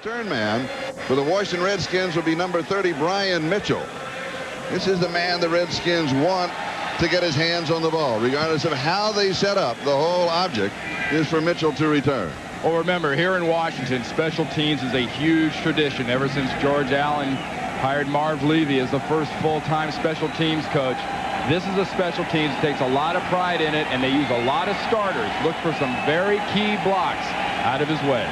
return man for the Washington Redskins will be number 30, Brian Mitchell. This is the man the Redskins want to get his hands on the ball. Regardless of how they set up, the whole object is for Mitchell to return. Well, remember, here in Washington, special teams is a huge tradition ever since George Allen hired Marv Levy as the first full-time special teams coach. This is a special teams, takes a lot of pride in it, and they use a lot of starters. Look for some very key blocks out of his way.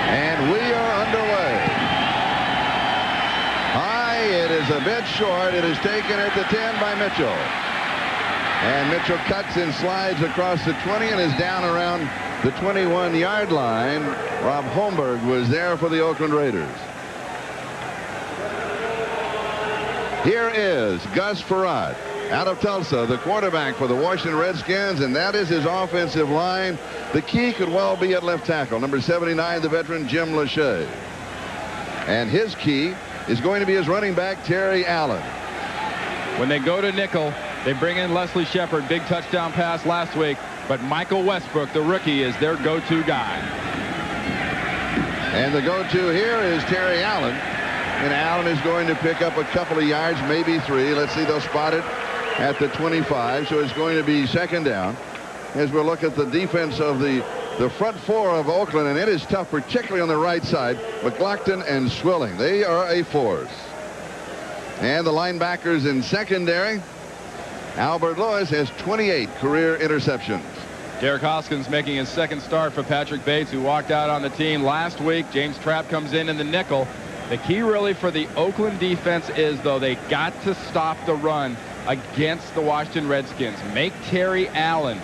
And we are underway. High, it is a bit short. It is taken at the 10 by Mitchell. And Mitchell cuts and slides across the 20 and is down around the 21-yard line. Rob Holmberg was there for the Oakland Raiders. Here is Gus Frerotte out of Tulsa, the quarterback for the Washington Redskins, and that is his offensive line. The key could well be at left tackle, number 79, the veteran Jim Lachey. And his key is going to be his running back, Terry Allen. When they go to nickel, they bring in Leslie Shepard, big touchdown pass last week, but Michael Westbrook, the rookie, is their go-to guy. And the go-to here is Terry Allen. And Allen is going to pick up a couple of yards, maybe 3. Let's see, they'll spot it at the 25. So it's going to be second down as we look at the defense of the front four of Oakland. And it is tough, particularly on the right side. McLaughlin and Swilling, they are a force. And the linebackers in secondary. Albert Lewis has 28 career interceptions. Derek Hoskins making his second start for Patrick Bates, who walked out on the team last week. James Trapp comes in the nickel. The key really for the Oakland defense is, though, they got to stop the run against the Washington Redskins. Make Terry Allen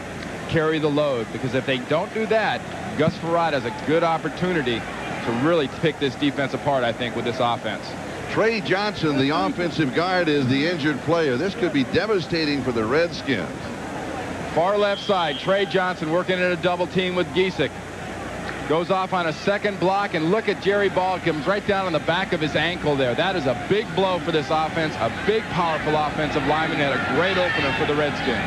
carry the load, because if they don't do that, Gus Frerotte has a good opportunity to really pick this defense apart, I think, with this offense. Trey Johnson, the offensive guard, is the injured player. This could be devastating for the Redskins. Far left side, Trey Johnson working in a double team with Giesick. Goes off on a second block, and look at Jerry Ball, comes right down on the back of his ankle there. That is a big blow for this offense. A big, powerful offensive lineman, had a great opener for the Redskins.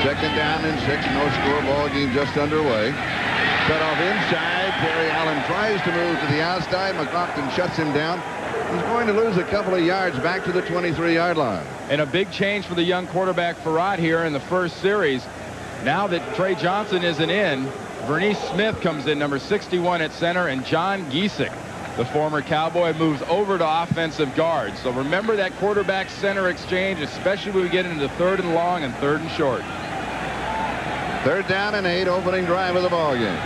Second down and 6, no score, ball game just underway. Cut off inside. Terry Allen tries to move to the outside. McLaughlin shuts him down. He's going to lose a couple of yards back to the 23-yard line. And a big change for the young quarterback Frerotte here in the first series. Now that Trey Johnson isn't in, Vernice Smith comes in, number 61 at center, and John Giesick, the former Cowboy, moves over to offensive guard. So remember that quarterback center exchange, especially when we get into third and long and third and short. Third down and 8, opening drive of the ball game.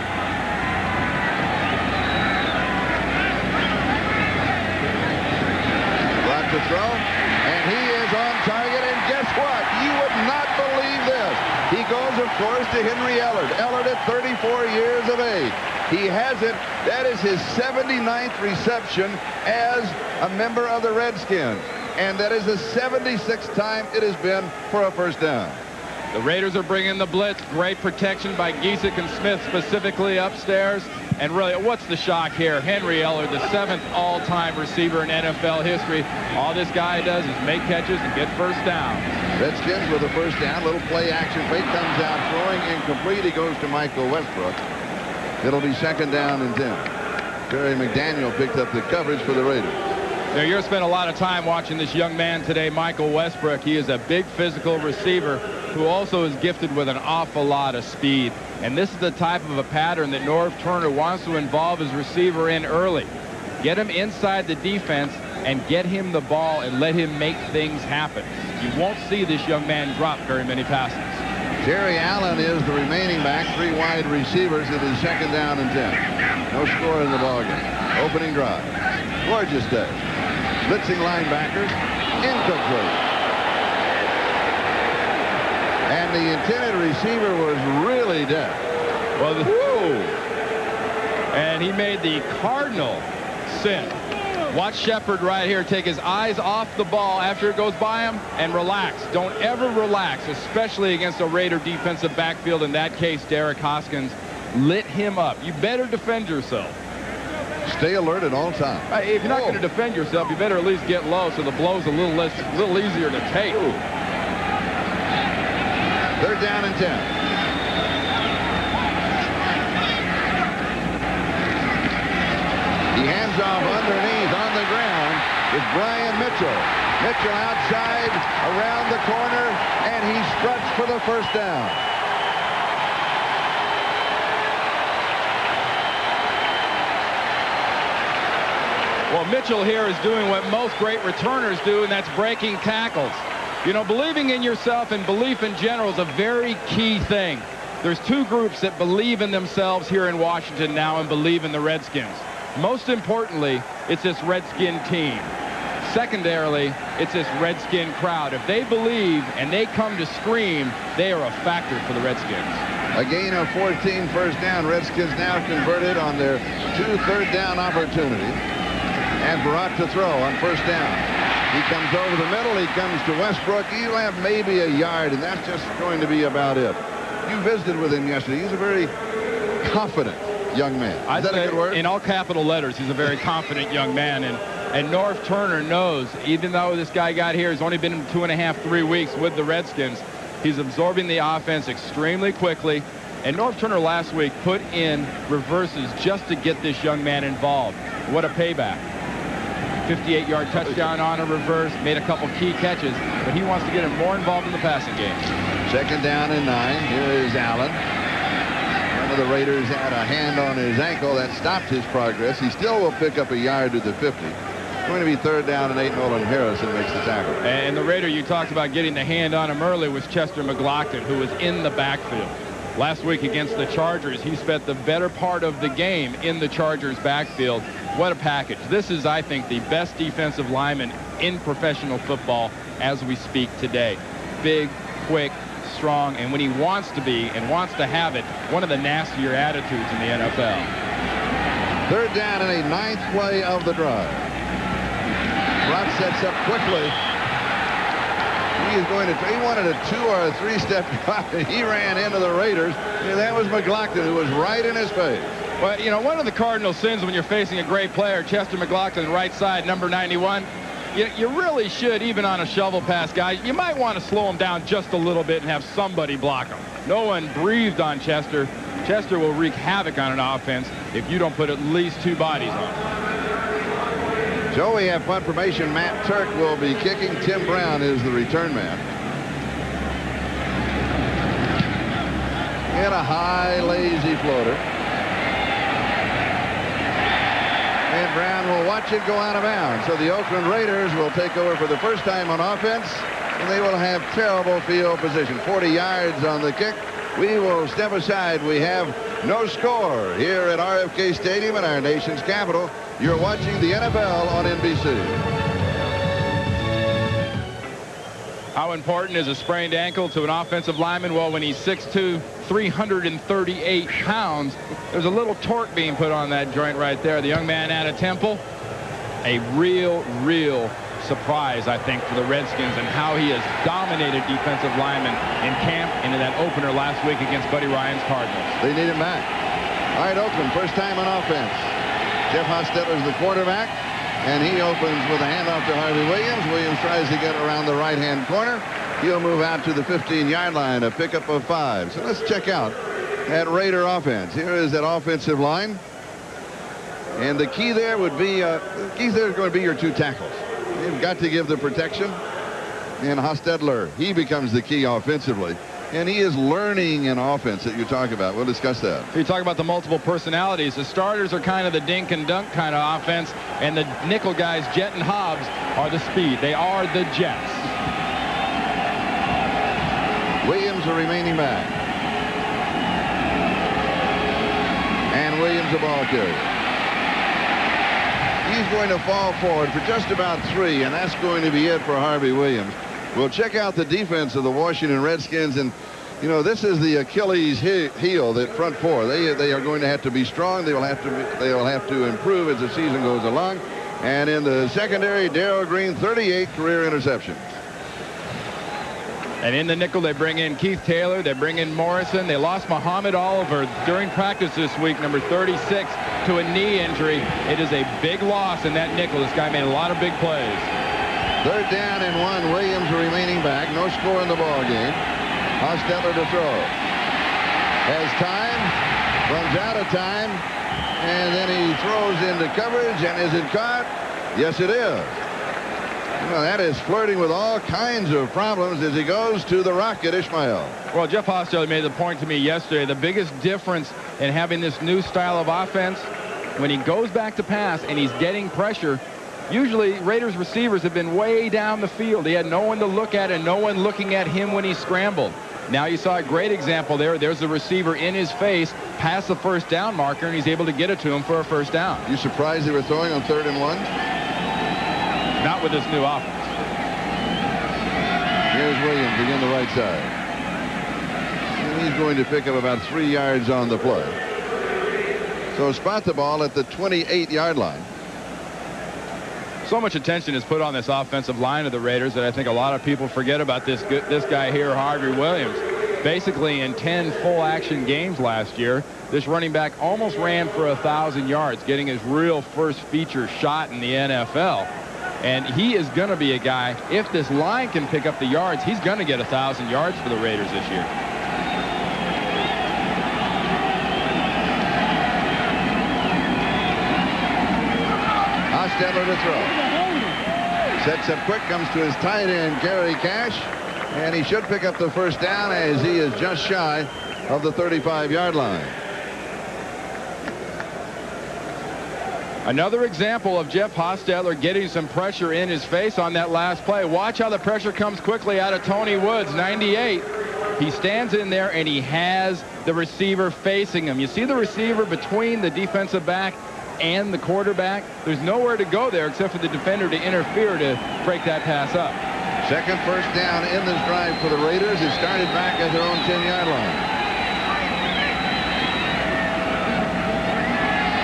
To throw, and he is on target, and guess what? You would not believe this. He goes, of course, to Henry Ellard. Ellard at 34 years of age. He has it. That is his 79th reception as a member of the Redskins, and that is the 76th time it has been for a first down. The Raiders are bringing the blitz. Great protection by Giesick and Smith, specifically upstairs. And really, what's the shock here? Henry Ellard, the 7th all-time receiver in NFL history. All this guy does is make catches and get first down. Redskins with a first down. Little play action. Fake comes out, throwing incomplete. He goes to Michael Westbrook. It'll be second down and 10. Terry McDaniel picked up the coverage for the Raiders. Now, you've spent a lot of time watching this young man today, Michael Westbrook. He is a big physical receiver who also is gifted with an awful lot of speed. And this is the type of a pattern that Norv Turner wants to involve his receiver in early. Get him inside the defense and get him the ball and let him make things happen. You won't see this young man drop very many passes. Terry Allen is the remaining back. 3 wide receivers. It is second down and 10. No score in the ballgame. Opening drive. Gorgeous day. Blitzing linebackers. Incomplete. And the intended receiver was really dead. Well, and he made the cardinal sin. Watch Shepard right here take his eyes off the ball after it goes by him and relax. Don't ever relax, especially against a Raider defensive backfield. In that case, Derek Hoskins lit him up. You better defend yourself. Stay alert at all times. If you're not going to defend yourself, you better at least get low so the blow's a little easier to take. Third down and 10. He hands off underneath on the ground with Brian Mitchell. Mitchell outside, around the corner, and he struts for the first down. Well, Mitchell here is doing what most great returners do, and that's breaking tackles. You know, believing in yourself and belief in general is a very key thing. There's two groups that believe in themselves here in Washington now and believe in the Redskins. Most importantly, it's this Redskin team. Secondarily, it's this Redskin crowd. If they believe and they come to scream, they are a factor for the Redskins. A gain of 14, first down. Redskins now converted on their 2 third down opportunities. And Barat to throw on first down. He comes over the middle. He comes to Westbrook. He'll have maybe a yard, and that's just going to be about it. You visited with him yesterday. He's a very confident young man. Is that a good word? In all capital letters, he's a very confident young man. And Norv Turner knows, even though this guy got here, he's only been in 2.5, 3 weeks with the Redskins, he's absorbing the offense extremely quickly. And Norv Turner last week put in reverses just to get this young man involved. What a payback. 58-yard touchdown on a reverse, made a couple key catches, but he wants to get him more involved in the passing game. Second down and 9. Here is Allen. One of the Raiders had a hand on his ankle that stopped his progress. He still will pick up a yard to the 50. It's going to be third down and 8. Nolan Harrison makes the tackle. And the Raider you talked about getting the hand on him early was Chester McLaughlin, who was in the backfield. Last week against the Chargers, he spent the better part of the game in the Chargers backfield. What a package. This is, I think, the best defensive lineman in professional football as we speak today. Big, quick, strong, and when he wants to be and wants to have it, one of the nastier attitudes in the NFL. Third down and a 9th play of the drive. Rock sets up quickly. He wanted a 2 or a 3-step drop, and he ran into the Raiders. And that was McLaughlin, who was right in his face. Well, you know, one of the cardinal sins when you're facing a great player, Chester McLaughlin, right side, number 91, you really should, even on a shovel pass, guys, you might want to slow him down just a little bit and have somebody block him. No one breathed on Chester. Chester will wreak havoc on an offense if you don't put at least 2 bodies on him. So we have punt formation. Matt Turk will be kicking. Tim Brown is the return man. And a high, lazy floater. And Brown will watch it go out of bounds. So the Oakland Raiders will take over for the first time on offense. And they will have terrible field position. 40 yards on the kick. We will step aside. We have no score here at RFK Stadium in our nation's capital. You're watching the NFL on NBC. How important is a sprained ankle to an offensive lineman? Well, when he's 6'2", 338 pounds, there's a little torque being put on that joint right there. The young man out of Temple, a real surprise, I think, for the Redskins and how he has dominated defensive linemen in camp and in that opener last week against Buddy Ryan's Cardinals. They need him back. All right, Oakland, first time on offense. Jeff Hostetler's the quarterback, and he opens with a handoff to Harvey Williams. Williams tries to get around the right-hand corner. He'll move out to the 15-yard line, a pickup of 5. So let's check out that Raider offense. Here is that offensive line. And the key there would be, the key there is going to be your 2 tackles. You've got to give the protection. And Hostetler, he becomes the key offensively. And he is learning an offense that you talk about. We'll discuss that. You talk about the multiple personalities. The starters are kind of the dink and dunk kind of offense, and the nickel guys, Jet and Hobbs, are the speed. They are the Jets. Williams, the remaining back. And Williams, the ball carrier. He's going to fall forward for just about 3, and that's going to be it for Harvey Williams. We'll check out the defense of the Washington Redskins, and you know, this is the Achilles heel, that front 4. They are going to have to be strong. They will have to improve as the season goes along. And in the secondary, Darrell Green, 38 career interceptions. And in the nickel, they bring in Keith Taylor. They bring in Morrison. They lost Muhammad Oliver during practice this week, number 36, to a knee injury. It is a big loss in that nickel. This guy made a lot of big plays. Third down and 1. Williams, the remaining back. No score in the ball game. Hostetler to throw. Has time. Runs out of time. And then he throws into coverage. And is it caught? Yes, it is. Well, that is flirting with all kinds of problems as he goes to the rocket, Ishmael. Well, Jeff Hostetler made the point to me yesterday. The biggest difference in having this new style of offense, when he goes back to pass and he's getting pressure, usually Raiders receivers have been way down the field. He had no one to look at and no one looking at him when he scrambled. Now you saw a great example there. There's the receiver in his face, past the first down marker, and he's able to get it to him for a first down. You surprised they were throwing on 3rd and 1? Not with this new offense. Here's Williams again, the right side. And he's going to pick up about 3 yards on the play. So spot the ball at the 28-yard line. So much attention is put on this offensive line of the Raiders that I think a lot of people forget about this guy here, Harvey Williams. Basically in 10 full-action games last year, this running back almost ran for 1,000 yards, getting his real first feature shot in the NFL. And he is going to be a guy, if this line can pick up the yards, he's going to get 1,000 yards for the Raiders this year. Hostetler to throw. Sets up quick, comes to his tight end, Gary Cash. And he should pick up the first down as he is just shy of the 35-yard line. Another example of Jeff Hostetler getting some pressure in his face on that last play. Watch how the pressure comes quickly out of Tony Woods, 98. He stands in there and he has the receiver facing him. You see the receiver between the defensive back and the quarterback? There's nowhere to go there except for the defender to interfere to break that pass up. Second first down in this drive for the Raiders. It started back at their own 10-yard line.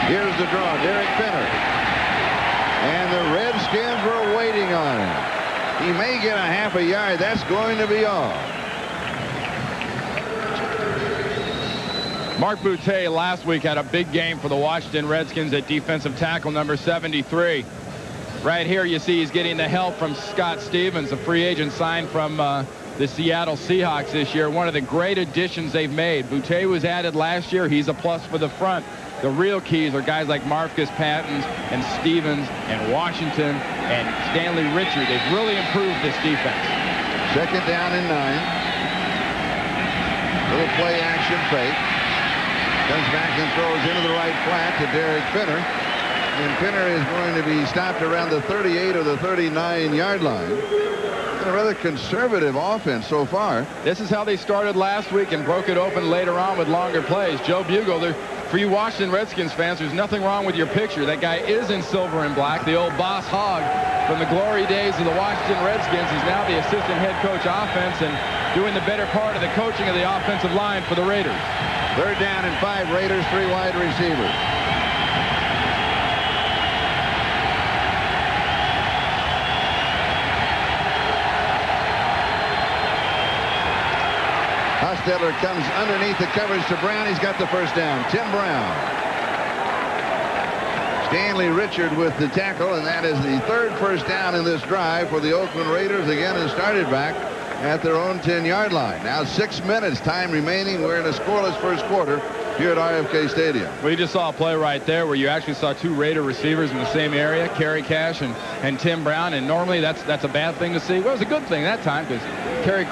Here's the draw, Derek Finner. And the Redskins were waiting on him. He may get a half a yard. That's going to be all. Mark Boutte last week had a big game for the Washington Redskins at defensive tackle number 73. Right here you see he's getting the help from Scott Stevens, a free agent signed from the Seattle Seahawks this year. One of the great additions they've made. Boutte was added last year. He's a plus for the front. The real keys are guys like Marcus Patton and Stevens and Washington and Stanley Richard. They've really improved this defense. Second down and 9. Little play action fake. Comes back and throws into the right flat to Derek Finner. And Finner is going to be stopped around the 38 or the 39-yard line. A rather conservative offense so far. This is how they started last week and broke it open later on with longer plays. Joe Bugle, for you Washington Redskins fans, there's nothing wrong with your picture. That guy is in silver and black. The old boss hog from the glory days of the Washington Redskins is now the assistant head coach offense and doing the better part of the coaching of the offensive line for the Raiders. Third down and 5. Raiders, 3 wide receivers. Hostetler comes underneath the coverage to Brown. He's got the first down. Tim Brown. Stanley Richard with the tackle, and that is the third first down in this drive for the Oakland Raiders. Again, it started back at their own 10-yard line. Now 6 minutes time remaining. We're in a scoreless first quarter here at RFK Stadium. Well, you just saw a play right there where you actually saw 2 Raider receivers in the same area, Kerry Cash and Tim Brown, and normally that's a bad thing to see. Well, it was a good thing that time because Kerry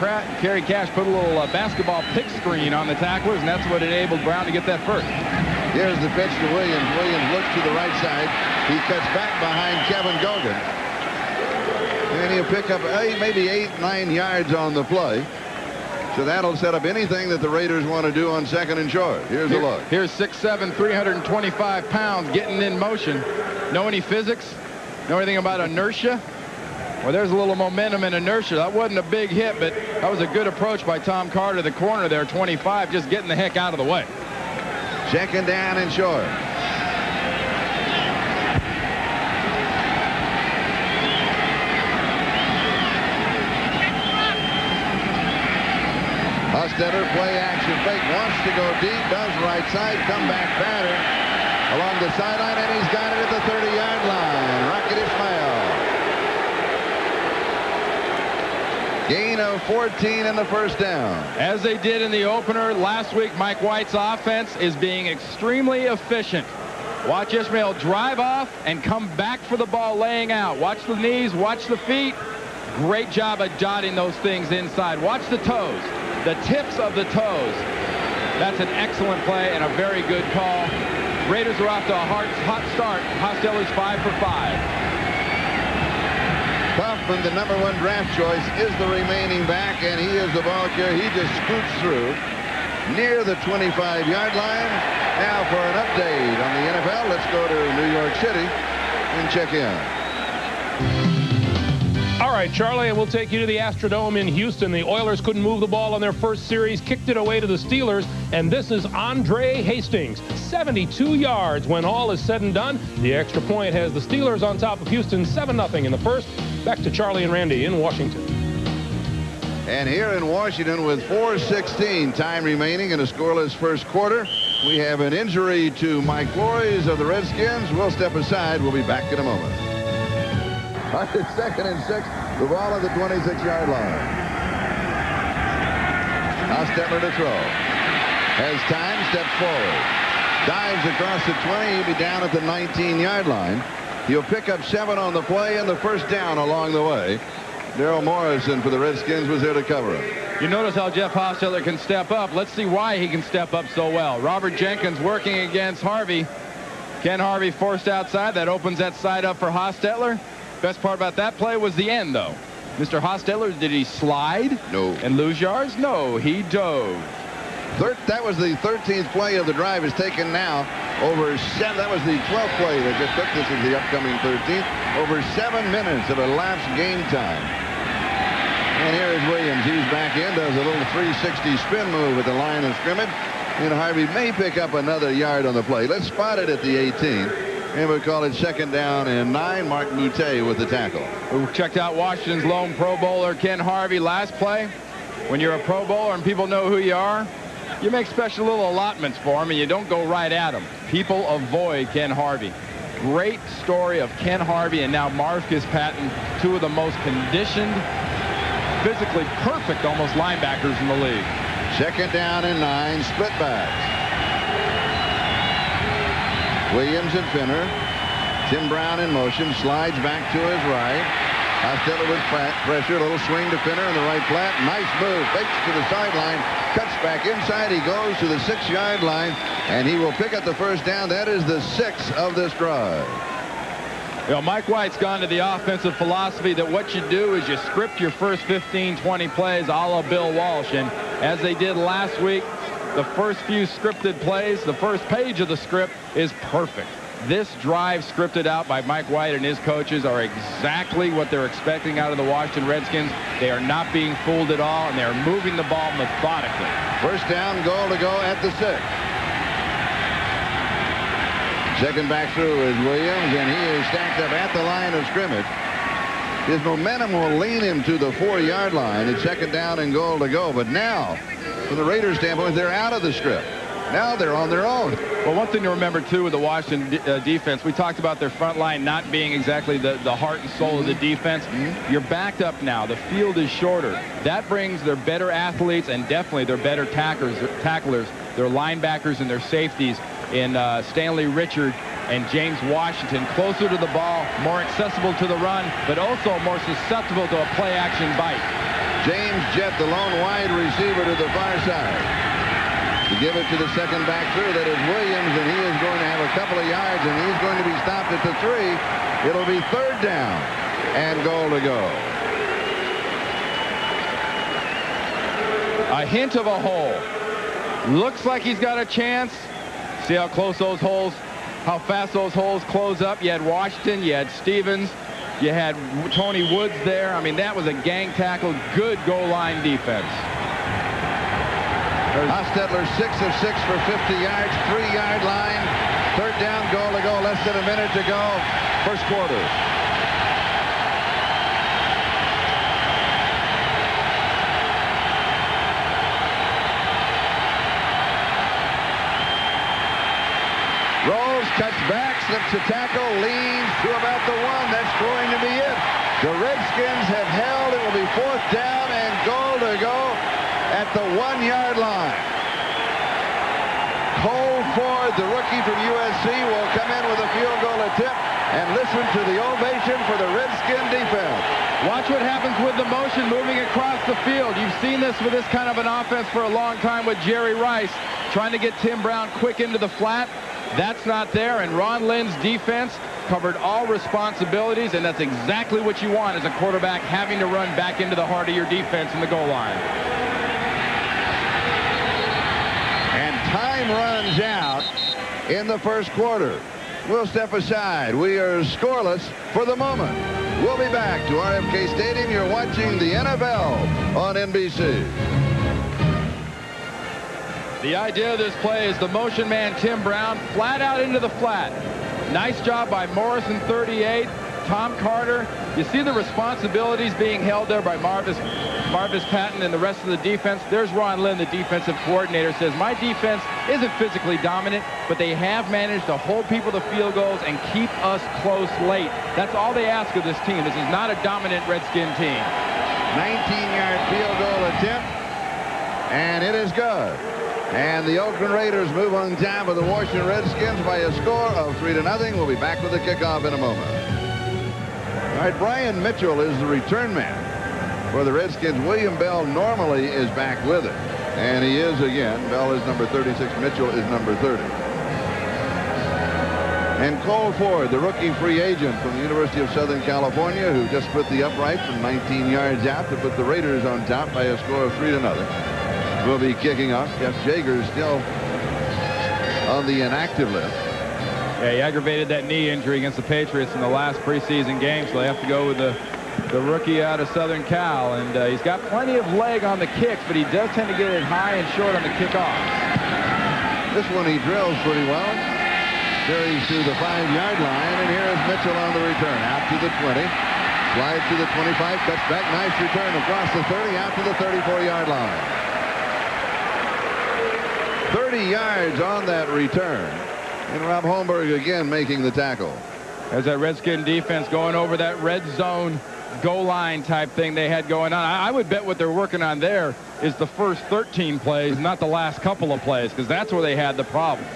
Cash put a little basketball pick screen on the tacklers, and that's what enabled Brown to get that first. Here's the pitch to Williams. Williams looks to the right side. He cuts back behind Kevin Gogan. And he'll pick up maybe 8-9 yards on the play. So that'll set up anything that the Raiders want to do on second and short. Here's a look. Here's 6'7", 325 pounds getting in motion. Know any physics? Know anything about inertia? Well, there's a little momentum and inertia. That wasn't a big hit, but that was a good approach by Tom Carter, the corner there, 25, just getting the heck out of the way. Second down and short. Hostetler, play action fake, wants to go deep, does right side, comeback pattern along the sideline, and he's got it at the 30-yard line. Rocket Ismail Gain of 14 and the first down. As they did in the opener last week, Mike White's offense is being extremely efficient. Watch Ishmael drive off and come back for the ball laying out. Watch the knees, watch the feet. Great job of dotting those things inside. Watch the toes, the tips of the toes. That's an excellent play and a very good call. Raiders are off to a hot start. Hostetler's 5 for 5. Kaufman, the #1 draft choice, is the remaining back, and he is the ball carrier. He just scoots through near the 25-yard line. Now for an update on the NFL, let's go to New York City and check in. All right, Charlie, and we'll take you to the Astrodome in Houston. The Oilers couldn't move the ball in their first series, kicked it away to the Steelers, and this is Andre Hastings. 72 yards when all is said and done. The extra point has the Steelers on top of Houston 7-0 in the first. Back to Charlie and Randy in Washington. And here in Washington with 4:16 time remaining in a scoreless first quarter, we have an injury to Mike Flores of the Redskins. We'll step aside. We'll be back in a moment. It's 2nd and 6. The ball at the 26-yard line. Hostetler to throw. Has time, steps forward. Dives across the 20. He'll be down at the 19-yard line. He'll pick up 7 on the play and the first down along the way. Daryl Morrison for the Redskins was there to cover him. You notice how Jeff Hostetler can step up. Let's see why he can step up so well. Robert Jenkins working against Harvey. Ken Harvey forced outside. That opens that side up for Hostetler. Best part about that play was the end, though. Mr. Hostetler, did he slide? No. And lose yards? No, he dove. That was the 13th play of the drive. Is taken now over 7. That was the 12th play that just took. This is the upcoming 13th. Over 7 minutes of elapsed game time. And here is Williams. He's back in. Does a little 360 spin move at the line of scrimmage. And Harvey may pick up another yard on the play. Let's spot it at the 18. And we'll call it 2nd down and 9. Mark Moutet with the tackle. We checked out Washington's lone Pro Bowler, Ken Harvey, last play. When you're a Pro Bowler and people know who you are, you make special little allotments for them, and you don't go right at them. People avoid Ken Harvey. Great story of Ken Harvey and now Marcus Patton, two of the most conditioned, physically perfect almost linebackers in the league. 2nd down and 9. Split backs. Williams and Finner. Tim Brown in motion. Slides back to his right. Hostetler with pressure. A little swing to Finner in the right flat. Nice move. Fakes to the sideline. Cuts back inside. He goes to the 6-yard line. And he will pick up the first down. That is the 6th of this drive. You know, Mike White's gone to the offensive philosophy that what you do is you script your first 15, 20 plays a la Bill Walsh. And as they did last week, the first few scripted plays, the first page of the script is perfect. This drive scripted out by Mike White and his coaches are exactly what they're expecting out of the Washington Redskins. They are not being fooled at all, and they're moving the ball methodically. First down, goal to go at the 6. Second back through is Williams, and he is stacked up at the line of scrimmage. His momentum will lean him to the 4-yard line. It's 2nd down and goal to go. But now, from the Raiders' standpoint, they're out of the script. Now they're on their own. Well, one thing to remember, too, with the Washington defense, we talked about their front line not being exactly the heart and soul of the defense. You're backed up now. The field is shorter. That brings their better athletes and definitely their better tacklers, their linebackers and their safeties in Stanley Richard and James Washington closer to the ball, more accessible to the run, but also more susceptible to a play-action bite. James Jett, the lone wide receiver to the far side. To give it to the second back through, that is Williams, and he is going to have a couple of yards, and he's going to be stopped at the 3. It'll be 3rd down and goal to go. A hint of a hole. Looks like he's got a chance. See how close those holes, how fast those holes close up. You had Washington, you had Stevens, you had Tony Woods there. I mean, that was a gang tackle. Good goal line defense. Hostetler 6 of 6 for 50 yards, 3-yard line. 3rd down, goal to go. Less than a minute to go. First quarter. Rolls, cuts back, slips a tackle, leans to about the 1. That's going to be it. The Redskins have held. It will be 4th down and goal to go at the 1-yard line. Cole Ford, the rookie from USC, will come in with a field goal attempt, and listen to the ovation for the Redskin defense. Watch what happens with the motion moving across the field. You've seen this with this kind of an offense for a long time with Jerry Rice trying to get Tim Brown quick into the flat. That's not there, and Ron Lynn's defense covered all responsibilities, and that's exactly what you want as a quarterback, having to run back into the heart of your defense in the goal line. And time runs out in the first quarter. We'll step aside. We are scoreless for the moment. We'll be back to RFK Stadium. You're watching the NFL on NBC. The idea of this play is the motion man Tim Brown flat out into the flat. Nice job by Morrison, 38. Tom Carter. You see the responsibilities being held there by Marvis Patton and the rest of the defense. There's Ron Lynn, the defensive coordinator, says, my defense isn't physically dominant, but they have managed to hold people to field goals and keep us close late. That's all they ask of this team. This is not a dominant Redskin team. 19-yard field goal attempt, and it is good. And the Oakland Raiders move on top of the Washington Redskins by a score of 3-0. We'll be back with the kickoff in a moment. All right, Brian Mitchell is the return man for the Redskins. William Bell normally is back with it, and he is again. Bell is number 36. Mitchell is number 30. And Cole Ford, the rookie free agent from the University of Southern California, who just put the upright from 19 yards out to put the Raiders on top by a score of 3-0. Will be kicking off. Jeff Jaeger still on the inactive list. Yeah, he aggravated that knee injury against the Patriots in the last preseason game, so they have to go with the rookie out of Southern Cal. And he's got plenty of leg on the kicks, but he does tend to get it high and short on the kickoff. This one he drills pretty well. Carries to the 5-yard line, and here is Mitchell on the return. Out to the 20. Slides to the 25. Cuts back. Nice return across the 30. Out to the 34-yard line. 30 yards on that return. And Rob Holmberg again making the tackle. As that Redskin defense going over that red zone goal line type thing they had going on. I would bet what they're working on there is the first 13 plays, not the last couple of plays, because that's where they had the problems.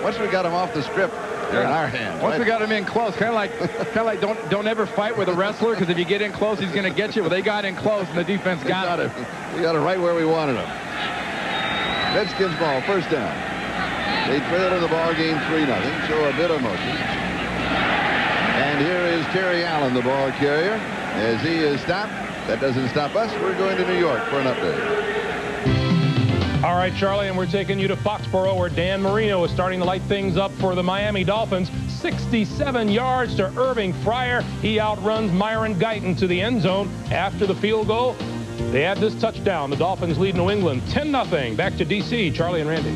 Once we got them off the strip, they're in our hands. Once we got them in close, kind of like don't ever fight with a wrestler, because if you get in close, he's going to get you. Well, they got in close, and the defense got it. We got it right where we wanted them. Redskins ball, first down. They trail in the ball game 3-0, show a bit of motion. And here is Terry Allen, the ball carrier, as he is stopped. That doesn't stop us. We're going to New York for an update. All right, Charlie, and we're taking you to Foxborough, where Dan Marino is starting to light things up for the Miami Dolphins. 67 yards to Irving Fryer. He outruns Myron Guyton to the end zone after the field goal. They add this touchdown. The Dolphins lead New England 10-0. Back to D.C. Charlie and Randy.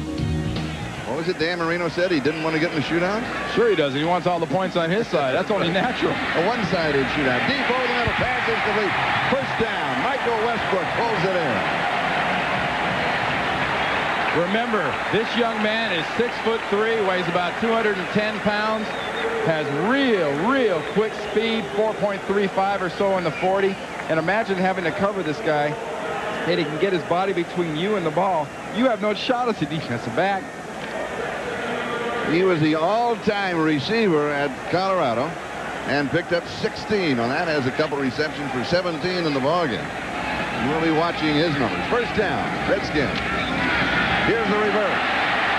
What was it Dan Marino said? He didn't want to get in the shootout? Sure he does. He wants all the points on his side. That's only natural. A one-sided shootout. Deep over the middle. Pass is complete. First down. Michael Westbrook pulls it in. Remember, this young man is 6'3", weighs about 210 pounds, has real quick speed, 4.35 or so in the 40. And imagine having to cover this guy, and he can get his body between you and the ball. You have no shot as a defensive back. He was the all-time receiver at Colorado and picked up 16 on that. Has a couple receptions for 17 in the ballgame. We'll be watching his numbers. First down, Redskins. Here's the reverse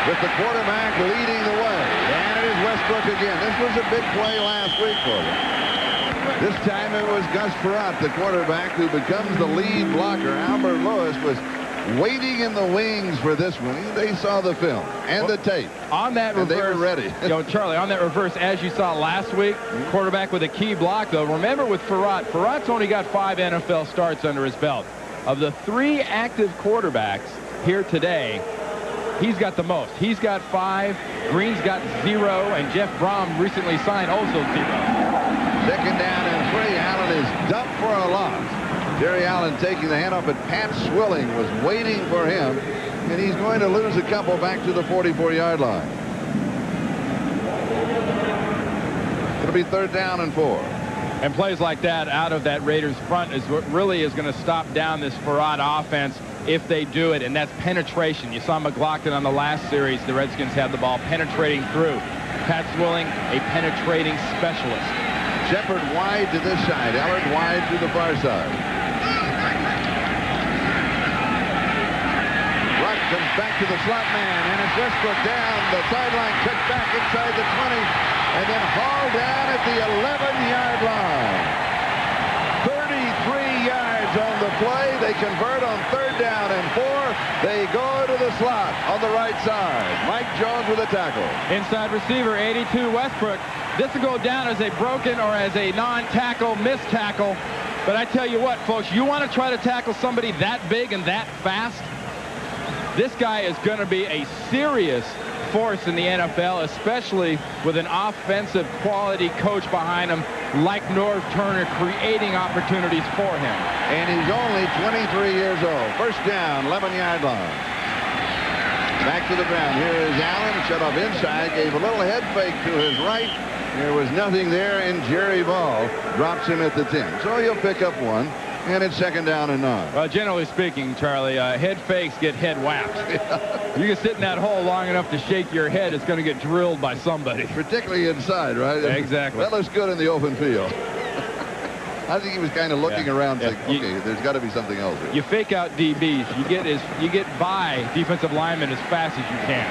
with the quarterback leading the way. And it is Westbrook again. This was a big play last week for them. This time it was Gus Frerotte, the quarterback, who becomes the lead blocker. Albert Lewis was waiting in the wings for this one. They saw the film and the tape. On that reverse, they were ready. Charlie, on that reverse, as you saw last week, quarterback with a key block, though. Remember with Frerotte, Ferrotte's only got 5 NFL starts under his belt. Of the 3 active quarterbacks here today, he's got the most. He's got 5. Green's got 0, and Jeff Brom recently signed also 0. Second down and 3. Allen is dumped for a loss. Jerry Allen taking the handoff, but Pat Swilling was waiting for him, and he's going to lose a couple back to the 44-yard line. It'll to be 3rd down and 4. And plays like that out of that Raiders front is what really is going to stop down this Farad offense if they do it, and that's penetration. You saw McLaughlin on the last series. The Redskins had the ball penetrating through. Pat Swilling, a penetrating specialist. Shepard wide to this side. Ellard wide to the far side. Ruck comes back to the slot man, and it's Westbrook down the sideline, cut back inside the 20, and then hauled down at the 11-yard line. 33 yards on the play. They convert on 3rd down and 4. They go to the slot on the right side. Mike Jones with a tackle. Inside receiver, 82, Westbrook. This will go down as a broken or as a non-tackle, missed tackle. But I tell you what, folks, you want to try to tackle somebody that big and that fast? This guy is going to be a serious force in the NFL, especially with an offensive quality coach behind him like Norv Turner, creating opportunities for him. And he's only 23 years old. 1st down, 11-yard line. Back to the ground. Here is Allen, shut off inside, gave a little head fake to his right. There was nothing there, and Jerry Ball drops him at the 10. So he'll pick up 1, and it's 2nd down and 9. Well, generally speaking, Charlie, head fakes get head whaps. You can sit in that hole long enough to shake your head, it's going to get drilled by somebody. Particularly inside, right? Exactly. That looks good in the open field. I think he was kind of looking around thinking, okay, there's got to be something else here. You fake out DBs. You get by defensive linemen as fast as you can.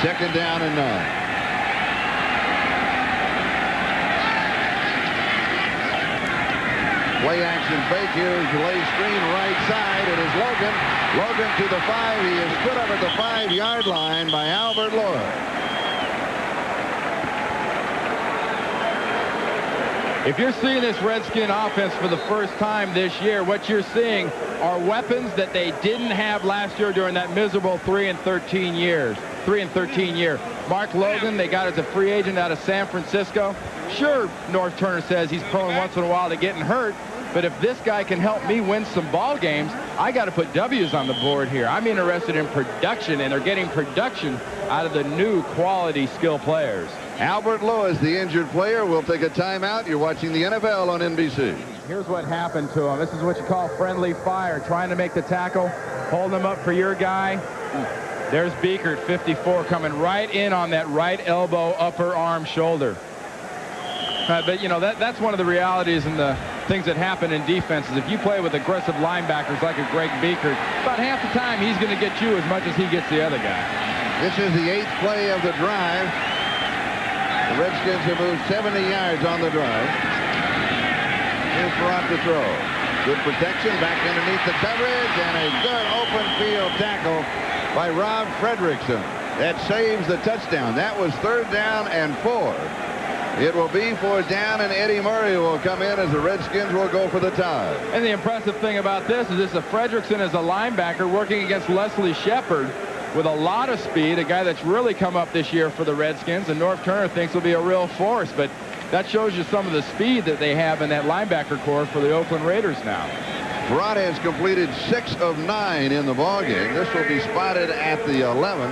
2nd down and 9. Play action fake. Here's the lay screen right side. It is Logan. Logan to the 5. He is put up at the 5-yard line by Albert Lloyd. If you're seeing this Redskin offense for the first time this year, what you're seeing are weapons that they didn't have last year during that miserable 3-13 year. Mark Logan, they got as a free agent out of San Francisco. Sure, Norv Turner says he's prone once in a while to getting hurt, but if this guy can help me win some ball games, I got to put W's on the board here. I'm interested in production, and they're getting production out of the new quality skill players. Albert Lewis, the injured player, will take a timeout. You're watching the NFL on NBC. Here's what happened to him. This is what you call friendly fire, trying to make the tackle, hold him up for your guy. There's Beekert, 54, coming right in on that right elbow, upper arm, shoulder. But, you know, that's one of the realities and the things that happen in defenses. If you play with aggressive linebackers like a Greg Beekert, about half the time he's going to get you as much as he gets the other guy. This is the 8th play of the drive. The Redskins have moved 70 yards on the drive. Here's Farad to throw. Good protection, back underneath the coverage, and a good open field tackle by Rob Fredrickson. That saves the touchdown. That was 3rd down and 4. It will be 4th down, and Eddie Murray will come in as the Redskins will go for the tie. And the impressive thing about this is this is Fredrickson as a linebacker working against Leslie Shepard with a lot of speed, a guy that's really come up this year for the Redskins, and Norv Turner thinks will be a real force. But that shows you some of the speed that they have in that linebacker core for the Oakland Raiders now. Farad has completed 6 of 9 in the ballgame. This will be spotted at the 11,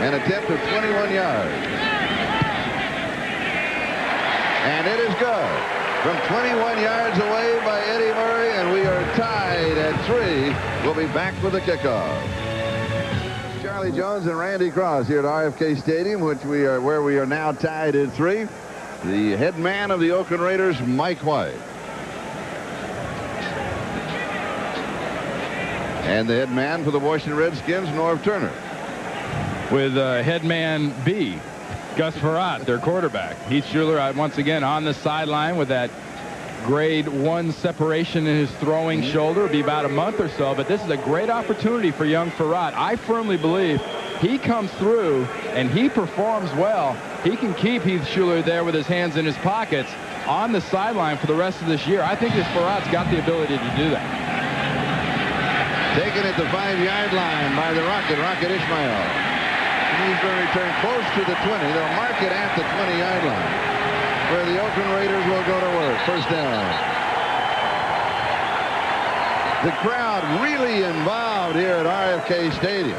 an attempt of 21 yards. And it is good. From 21 yards away by Eddie Murray, and we are tied at 3. We'll be back with the kickoff. Charlie Jones and Randy Cross here at RFK Stadium, where we are now tied at 3. The head man of the Oakland Raiders, Mike White. And the head man for the Washington Redskins, Norv Turner. With head man B, Gus Farad, their quarterback. Heath Schuler once again on the sideline with that grade 1 separation in his throwing shoulder. It'll be about a month or so, but this is a great opportunity for young Farad. I firmly believe he comes through and he performs well. He can keep Heath Schuler there with his hands in his pockets on the sideline for the rest of this year. I think this Farad's got the ability to do that. Taken at the 5-yard line by the Rocket Ishmael. He's going to return close to the 20. They'll mark it at the 20-yard line, where the Oakland Raiders will go to work. 1st down. The crowd really involved here at RFK Stadium.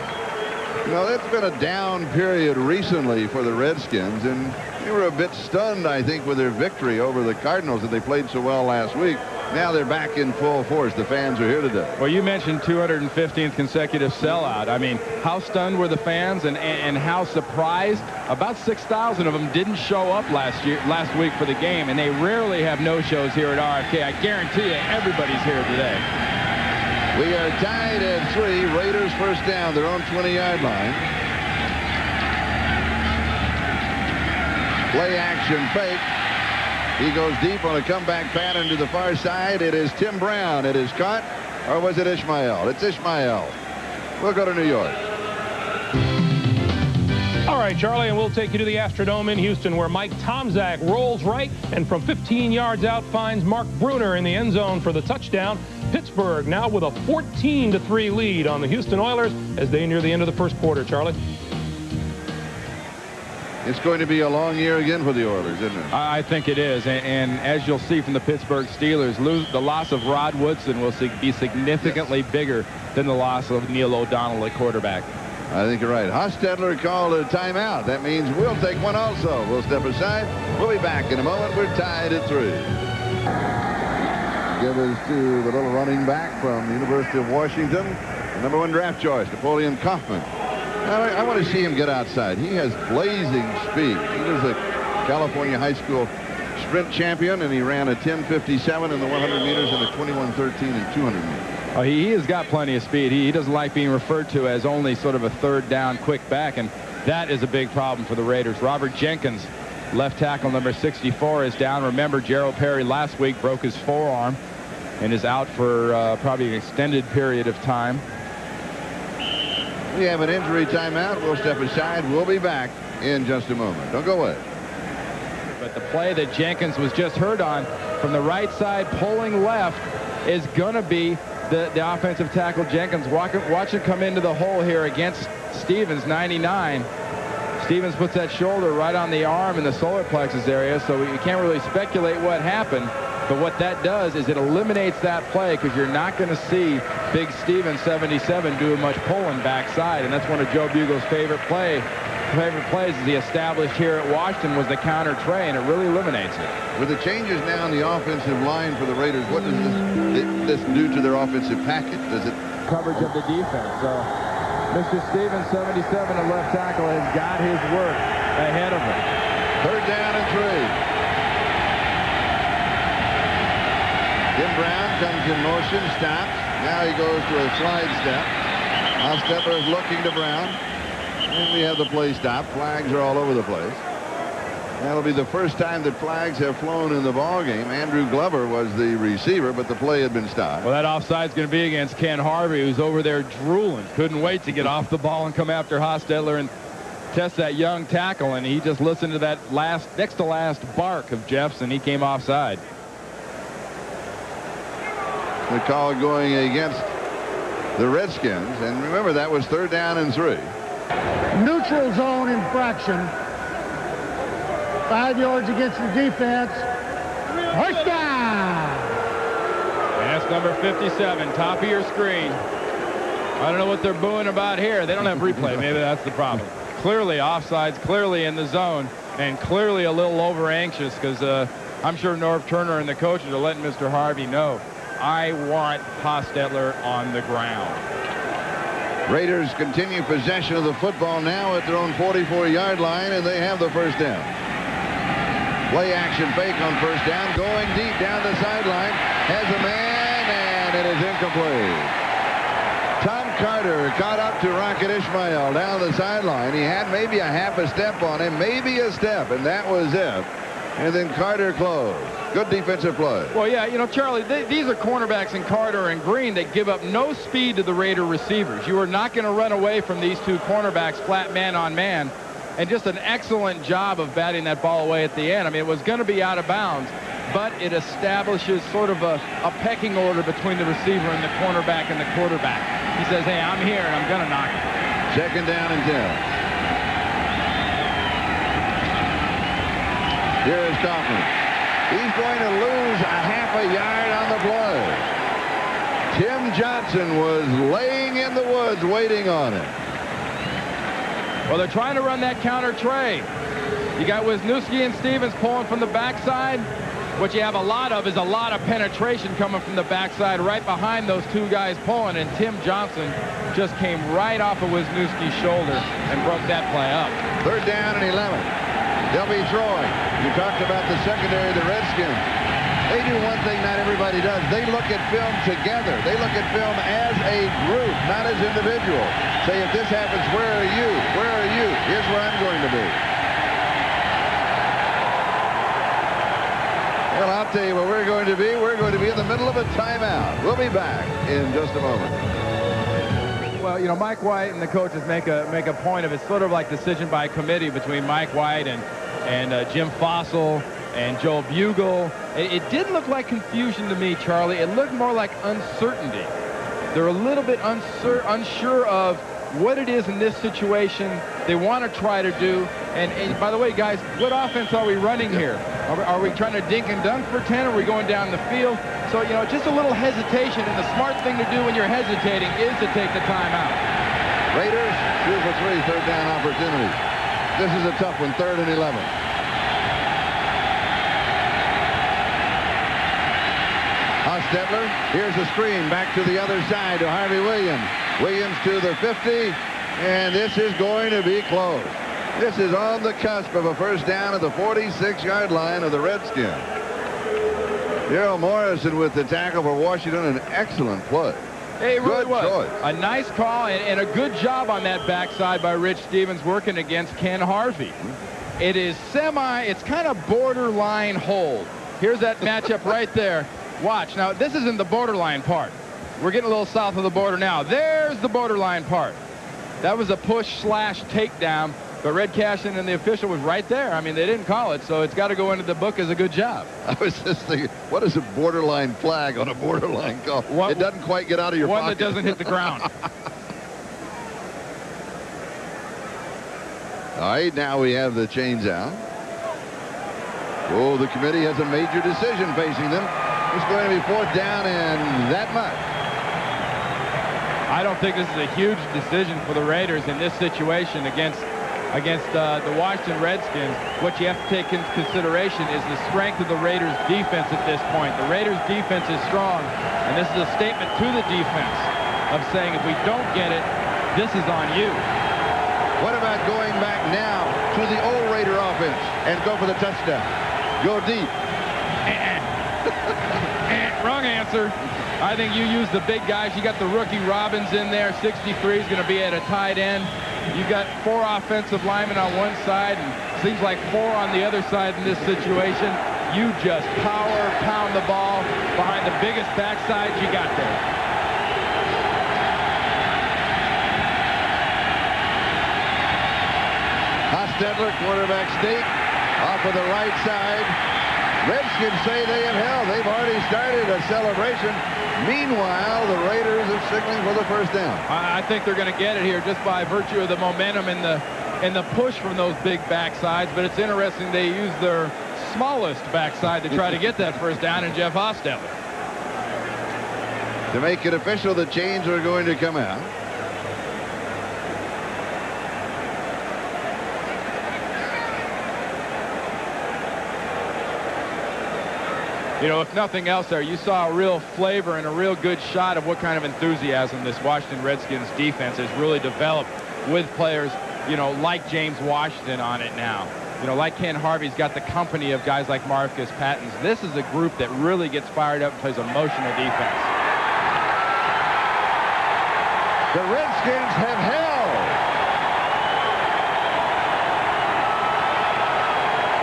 No, it's been a down period recently for the Redskins, and they were a bit stunned, I think, with their victory over the Cardinals that they played so well last week. Now they're back in full force. The fans are here today. Well, you mentioned 215th consecutive sellout. I mean, how stunned were the fans, and how surprised? About 6,000 of them didn't show up last week for the game, and they rarely have no-shows here at RFK. I guarantee you everybody's here today. We are tied at 3. Raiders first down, their own 20-yard line. Play action fake. He goes deep on a comeback pattern to the far side. It is Tim Brown. It is caught. Or was it Ishmael? It's Ishmael. We'll go to New York. All right, Charlie, and we'll take you to the Astrodome in Houston, where Mike Tomczak rolls right and from 15 yards out finds Mark Bruner in the end zone for the touchdown. Pittsburgh now with a 14-3 lead on the Houston Oilers as they near the end of the first quarter. Charlie? It's going to be a long year again for the Oilers, isn't it? I think it is. And as you'll see from the Pittsburgh Steelers, the loss of Rod Woodson will be significantly bigger than the loss of Neil O'Donnell at quarterback. I think you're right. Hostetler called a timeout. That means we'll take one also. We'll step aside. We'll be back in a moment. We're tied at 3. Give us to the little running back from the University of Washington, the #1 draft choice, Napoleon Kaufman. I want to see him get outside. He has blazing speed. He was a California high school sprint champion, and he ran a 10:57 in the 100 meters and a 21:13 in 200 meters. Oh, he has got plenty of speed. He doesn't like being referred to as only sort of a third down quick back, and that is a big problem for the Raiders. Robert Jenkins, left tackle number 64, is down. Remember, Gerald Perry last week broke his forearm and is out for probably an extended period of time. We have an injury timeout. We'll step aside. We'll be back in just a moment. Don't go away. But the play that Jenkins was just hurt on from the right side pulling left is going to be the offensive tackle Jenkins. Watch it come into the hole here against Stevens, 99. Stevens puts that shoulder right on the arm in the solar plexus area, so you can't really speculate what happened. But what that does is it eliminates that play, because you're not going to see Big Stevens, 77, do much pulling backside, and that's one of Joe Bugle's favorite plays is he established here at Washington was the counter tray, and it really eliminates it. With the changes now in the offensive line for the Raiders, what does this do to their offensive package? Does it coverage of the defense? So Mr. Stevens, 77, a left tackle, has got his work ahead of him. Third down and 3. Tim Brown comes in motion, stops. Now he goes to a slide step. Hostetler is looking to Brown. And we have the play stop. Flags are all over the place. That'll be the first time that flags have flown in the ball game. Andrew Glover was the receiver, but the play had been stopped. Well, that offside's going to be against Ken Harvey, who's over there drooling. Couldn't wait to get off the ball and come after Hostetler and test that young tackle, and he just listened to that next to last bark of Jeff's, and he came offside. The call going against the Redskins, and remember that was third down and 3. Neutral zone infraction. 5 yards against the defense. First down. That's number 57, top of your screen. I don't know what they're booing about here. They don't have replay. Maybe that's the problem. Clearly offsides, clearly in the zone, and clearly a little over anxious, because I'm sure Norv Turner and the coaches are letting Mr. Harvey know, I want Hostetler on the ground. Raiders continue possession of the football now at their own 44-yard line, and they have the first down. Play action fake on first down, going deep down the sideline, has a man, and it is incomplete. Tom Carter caught up to Rocket Ishmael down the sideline. He had maybe a half a step on him, maybe a step, and that was it. And then Carter closed. Good defensive play. Well, yeah, you know, Charlie, these are cornerbacks in Carter and Green that give up no speed to the Raider receivers. You are not going to run away from these two cornerbacks flat man on man. And just an excellent job of batting that ball away at the end. I mean, it was going to be out of bounds, but it establishes sort of a pecking order between the receiver and the cornerback and the quarterback. He says, hey, I'm here and I'm going to knock it. Second down and 10. Here is Kaufman. He's going to lose a half a yard on the play. Tim Johnson was laying in the woods waiting on him. Well, they're trying to run that counter trade. You got Wisniewski and Stevens pulling from the backside. What you have a lot of is a lot of penetration coming from the backside right behind those two guys pulling, and Tim Johnson just came right off of Wisniewski's shoulder and broke that play up. 3rd down and 11. They'll be throwing. You talked about the secondary of the Redskins. They do one thing not everybody does. They look at film together. They look at film as a group, not as individuals. Say, if this happens, where are you? Where are you? Here's where I'm going to be. Well, I'll tell you where we're going to be. We're going to be in the middle of a timeout. We'll be back in just a moment. Well, you know, Mike White and the coaches make a point of it. Sort of like decision by committee between Mike White and Jim Fossil and Joe Bugle. It didn't look like confusion to me, Charlie. It looked more like uncertainty. They're a little bit unsure of what it is in this situation they want to try to do. And by the way, guys, what offense are we running here? Are we trying to dink and dunk for 10? Or are we going down the field? So, you know, just a little hesitation. And the smart thing to do when you're hesitating is to take the timeout. Raiders, 2 for 3, 3rd down opportunity. This is a tough one, 3rd and 11. Hostetler, here's a screen back to the other side to Harvey Williams. Williams to the 50, and this is going to be close. This is on the cusp of a 1st down at the 46-yard line of the Redskins. Daryl Morrison with the tackle for Washington, an excellent play. Hey, it really Good was choice. a nice call and a good job on that backside by Rich Stevens working against Ken Harvey. It is it's kind of borderline hold. Here's that matchup right there. Watch. Now, this isn't the borderline part. We're getting a little south of the border now. There's the borderline part. That was a push/takedown, but Red Cashin and the official was right there. I mean, they didn't call it, so it's got to go into the book as a good job. I was just thinking, what is a borderline flag on a borderline call? It doesn't quite get out of your pocket. One that doesn't hit the ground. All right, now we have the chains out. Oh, the committee has a major decision facing them. It's going to be 4th down and that much. I don't think this is a huge decision for the Raiders in this situation against the Washington Redskins. What you have to take into consideration is the strength of the Raiders' defense at this point. The Raiders' defense is strong, and this is a statement to the defense of saying if we don't get it, this is on you. What about going back now to the old Raider offense and go for the touchdown? Go deep. Wrong answer. I think you use the big guys. You got the rookie Robbins in there. 63 is going to be at a tight end. You got 4 offensive linemen on one side, and seems like 4 on the other side in this situation. You just pound the ball behind the biggest backside you got there. Hostetler, quarterback sneak, off of the right side. Redskins say they have held. They've already started a celebration. Meanwhile, the Raiders are signaling for the 1st down. I think they're going to get it here just by virtue of the momentum and the push from those big backsides. But it's interesting they use their smallest backside to try to get that 1st down in Jeff Hostetler. To make it official, the chains are going to come out. You know, if nothing else there, you saw a real flavor and a real good shot of what kind of enthusiasm this Washington Redskins defense has really developed with players, you know, like James Washington on it now. You know, like Ken Harvey's got the company of guys like Marcus Pattons. This is a group that really gets fired up and plays emotional defense. The Redskins have held.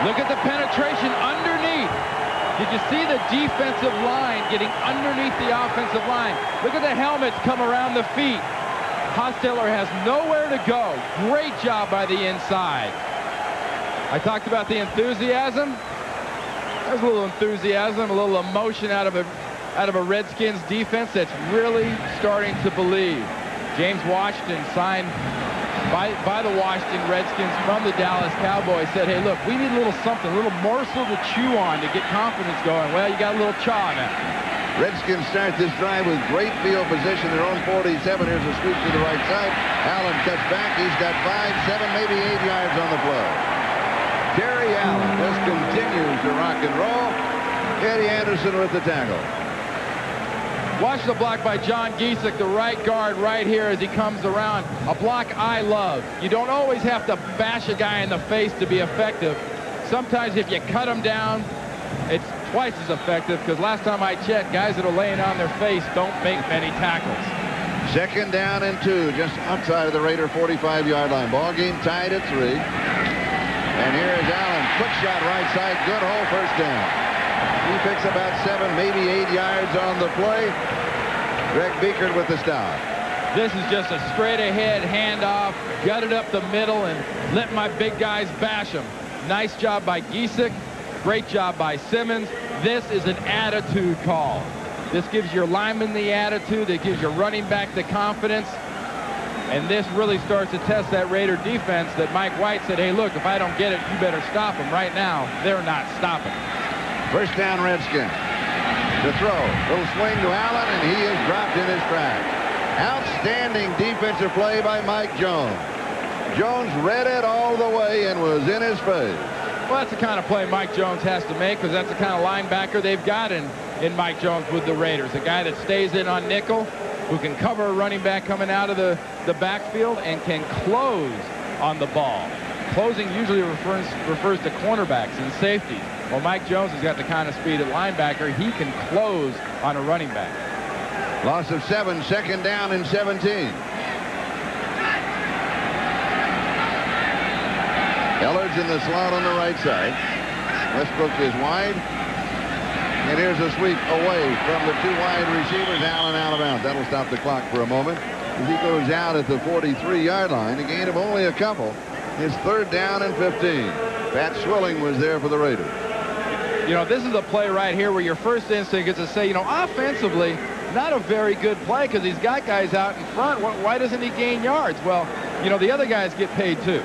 Look at the penetration underneath. Did you see the defensive line getting underneath the offensive line? Look at the helmets come around the feet. Hostetler has nowhere to go. Great job by the inside. I talked about the enthusiasm. There's a little enthusiasm, a little emotion out of a Redskins defense that's really starting to believe. James Washington signed by the Washington Redskins from the Dallas Cowboys, said, hey, look, we need a little something, a little morsel to chew on to get confidence going. Well, you got a little chaw now. Redskins start this drive with great field position. Their own 47. Here's a sweep to the right side. Allen cuts back. He's got 5, 7, maybe 8 yards on the play. Terry Allen just continues to rock and roll. Eddie Anderson with the tackle. Watch the block by John Giesick, the right guard right here as he comes around. A block I love. You don't always have to bash a guy in the face to be effective. Sometimes if you cut him down, it's twice as effective, because last time I checked, guys that are laying on their face don't make many tackles. 2nd down and 2, just outside of the Raider 45-yard line. Ball game tied at 3. And here is Allen. Quick shot right side. Good hole, 1st down. He picks about 7, maybe 8 yards on the play. Greg Biekert with the stop. This is just a straight ahead handoff, gut it up the middle, and let my big guys bash them. Nice job by Giesick. Great job by Simmons. This is an attitude call. This gives your lineman the attitude. It gives your running back the confidence. And this really starts to test that Raider defense that Mike White said, hey, look, if I don't get it, you better stop them. Right now, they're not stopping. 1st down, Redskins. The throw. Little swing to Allen, and he is dropped in his tracks. Outstanding defensive play by Mike Jones. Jones read it all the way and was in his face. Well, that's the kind of play Mike Jones has to make, because that's the kind of linebacker they've got in Mike Jones with the Raiders. A guy that stays in on nickel, who can cover a running back coming out of the backfield and can close on the ball. Closing usually refers to cornerbacks and safeties. Well, Mike Jones has got the kind of speed at linebacker. He can close on a running back. Loss of 7, 2nd down and 17. Ellard's in the slot on the right side. Westbrook is wide. And here's a sweep away from the 2 wide receivers. Allen out of bounds. That'll stop the clock for a moment. As he goes out at the 43-yard line, a gain of only a couple. His 3rd down and 15. Pat Swilling was there for the Raiders. You know, this is a play right here where your first instinct is to say, you know, offensively, not a very good play, because he's got guys out in front. Why doesn't he gain yards? Well, you know, the other guys get paid too.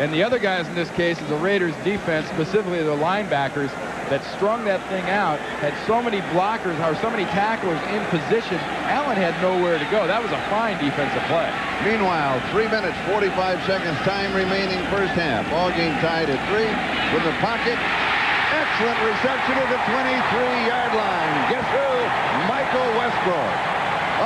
And the other guys in this case is the Raiders defense, specifically the linebackers, that strung that thing out, had so many blockers or so many tacklers in position. Allen had nowhere to go. That was a fine defensive play. Meanwhile, 3 minutes, 45 seconds, time remaining, 1st half. Ball game tied at 3. From the pocket, excellent reception at the 23-yard line. Guess who? Michael Westbrook.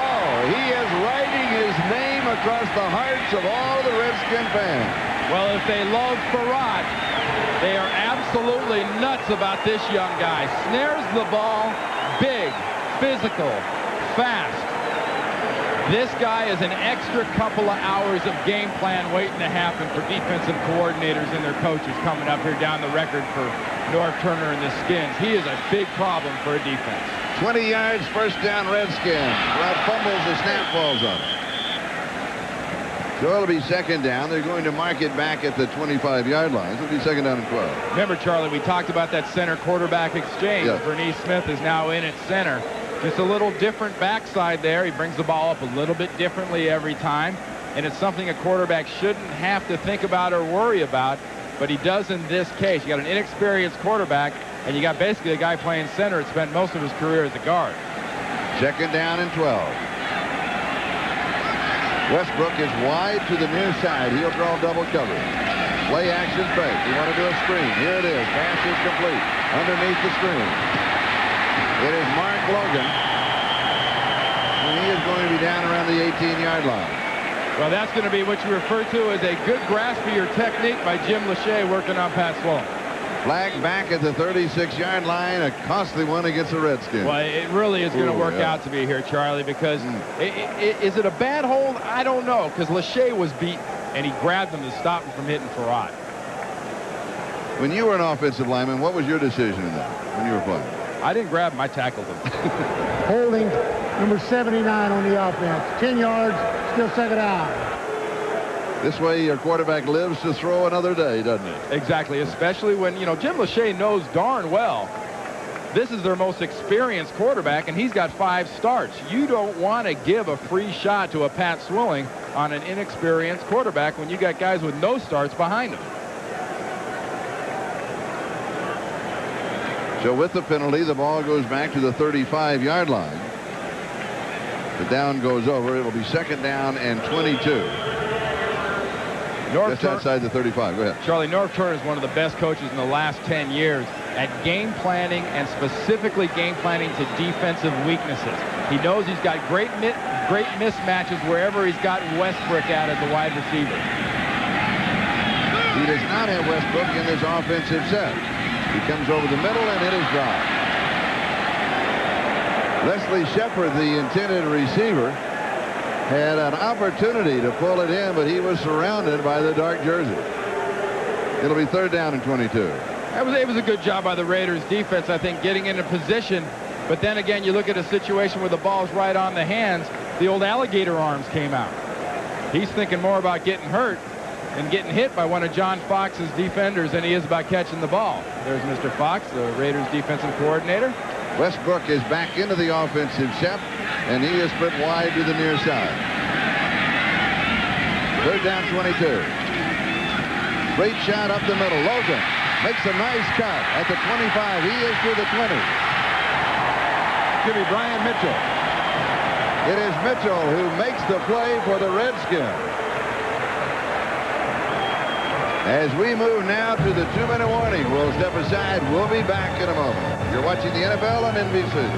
Oh, he is writing his name across the hearts of all the Redskin fans. Well, if they love Farad, they are absolutely nuts about this young guy. Snares the ball, big, physical, fast. This guy is an extra couple of hours of game plan waiting to happen for defensive coordinators and their coaches coming up here down the record for Norv Turner and the Skins. He is a big problem for a defense. 20 yards, 1st down, Redskins. Rod fumbles, the snap falls on him. So it'll be 2nd down. They're going to mark it back at the 25-yard line. It'll be 2nd down and 12. Remember, Charlie, we talked about that center-quarterback exchange. Yes. Bernice Smith is now in at center. Just a little different backside there. He brings the ball up a little bit differently every time. And it's something a quarterback shouldn't have to think about or worry about. But he does in this case. You got an inexperienced quarterback, and you got basically a guy playing center that spent most of his career as a guard. 2nd down and 12. Westbrook is wide to the near side. He'll draw double coverage. Play action fake. You want to do a screen. Here it is. Pass is complete. Underneath the screen. It is Mark Logan. And he is going to be down around the 18-yard line. Well, that's going to be what you refer to as a good grasp of your technique by Jim Lachey working on Pat Swilling. Flag back at the 36-yard line. A costly one against the Redskins. Well, it really is going to work out to be here, Charlie, because is it a bad hold? I don't know, because Lachey was beat, and he grabbed him to stop him from hitting Farad. When you were an offensive lineman, what was your decision in that when you were playing? I didn't grab him. I tackled him. Holding number 79 on the offense. 10 yards, still 2nd down. This way your quarterback lives to throw another day, doesn't it? Exactly, especially when, you know, Jim Lachey knows darn well this is their most experienced quarterback, and he's got 5 starts. You don't want to give a free shot to a Pat Swilling on an inexperienced quarterback when you got guys with no starts behind him. So with the penalty, the ball goes back to the 35-yard line. The down goes over. It'll be 2nd down and 22. Just outside the 35. Go ahead. Charlie, Norv Turner is one of the best coaches in the last 10 years at game planning, and specifically game planning to defensive weaknesses. He knows he's got great mismatches wherever he's got Westbrook out as a wide receiver. He does not have Westbrook in this offensive set. He comes over the middle, and it is dropped. Leslie Shepard, the intended receiver, had an opportunity to pull it in, but he was surrounded by the dark jersey. It'll be 3rd down and 22. It was a good job by the Raiders defense, I think, getting into position. But then again, you look at a situation where the ball's right on the hands. The old alligator arms came out. He's thinking more about getting hurt and getting hit by one of John Fox's defenders than he is about catching the ball. There's Mr. Fox, the Raiders defensive coordinator. Westbrook is back into the offensive set, and he is split wide to the near side. 3rd down, 22. Great shot up the middle. Logan makes a nice cut at the 25. He is to the 20. Give me Brian Mitchell. It is Mitchell who makes the play for the Redskins. As we move now to the 2-minute warning, we'll step aside. We'll be back in a moment. You're watching the NFL on NBC.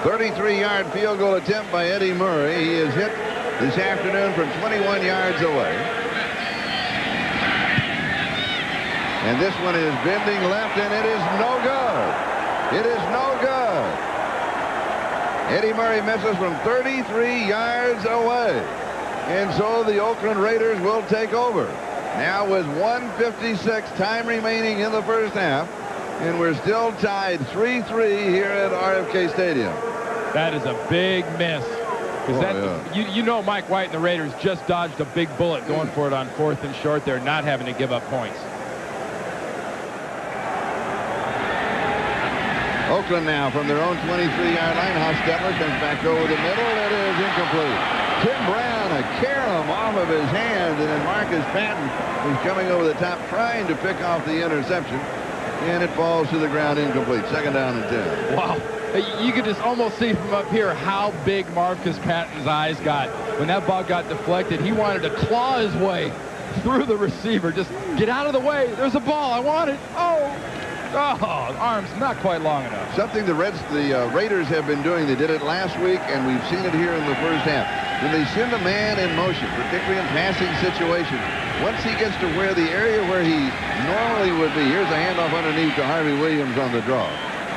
33-yard field goal attempt by Eddie Murray. He is hit this afternoon from 21 yards away. And this one is bending left, and it is no good. It is no good. Eddie Murray misses from 33 yards away. And so the Oakland Raiders will take over. Now with 1:56 time remaining in the first half. And we're still tied 3-3 here at RFK Stadium. That is a big miss. You know Mike White and the Raiders just dodged a big bullet going for it on 4th and short. They're not having to give up points. Oakland now from their own 23-yard line. Hostetler comes back over the middle. It is incomplete. Tim Brown, a carom off of his hand, and then Marcus Patton is coming over the top trying to pick off the interception, and it falls to the ground incomplete. 2nd down and 10. Wow. You could just almost see from up here how big Marcus Patton's eyes got. When that ball got deflected, he wanted to claw his way through the receiver. Just get out of the way. There's a ball. I want it. Oh, arms not quite long enough. Something the Raiders have been doing. They did it last week, and we've seen it here in the first half. When they send a man in motion, particularly in passing situations, once he gets to where the area where he normally would be, here's a handoff underneath to Harvey Williams on the draw.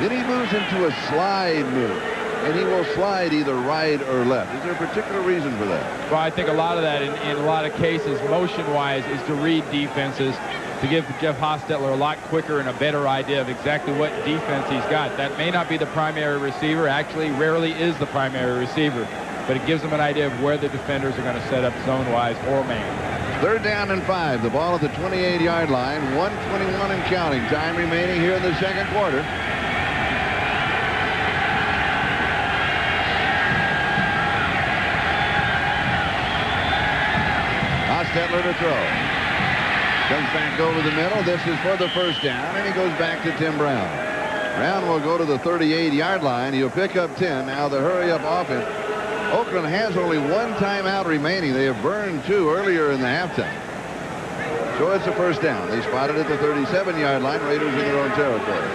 Then he moves into a slide move, and he will slide either right or left. Is there a particular reason for that? Well, I think a lot of that, in a lot of cases, motion-wise, is to read defenses, to give Jeff Hostetler a lot quicker and a better idea of exactly what defense he's got. That may not be the primary receiver. Actually, rarely is the primary receiver. But it gives him an idea of where the defenders are going to set up zone-wise or man. 3rd down and 5. The ball at the 28-yard line. 1:21 and counting. Time remaining here in the 2nd quarter. Hostetler to throw. Comes back over the middle. This is for the 1st down, and he goes back to Tim Brown. Brown will go to the 38-yard line. He'll pick up 10. Now the hurry-up offense. Oakland has only 1 timeout remaining. They have burned 2 earlier in the halftime. So it's a 1st down. They spotted at the 37-yard line. Raiders in their own territory.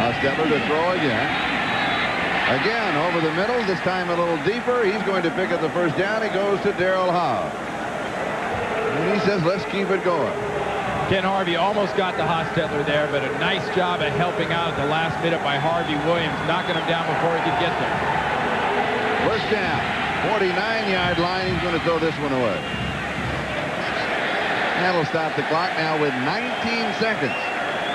Hostetler to throw again. Again over the middle. This time a little deeper. He's going to pick up the 1st down. He goes to Darrell Howe. And he says, let's keep it going. Ken Harvey almost got the Hostetler there, but a nice job of helping out at the last minute by Harvey Williams, knocking him down before he could get there. 1st down, 49-yard line. He's going to throw this one away. That'll stop the clock now with 19 seconds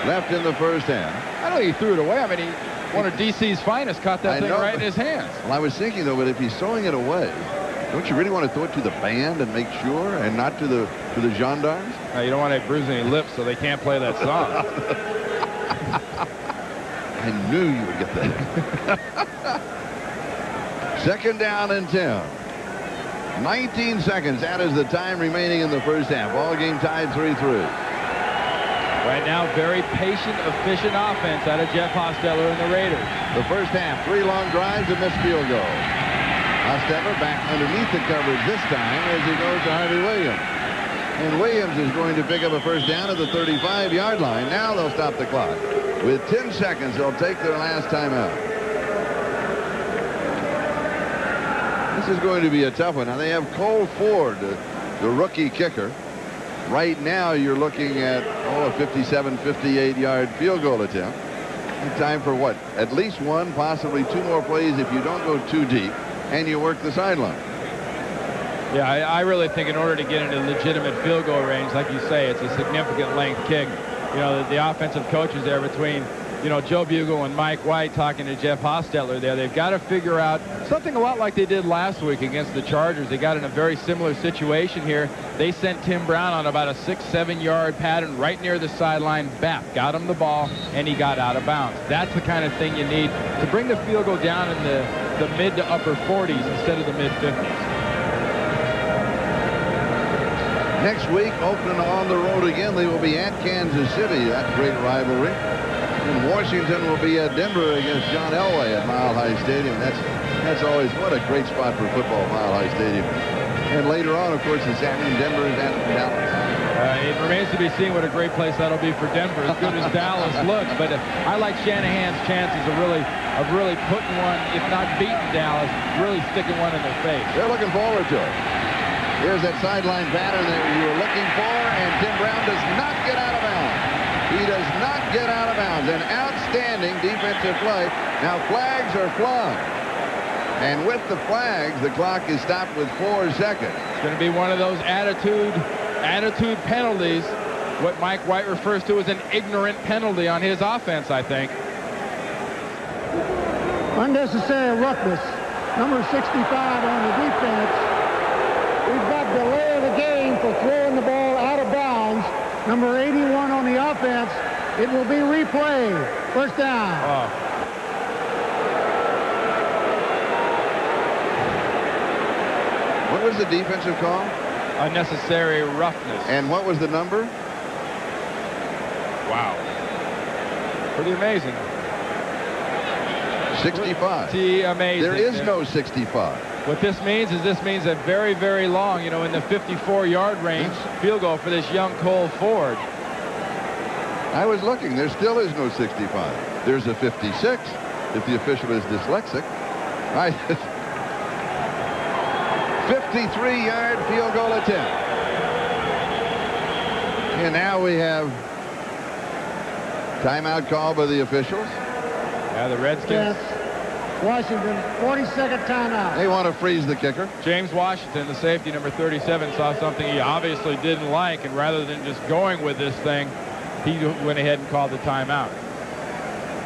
left in the 1st half. I don't think he threw it away. I mean, one of DC's finest caught that thing right in his hands. Well, I was thinking, though, but if he's throwing it away, don't you really want to throw it to the band and make sure, and not to the gendarmes? No, you don't want to bruise any lips so they can't play that song. I knew you would get that. 2nd down and 10. 19 seconds. That is the time remaining in the first half. Ball game tied 3-3. Right now, very patient, efficient offense out of Jeff Hostetler and the Raiders. The first half, 3 long drives and missed field goal. Hostetler back underneath the coverage this time as he goes to Harvey Williams. And Williams is going to pick up a first down at the 35-yard line. Now they'll stop the clock. With 10 seconds, they'll take their last timeout. This is going to be a tough one. Now they have Cole Ford, the rookie kicker. Right now you're looking at a 57, 58-yard field goal attempt. Time for what? At least one, possibly 2 more plays if you don't go too deep and you work the sideline. Yeah, I really think in order to get into legitimate field goal range, like you say, it's a significant length kick. You know, the offensive coaches there between, you know, Joe Bugle and Mike White talking to Jeff Hostetler there. They've got to figure out something a lot like they did last week against the Chargers. They got in a very similar situation here. They sent Tim Brown on about a 6-7 yard pattern right near the sideline. Bap got him the ball, and he got out of bounds. That's the kind of thing you need to bring the field goal down in the mid to upper 40s instead of the mid 50s. Next week, Oakland on the road again. They will be at Kansas City. That great rivalry. And Washington will be at Denver against John Elway at Mile High Stadium. That's always what a great spot for football, Mile High Stadium. And later on, of course, this afternoon, Denver is at Dallas. It remains to be seen what a great place that'll be for Denver, as good as Dallas looks. But I like Shanahan's chances of really putting one, if not beating Dallas, really sticking one in their face. They're looking forward to it. Here's that sideline pattern that you were looking for, and Tim Brown does not get out of bounds. He does not get out of bounds. An outstanding defensive play. Now flags are flung. And with the flags, the clock is stopped with 4 seconds. It's going to be one of those attitude penalties, what Mike White refers to as an ignorant penalty on his offense, I think. Unnecessary roughness. Number 65 on the defense. We've got delay of the game for throwing the ball out of bounds. Number 81 on the offense. It will be replayed. First down. Oh. What was the defensive call? Unnecessary roughness. And what was the number? Wow. Pretty amazing. 65. Pretty amazing. There is no 65. What this means is a very, very long, you know, in the 54-yard range field goal for this young Cole Ford. I was looking. There still is no 65. There's a 56 if the official is dyslexic. 53-yard field goal attempt. And now we have timeout call by the officials. Yeah, the Redskins. Yes. Washington, 40-second timeout. They want to freeze the kicker. James Washington, the safety, number 37, saw something he obviously didn't like, and rather than just going with this thing, he went ahead and called the timeout.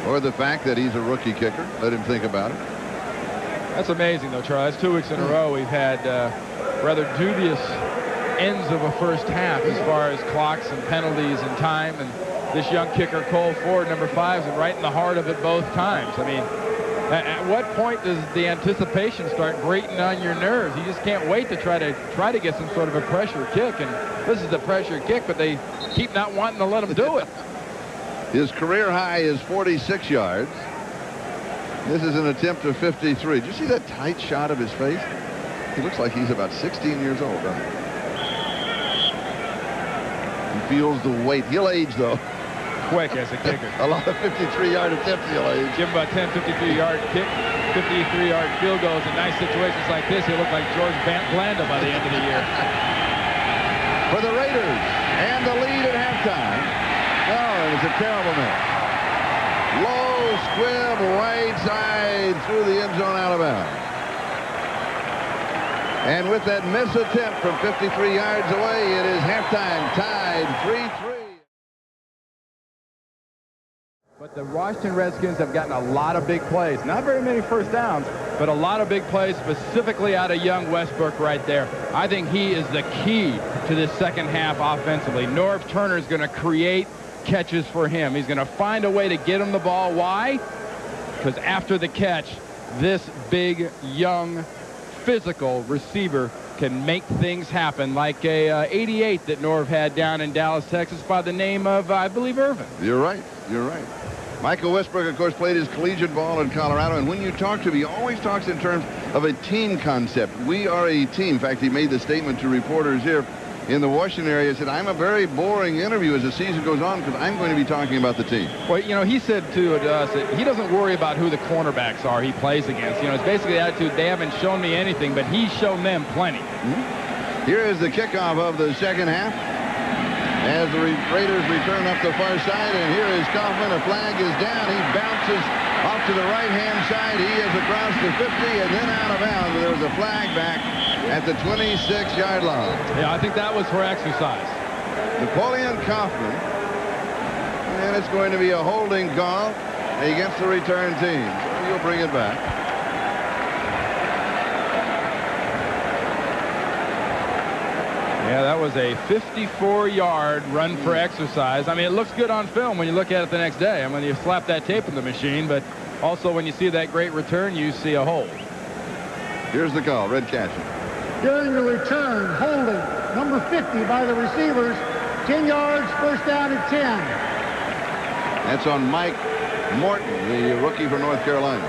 Or the fact that he's a rookie kicker. Let him think about it. That's amazing, though, Charlie. That's 2 weeks in a row we've had rather dubious ends of a first half as far as clocks and penalties and time. And this young kicker, Cole Ford, number 5, is right in the heart of it both times. I mean, at what point does the anticipation start grating on your nerves? You just can't wait to try to get some sort of a pressure kick. And this is a pressure kick, but they keep not wanting to let him do it. His career high is 46 yards. This is an attempt of 53. Did you see that tight shot of his face? He looks like he's about 16 years old, doesn't he? He feels the weight. He'll age, though. Quick as a kicker. A lot of 53-yard attempts he'll age. Give him about 10 53-yard kick, 53-yard field goals in nice situations like this. He'll look like George Blanda by the end of the year. For the Raiders, and the lead at halftime. Oh, it was a terrible miss. Low squib right side through the end zone out of bounds. And with that miss attempt from 53 yards away, it is halftime, tied 3-3. But the Washington Redskins have gotten a lot of big plays. Not very many first downs, but a lot of big plays, specifically out of young Westbrook right there. I think he is the key to this second half offensively. Norv Turner is going to create catches for him. He's going to find a way to get him the ball. Why? Because after the catch, this big, young, physical receiver can make things happen, like a 88 that Norv had down in Dallas, Texas, by the name of, I believe, Irvin. You're right. You're right. Michael Westbrook, of course, played his collegiate ball in Colorado, and when you talk to him, he always talks in terms of a team concept. We are a team. In fact, he made the statement to reporters here in the Washington area. He said, I'm a very boring interview as the season goes on because I'm going to be talking about the team. Well, you know, he said to us that he doesn't worry about who the cornerbacks are he plays against. You know, it's basically the attitude, they haven't shown me anything, but he's shown them plenty. Here is the kickoff of the second half as the Raiders return up the far side, and here is Kaufman. A flag is down. He bounces off to the right-hand side. He is across the 50 and then out of bounds. There's a flag back at the 26-yard line. Yeah, I think that was for exercise. Napoleon Kaufman, and it's going to be a holding call against the return team. So you'll bring it back. Yeah, that was a 54-yard run for exercise. I mean, it looks good on film when you look at it the next day. I mean, you slap that tape in the machine, but also when you see that great return, you see a hold. Here's the call, red catching. During the return, holding, number 50 by the receivers, 10 yards, first down and 10. That's on Mike Morton, the rookie from North Carolina.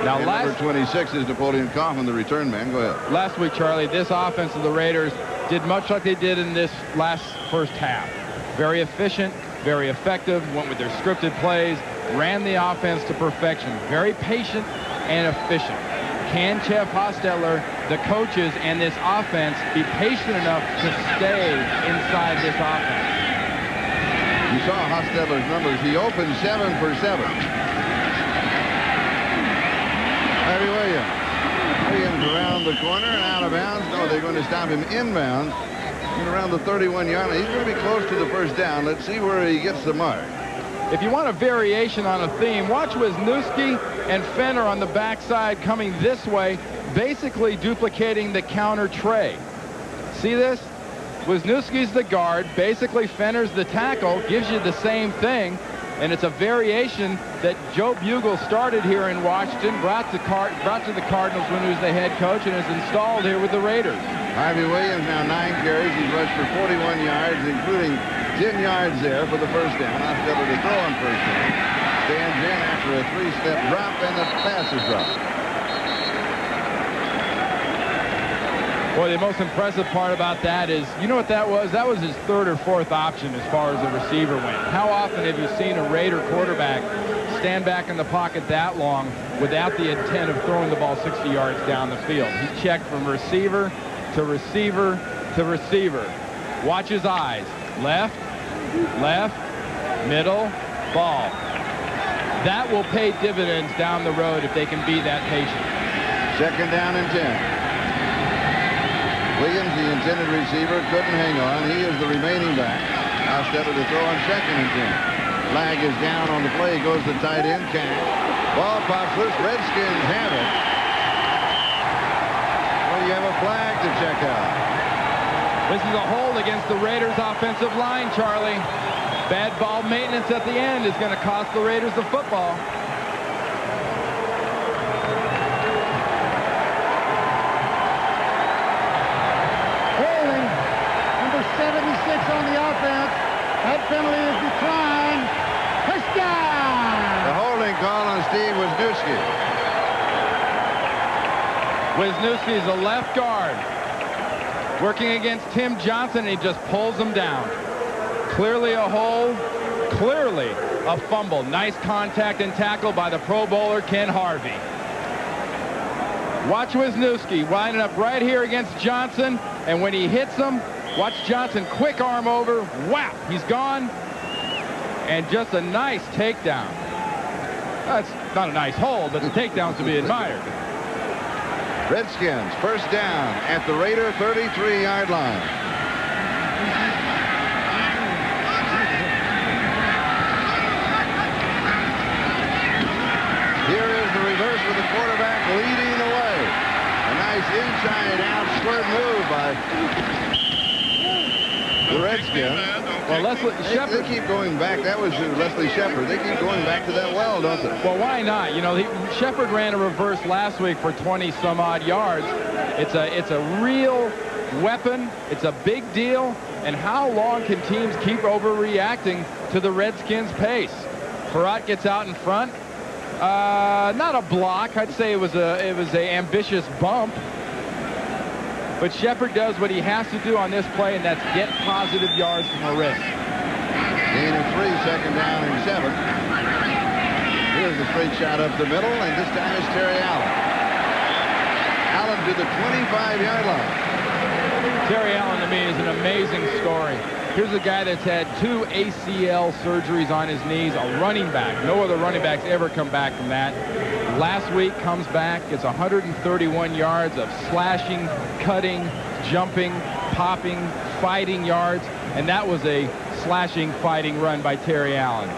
Now, and number 26 is Napoleon Kaufman, the return man. Go ahead. Last week, Charlie, this offense of the Raiders did much like they did in this first half. Very efficient, very effective, went with their scripted plays, ran the offense to perfection. Very patient and efficient. Can Jeff Hostetler, the coaches, and this offense be patient enough to stay inside this offense? You saw Hostetler's numbers. He opened 7 for 7. Harry Williams around the corner and out of bounds. No, they're going to stop him inbounds and around the 31-yard line. He's going to be close to the first down. Let's see where he gets the mark. If you want a variation on a theme, watch Wisniewski and Fenner on the backside coming this way, basically duplicating the counter tray. See this? Wisniewski's the guard, basically Fenner's the tackle, gives you the same thing, and it's a variation that Joe Bugle started here in Washington, brought to the Cardinals when he was the head coach, and is installed here with the Raiders. Harvey Williams now 9 carries. He's rushed for 41 yards, including 10 yards there for the first down. Hostetler to throw on first down. Stands in after a 3-step drop, and the pass is dropped. Boy, the most impressive part about that is, you know what that was? That was his 3rd or 4th option as far as the receiver went. How often have you seen a Raider quarterback stand back in the pocket that long without the intent of throwing the ball 60 yards down the field? He checked from receiver to receiver to receiver. Watch his eyes. Left, left, middle, ball. That will pay dividends down the road if they can be that patient. Second down and 10. Williams, the intended receiver, couldn't hang on. He is the remaining back. Hostetler to throw on second and 10. Flag is down on the play. Goes the tight end. Ball pops loose. Redskins have it. Well, you have a flag to check out. This is a hold against the Raiders' offensive line, Charlie. Bad ball maintenance at the end is going to cost the Raiders the football. Holding, number 76 on the offense. That penalty is declined. Touchdown! The holding call on Steve Wisniewski. Wisniewski is a left guard, working against Tim Johnson, and he just pulls him down. Clearly a hold, clearly a fumble. Nice contact and tackle by the Pro Bowler Ken Harvey. Watch Wisniewski winding up right here against Johnson, and when he hits him, watch Johnson quick arm over, whap, he's gone, and just a nice takedown. That's not a nice hold, but the takedown's to be admired. Redskins first down at the Raider 33-yard line. Here is the reverse with the quarterback leading the way. A nice inside-out squirt move by the Redskins. Well, Leslie Shepard. They keep going back. That was Leslie Shepard. They keep going back to that well, don't they? Well, why not? You know, Shepard ran a reverse last week for 20-some-odd yards. It's a real weapon. It's a big deal. And how long can teams keep overreacting to the Redskins' pace? Perrott gets out in front. Not a block. I'd say it was a ambitious bump. But Shepard does what he has to do on this play, and that's get positive yards from a risk. Gain of 3, second down and 7. Here's the straight shot up the middle, and this time it's Terry Allen. Allen to the 25-yard line. Terry Allen, to me, is an amazing story. Here's a guy that's had 2 ACL surgeries on his knees, a running back. No other running backs ever come back from that. Last week comes back, gets 131 yards of slashing, cutting, jumping, popping, fighting yards, and that was a slashing, fighting run by Terry Allen.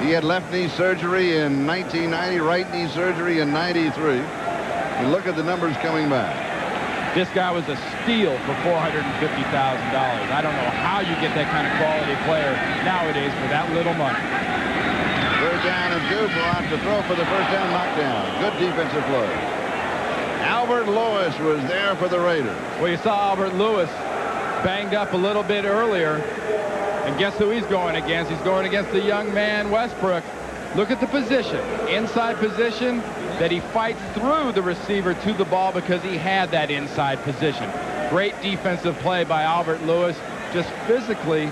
He had left knee surgery in 1990, right knee surgery in 93. And look at the numbers coming back. This guy was a steal for $450,000. I don't know how you get that kind of quality player nowadays for that little money. Third down and 2. Perrott to throw for the first down knockdown. Good defensive play. Albert Lewis was there for the Raiders. Well, you saw Albert Lewis banged up a little bit earlier. And guess who he's going against? He's going against the young man, Westbrook. Look at the position. Inside position that he fights through the receiver to the ball because he had that inside position. Great defensive play by Albert Lewis, just physically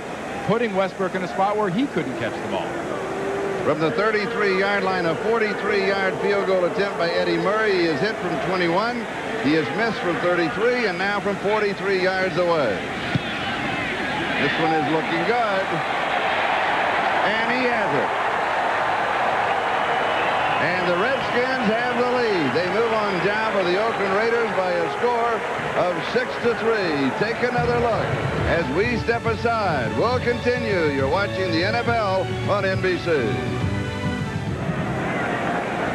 putting Westbrook in a spot where he couldn't catch the ball. From the 33-yard line, a 43-yard field goal attempt by Eddie Murray. He is hit from 21. He is missed from 33, and now from 43 yards away. This one is looking good. And he has it. And the Redskins have the lead. They move on top of the Oakland Raiders by a score of 6-3. Take another look as we step aside. We'll continue. You're watching the NFL on NBC.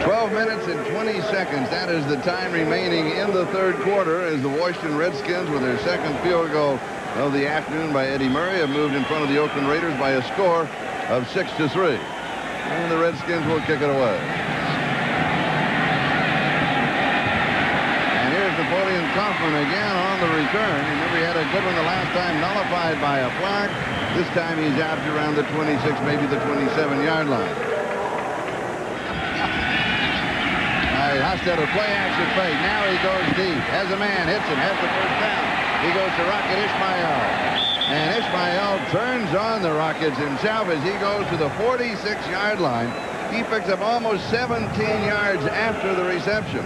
12 minutes and 20 seconds. That is the time remaining in the third quarter as the Washington Redskins, with their second field goal of the afternoon by Eddie Murray, have moved in front of the Oakland Raiders by a score of 6-3. And the Redskins will kick it away. And here's Napoleon Kaufman again on the return. Remember, he had a good one the last time, nullified by a flag. This time he's out to around the 26, maybe the 27-yard line. Hostetter play action fake. Now he goes deep. Has a man, hits him, has the first down. He goes to Rocket Ishmael. And Ishmael turns on the Rockets himself as he goes to the 46-yard line. He picks up almost 17 yards after the reception.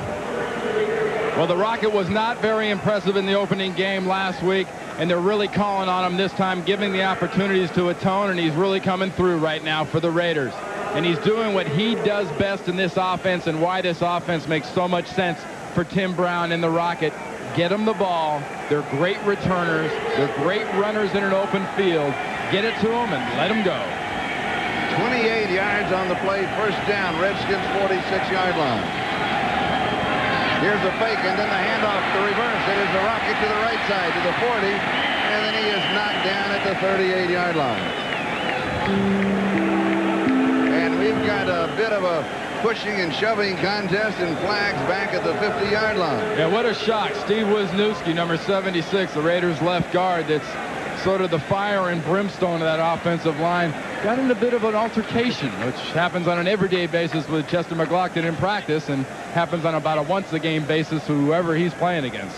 Well, the Rocket was not very impressive in the opening game last week, and they're really calling on him this time, giving the opportunities to atone, and he's really coming through right now for the Raiders. And he's doing what he does best in this offense, and why this offense makes so much sense for Tim Brown and the Rocket. Get them the ball. They're great returners. They're great runners in an open field. Get it to them and let them go. 28 yards on the play. First down. Redskins 46-yard line. Here's the fake, and then the handoff, the reverse. It is the Rocket to the right side, to the 40, and then he is knocked down at the 38-yard line. And we've got a bit of a pushing and shoving contest, and flags back at the 50-yard line. Yeah, what a shock. Steve Wisniewski, number 76, the Raiders left guard, that's sort of the fire and brimstone of that offensive line, got in a bit of an altercation, which happens on an everyday basis with Chester McLaughlin in practice and happens on about a once-a-game basis with whoever he's playing against.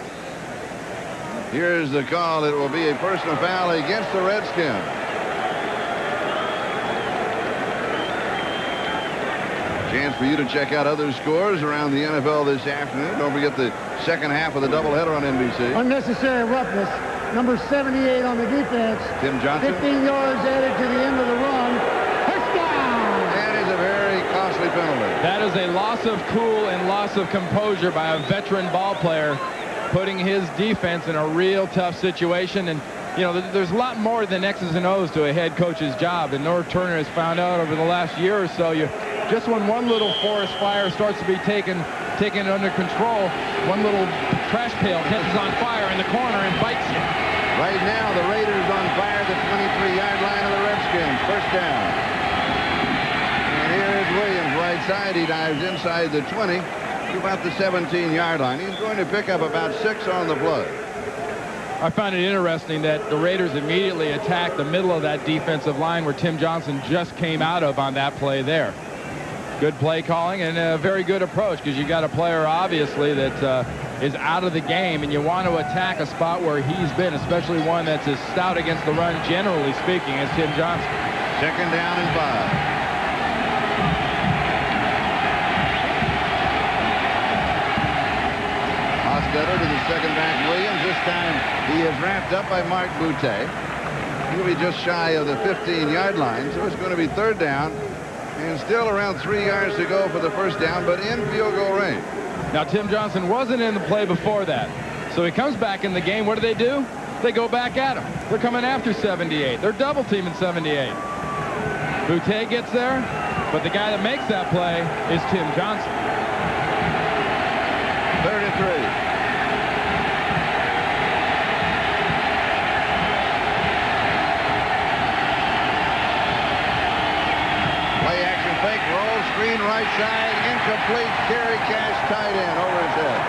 Here's the call. It will be a personal foul against the Redskins. Chance for you to check out other scores around the NFL this afternoon. Don't forget the second half of the doubleheader on NBC. Unnecessary roughness. Number 78 on the defense. Tim Johnson. 15 yards added to the end of the run. Touchdown! That is a very costly penalty. That is a loss of cool and loss of composure by a veteran ball player, putting his defense in a real tough situation. And, you know, there's a lot more than X's and O's to a head coach's job. And Norv Turner has found out over the last year or so, just when one little forest fire starts to be taken under control, one little trash pail catches on fire in the corner and bites you. Right now, the Raiders on fire at the 23-yard line of the Red Redskins. First down. And here is Williams, right side. He dives inside the 20 to about the 17-yard line. He's going to pick up about 6 on the play. I find it interesting that the Raiders immediately attacked the middle of that defensive line where Tim Johnson just came out of on that play there. Good play calling and a very good approach, because you got a player obviously that is out of the game, and you want to attack a spot where he's been, especially one that's as stout against the run, generally speaking, as Tim Johnson. Second down and 5. Hostetter to the second back, Williams. This time he is wrapped up by Mark Boutte. He'll be just shy of the 15-yard line, so it's going to be third down. And still around 3 yards to go for the first down, but in field goal range. Now, Tim Johnson wasn't in the play before that. So he comes back in the game. What do? They go back at him. They're coming after 78. They're double teaming 78. Boutte gets there, but the guy that makes that play is Tim Johnson. 33. Screen right side, incomplete. Kerry Cash tight end over his head.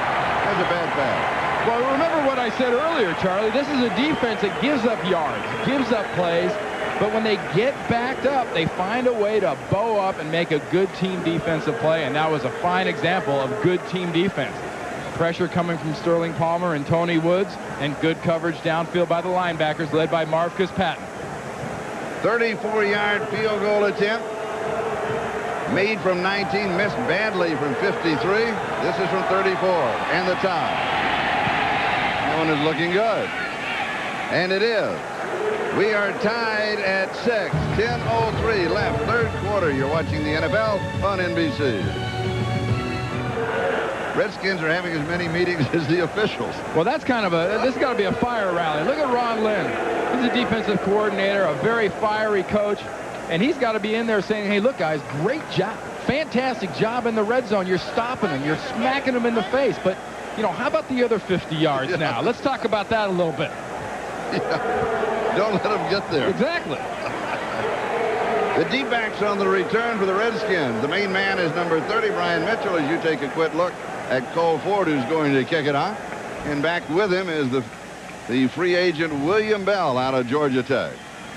That's a bad pass. Well, remember what I said earlier, Charlie. This is a defense that gives up yards, gives up plays, but when they get backed up, they find a way to bow up and make a good team defensive play, and that was a fine example of good team defense. Pressure coming from Sterling Palmer and Tony Woods, and good coverage downfield by the linebackers led by Marcus Patton. 34-yard field goal attempt. Made from 19, missed badly from 53. This is from 34, and the tie. That one is looking good. And it is. We are tied at 6. 10:03 left, third quarter. You're watching the NFL on NBC. Redskins are having as many meetings as the officials. Well, that's kind of this has got to be a fire rally. Look at Ron Lynn. He's a defensive coordinator, a very fiery coach. And he's got to be in there saying, hey, look, guys, great job. Fantastic job in the red zone. You're stopping them. You're smacking them in the face. But, you know, how about the other 50 yards now? Let's talk about that a little bit. Yeah. Don't let them get there. Exactly. The D-backs on the return for the Redskins. The main man is number 30, Brian Mitchell, as you take a quick look at Cole Ford, who's going to kick it off. And back with him is the free agent William Bell out of Georgia Tech.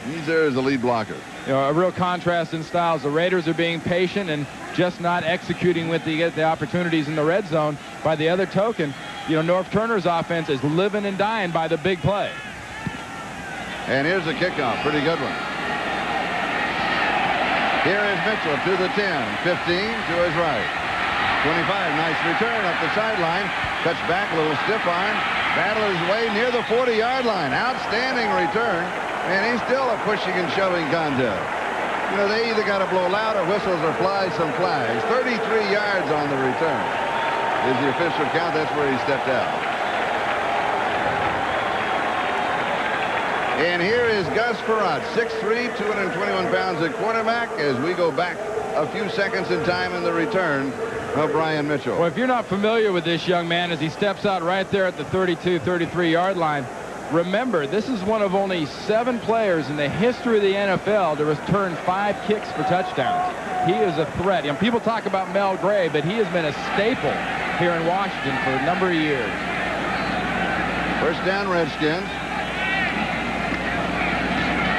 He's there as the lead blocker. You know, a real contrast in styles. The Raiders are being patient and just not executing with the opportunities in the red zone. By the other token, you know, Norv Turner's offense is living and dying by the big play. And here's the kickoff. Pretty good one. Here is Mitchell to the 10, 15 to his right. 25, nice return up the sideline. Cuts back, a little stiff arm. Battle his way near the 40-yard line. Outstanding return. And he's still a pushing and shoving contest. You know, they either got to blow louder whistles or fly some flags. 33 yards on the return is the official count. That's where he stepped out. And here is Gus Frerotte, 6'3", 221 pounds at quarterback, as we go back a few seconds in time in the return of Brian Mitchell. Well, if you're not familiar with this young man, as he steps out right there at the 32, 33-yard line, remember, this is one of only 7 players in the history of the NFL to return 5 kicks for touchdowns. He is a threat. You know, people talk about Mel Gray, but he has been a staple here in Washington for a number of years. First down, Redskins.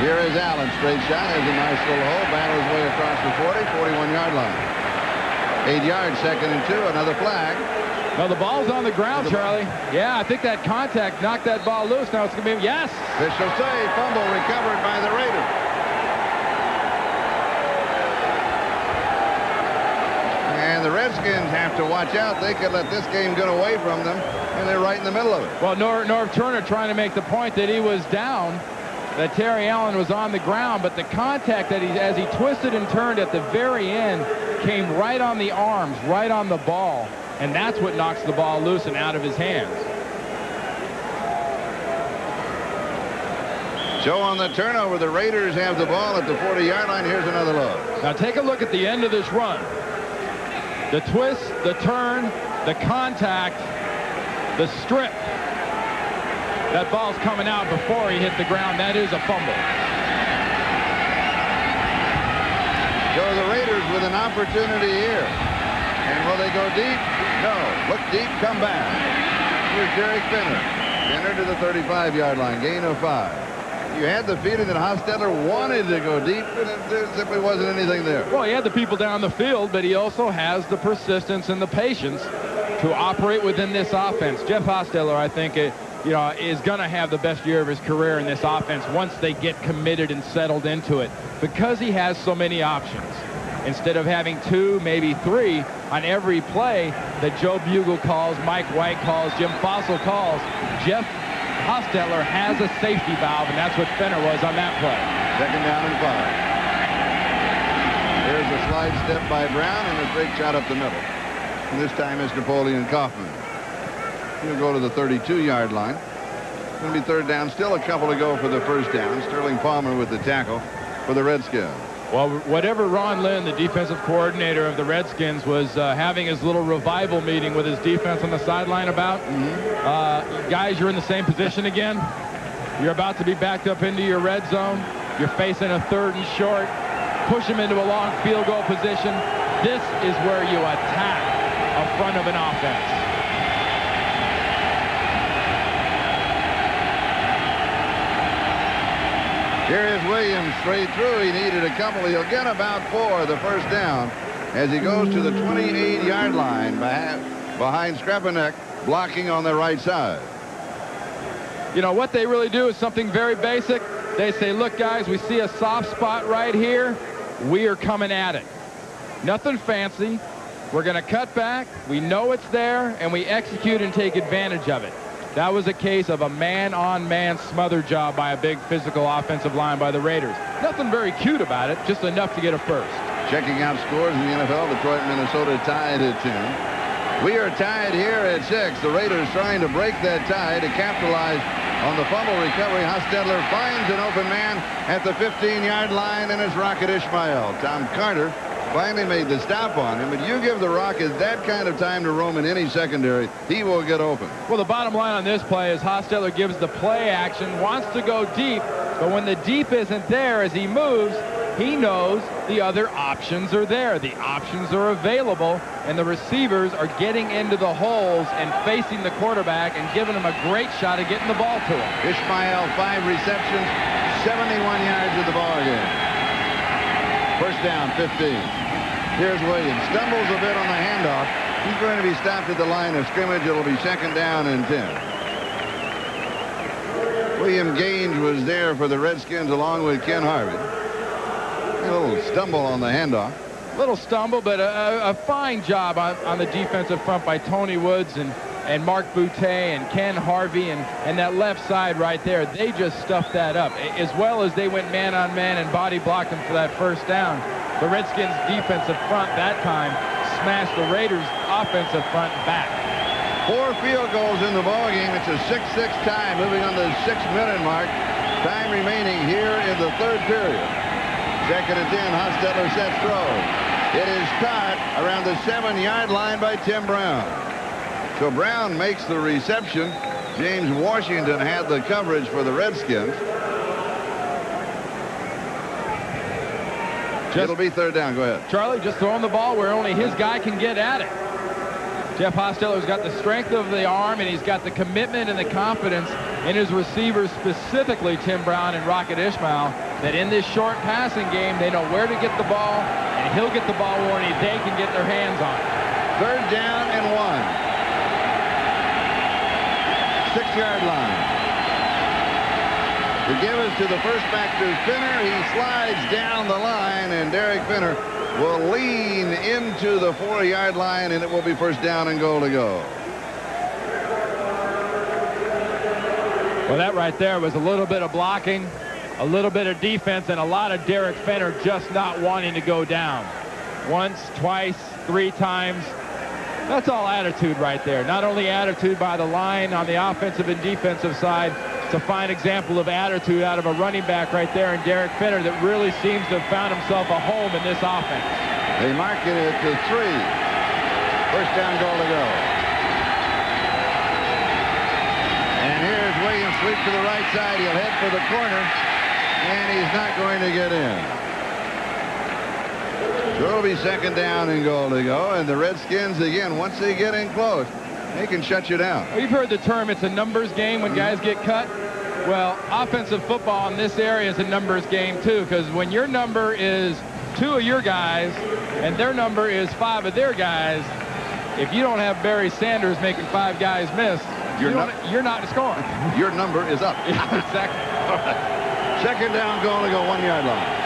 Here is Allen, straight shot, has a nice little hole, battles his way across the 41-yard line. 8 yards, second and 2, another flag. No, the ball's on the ground, Charlie. Yeah, I think that contact knocked that ball loose. Now it's going to be, yes. Officials say fumble recovered by the Raiders. And the Redskins have to watch out. They could let this game get away from them, and they're right in the middle of it. Well, Norv Turner trying to make the point that he was down, that Terry Allen was on the ground, but the contact that as he twisted and turned at the very end came right on the arms, right on the ball. And that's what knocks the ball loose and out of his hands. So on the turnover, the Raiders have the ball at the 40-yard line. Here's another look. Now take a look at the end of this run. The twist, the turn, the contact, the strip. That ball's coming out before he hit the ground. That is a fumble. So the Raiders with an opportunity here. And will they go deep? No. Look deep, come back. Here's Derek Finner. Finner to the 35-yard line, gain of 5. You had the feeling that Hostetler wanted to go deep, but there simply wasn't anything there. Well, he had the people down the field, but he also has the persistence and the patience to operate within this offense. Jeff Hostetler, I think, is going to have the best year of his career in this offense once they get committed and settled into it, because he has so many options. Instead of having 2, maybe 3 on every play that Joe Bugle calls, Mike White calls, Jim Fossil calls, Jeff Hostetler has a safety valve, and that's what Fenner was on that play. Second down and 5. There's a slide step by Brown and a great shot up the middle. And this time it's Napoleon Kaufman. He'll go to the 32-yard line. It's going to be third down. Still a couple to go for the first down. Sterling Palmer with the tackle for the Redskins. Well, whatever Ron Lynn, the defensive coordinator of the Redskins, was having his little revival meeting with his defense on the sideline about, guys, you're in the same position again. You're about to be backed up into your red zone. You're facing a 3rd and short. Push him into a long field goal position. This is where you attack a front of an offense. Here is Williams straight through. He needed a couple. He'll get about 4, the first down, as he goes to the 28-yard line behind Skrepenek, blocking on the right side. You know, what they really do is something very basic. They say, look, guys, we see a soft spot right here. We are coming at it. Nothing fancy. We're going to cut back. We know it's there, and we execute and take advantage of it. That was a case of a man-on-man smother job by a big physical offensive line by the Raiders. Nothing very cute about it, just enough to get a first. Checking out scores in the NFL, Detroit, Minnesota tied at 10. We are tied here at 6. The Raiders trying to break that tie to capitalize on the fumble recovery. Hostetler finds an open man at the 15-yard line, and it's Rocket Ismail. Tom Carter finally made the stop on him, but you give the Rockets that kind of time to roam in any secondary, he will get open. Well, the bottom line on this play is Hostetler gives the play action, wants to go deep, but when the deep isn't there as he moves, he knows the other options are there. The options are available, and the receivers are getting into the holes and facing the quarterback and giving him a great shot at getting the ball to him. Ismail, 5 receptions, 71 yards of the ball game. First down, 15. Here's Williams. Stumbles a bit on the handoff. He's going to be stopped at the line of scrimmage. It'll be second down and 10. William Gaines was there for the Redskins along with Ken Harvey. A little stumble on the handoff. Little stumble, but a fine job on the defensive front by Tony Woods and Mark Boutte and Ken Harvey and that left side right there. They just stuffed that up. As well as they went man-on-man and body blocked him for that first down. The Redskins defensive front that time smashed the Raiders offensive front back. 4 field goals in the ballgame. It's a 6-6 tie, moving on the 6-minute mark. Time remaining here in the third period. Second and 10, Hostetler sets throw. It is caught around the 7-yard line by Tim Brown. So Brown makes the reception. James Washington had the coverage for the Redskins. It'll be third down. Go ahead. Charlie, just throwing the ball where only his guy can get at it. Jeff Hostetler's got the strength of the arm, and he's got the commitment and the confidence in his receivers, specifically Tim Brown and Rocket Ismail, that in this short passing game, they know where to get the ball, and he'll get the ball where they can get their hands on it. Third down and 1. 6-yard line. To give us to the first back to Finner. He slides down the line, and Derek Finner will lean into the 4-yard line, and it will be first down and goal to go. Well, that right there was a little bit of blocking, a little bit of defense, and a lot of Derek Finner just not wanting to go down. Once, twice, 3 times. That's all attitude right there. Not only attitude by the line on the offensive and defensive side. It's a fine example of attitude out of a running back right there in Derek Finner that really seems to have found himself a home in this offense. They mark it at the 3. First down, goal to go. And here's Williams, sweep to the right side. He'll head for the corner, and he's not going to get in. So it'll be second down and goal to go. And the Redskins, again, once they get in close, they can shut you down. Well, you've heard the term, it's a numbers game when guys get cut. Well, offensive football in this area is a numbers game, too, because when your number is 2 of your guys and their number is 5 of their guys, if you don't have Barry Sanders making 5 guys miss, you're not scoring. Your number is up. Exactly. Second down, goal to go 1 yard line.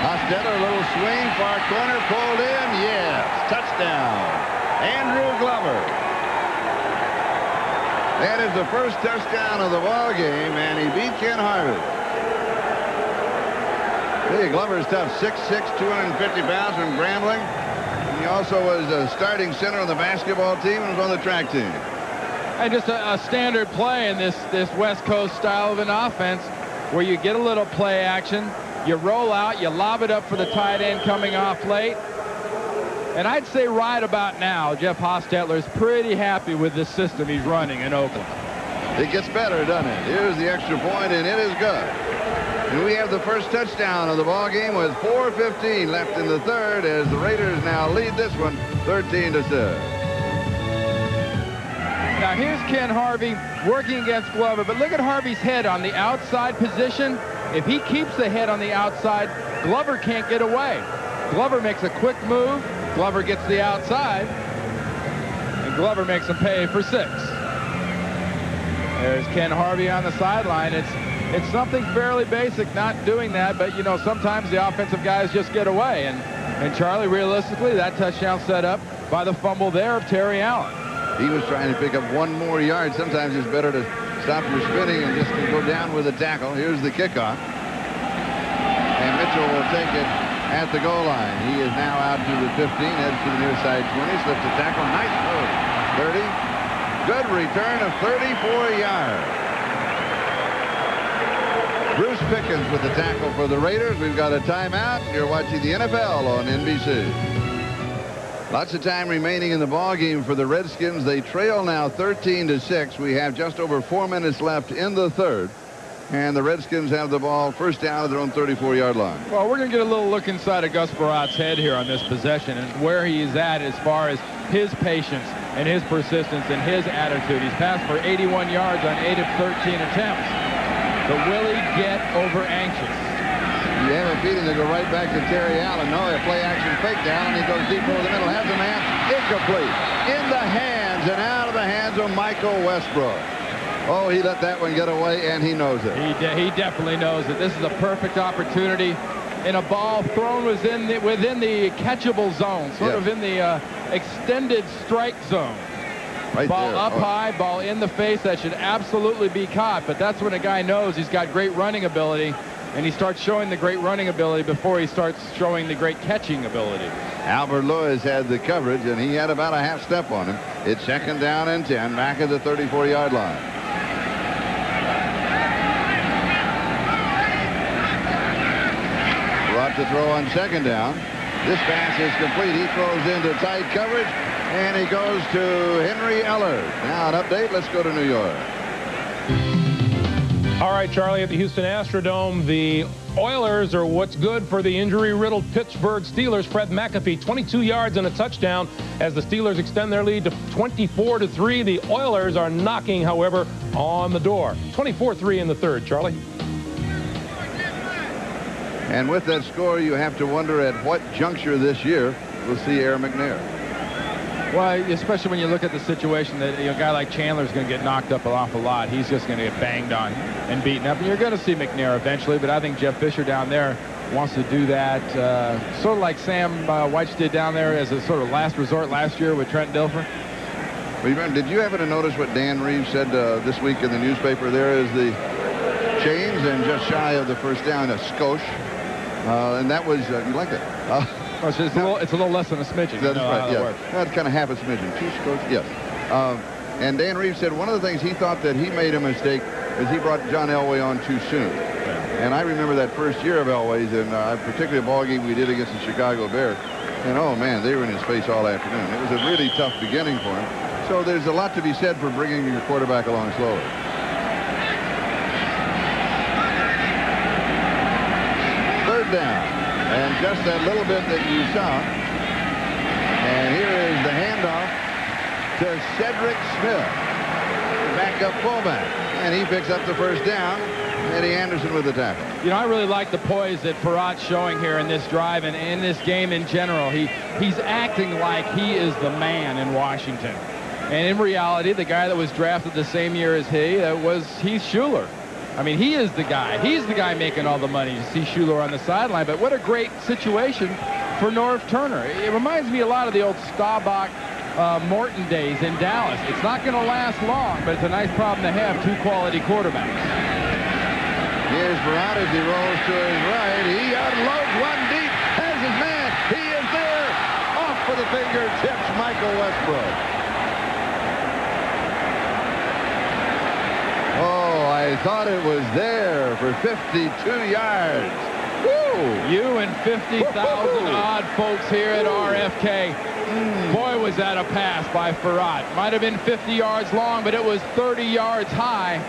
Hostetter, a little swing, far corner, pulled in. Yes, touchdown. Andrew Glover. That is the first touchdown of the ball game, and he beat Ken Harvey. Hey, Glover's tough, 6'6", 250 pounds from Grambling. He also was a starting center on the basketball team and was on the track team. And just a standard play in this West Coast style of an offense where you get a little play action, you roll out, you lob it up for the tight end coming off late. And I'd say right about now, Jeff Hostetler is pretty happy with this system he's running in Oakland. It gets better, doesn't it? Here's the extra point, and it is good. And we have the first touchdown of the ball game with 4:15 left in the third as the Raiders now lead this one 13-6. Now here's Ken Harvey working against Glover, but look at Harvey's head on the outside position. If he keeps the head on the outside, Glover can't get away. Glover makes a quick move. Glover gets the outside, and Glover makes him pay for 6. There's Ken Harvey on the sideline. It's something fairly basic not doing that, but, you know, sometimes the offensive guys just get away. And Charlie, realistically, that touchdown set up by the fumble there of Terry Allen. He was trying to pick up 1 more yard. Sometimes it's better to stop your spinning and just go down with a tackle. Here's the kickoff. And Mitchell will take it at the goal line. He is now out to the 15, heads to the near side 20, slips a tackle. Nice move. 30. Good return of 34 yards. Bruce Pickens with the tackle for the Raiders. We've got a timeout. You're watching the NFL on NBC. Lots of time remaining in the ball game for the Redskins. They trail now 13-6. We have just over 4 minutes left in the third. And the Redskins have the ball first down at their own 34-yard line. Well, we're going to get a little look inside of Gus Barat's head here on this possession and where he's at as far as his patience and his persistence and his attitude. He's passed for 81 yards on 8 of 13 attempts. But will he get over anxious? You have a feeling to go right back to Terry Allen. No, a play action fake down, and he goes deep over the middle. Has a man. Incomplete. In the hands and out of the hands of Michael Westbrook. Oh, he let that one get away, and he knows it. He definitely knows it. This is a perfect opportunity. And a ball thrown within the catchable zone, sort of in the extended strike zone. Right ball there. Up high, ball in the face. That should absolutely be caught. But that's when a guy knows he's got great running ability, and he starts showing the great running ability before he starts showing the great catching ability. Albert Lewis had the coverage, and he had about a half step on him. It's second down and 10, back at the 34-yard line. Brought to throw on second down. This pass is complete. He throws into tight coverage, and he goes to Henry Eller. Now an update. Let's go to New York. All right, Charlie, at the Houston Astrodome, the Oilers are what's good for the injury-riddled Pittsburgh Steelers. Fred McAfee, 22 yards and a touchdown as the Steelers extend their lead to 24-3. The Oilers are knocking, however, on the door. 24-3 in the third, Charlie. And with that score, you have to wonder at what juncture this year we'll see Aaron McNair. Well, especially when you look at the situation that a guy like Chandler's going to get knocked up an awful lot. He's just going to get banged on and beaten up. And you're going to see McNair eventually, but I think Jeff Fisher down there wants to do that sort of like Sam Weich did down there as a sort of last resort last year with Trent Dilfer. Well, you remember, did you happen to notice what Dan Reeves said this week in the newspaper? There is the chains and just shy of the first down, a skosh. And that was, you like it? It's a little less than a smidgen. That's right, yes. That's kind of half a smidgen. 2 skosh, yes. And Dan Reeves said one of the things he thought that he made a mistake is he brought John Elway on too soon. Yeah. And I remember that first year of Elway's, and particularly a ball game we did against the Chicago Bears. And, oh, man, they were in his face all afternoon. It was a really tough beginning for him. So there's a lot to be said for bringing your quarterback along slowly. just that little bit that you saw. And here is the handoff to Cedric Smith, the backup fullback. And he picks up the first down. Eddie Anderson with the tackle. You know, I really like the poise that Farrat's showing here in this drive and in this game in general. He's acting like he is the man in Washington. And in reality, the guy that was drafted the same year as he was Heath Shuler. I mean, he is the guy. He's the guy making all the money. You see Shuler on the sideline. But what a great situation for Norv Turner. It reminds me a lot of the old Staubach Morton days in Dallas. It's not going to last long, but it's a nice problem to have, two quality quarterbacks. Here's Farrat as he rolls to his right. He unloads one deep, has his man. He is there. Off for the fingertips, Michael Westbrook. Oh, I thought it was there for 52 yards. Woo! You and 50,000 odd folks here at RFK. Boy, was that a pass by Farrat. Might have been 50 yards long, but it was 30 yards high,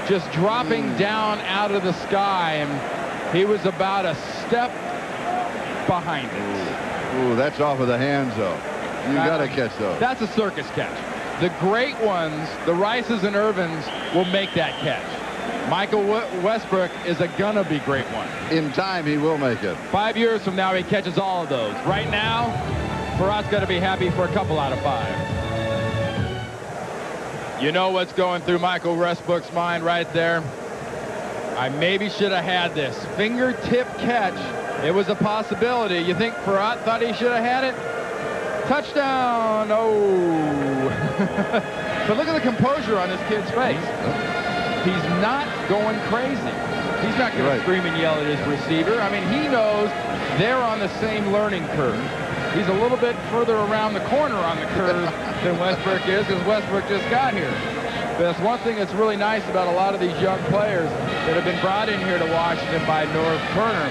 just dropping down out of the sky, and he was about a step behind it. Ooh, that's off of the hands, though. You got to catch those. That's a circus catch. The great ones, the Rices and Irvins, will make that catch. Michael Westbrook is a gonna be great one. In time, he will make it. 5 years from now, he catches all of those. Right now, Farrat's got to be happy for a couple out of 5. You know what's going through Michael Westbrook's mind right there? I maybe should have had this. Fingertip catch. It was a possibility. You think Farrat thought he should have had it? Touchdown. Oh. But look at the composure on this kid's face. He's not going crazy. He's not going to scream and yell at his receiver. I mean, he knows they're on the same learning curve. He's a little bit further around the corner on the curve than Westbrook is, because Westbrook just got here. But that's one thing that's really nice about a lot of these young players that have been brought in here to Washington by Norv Turner.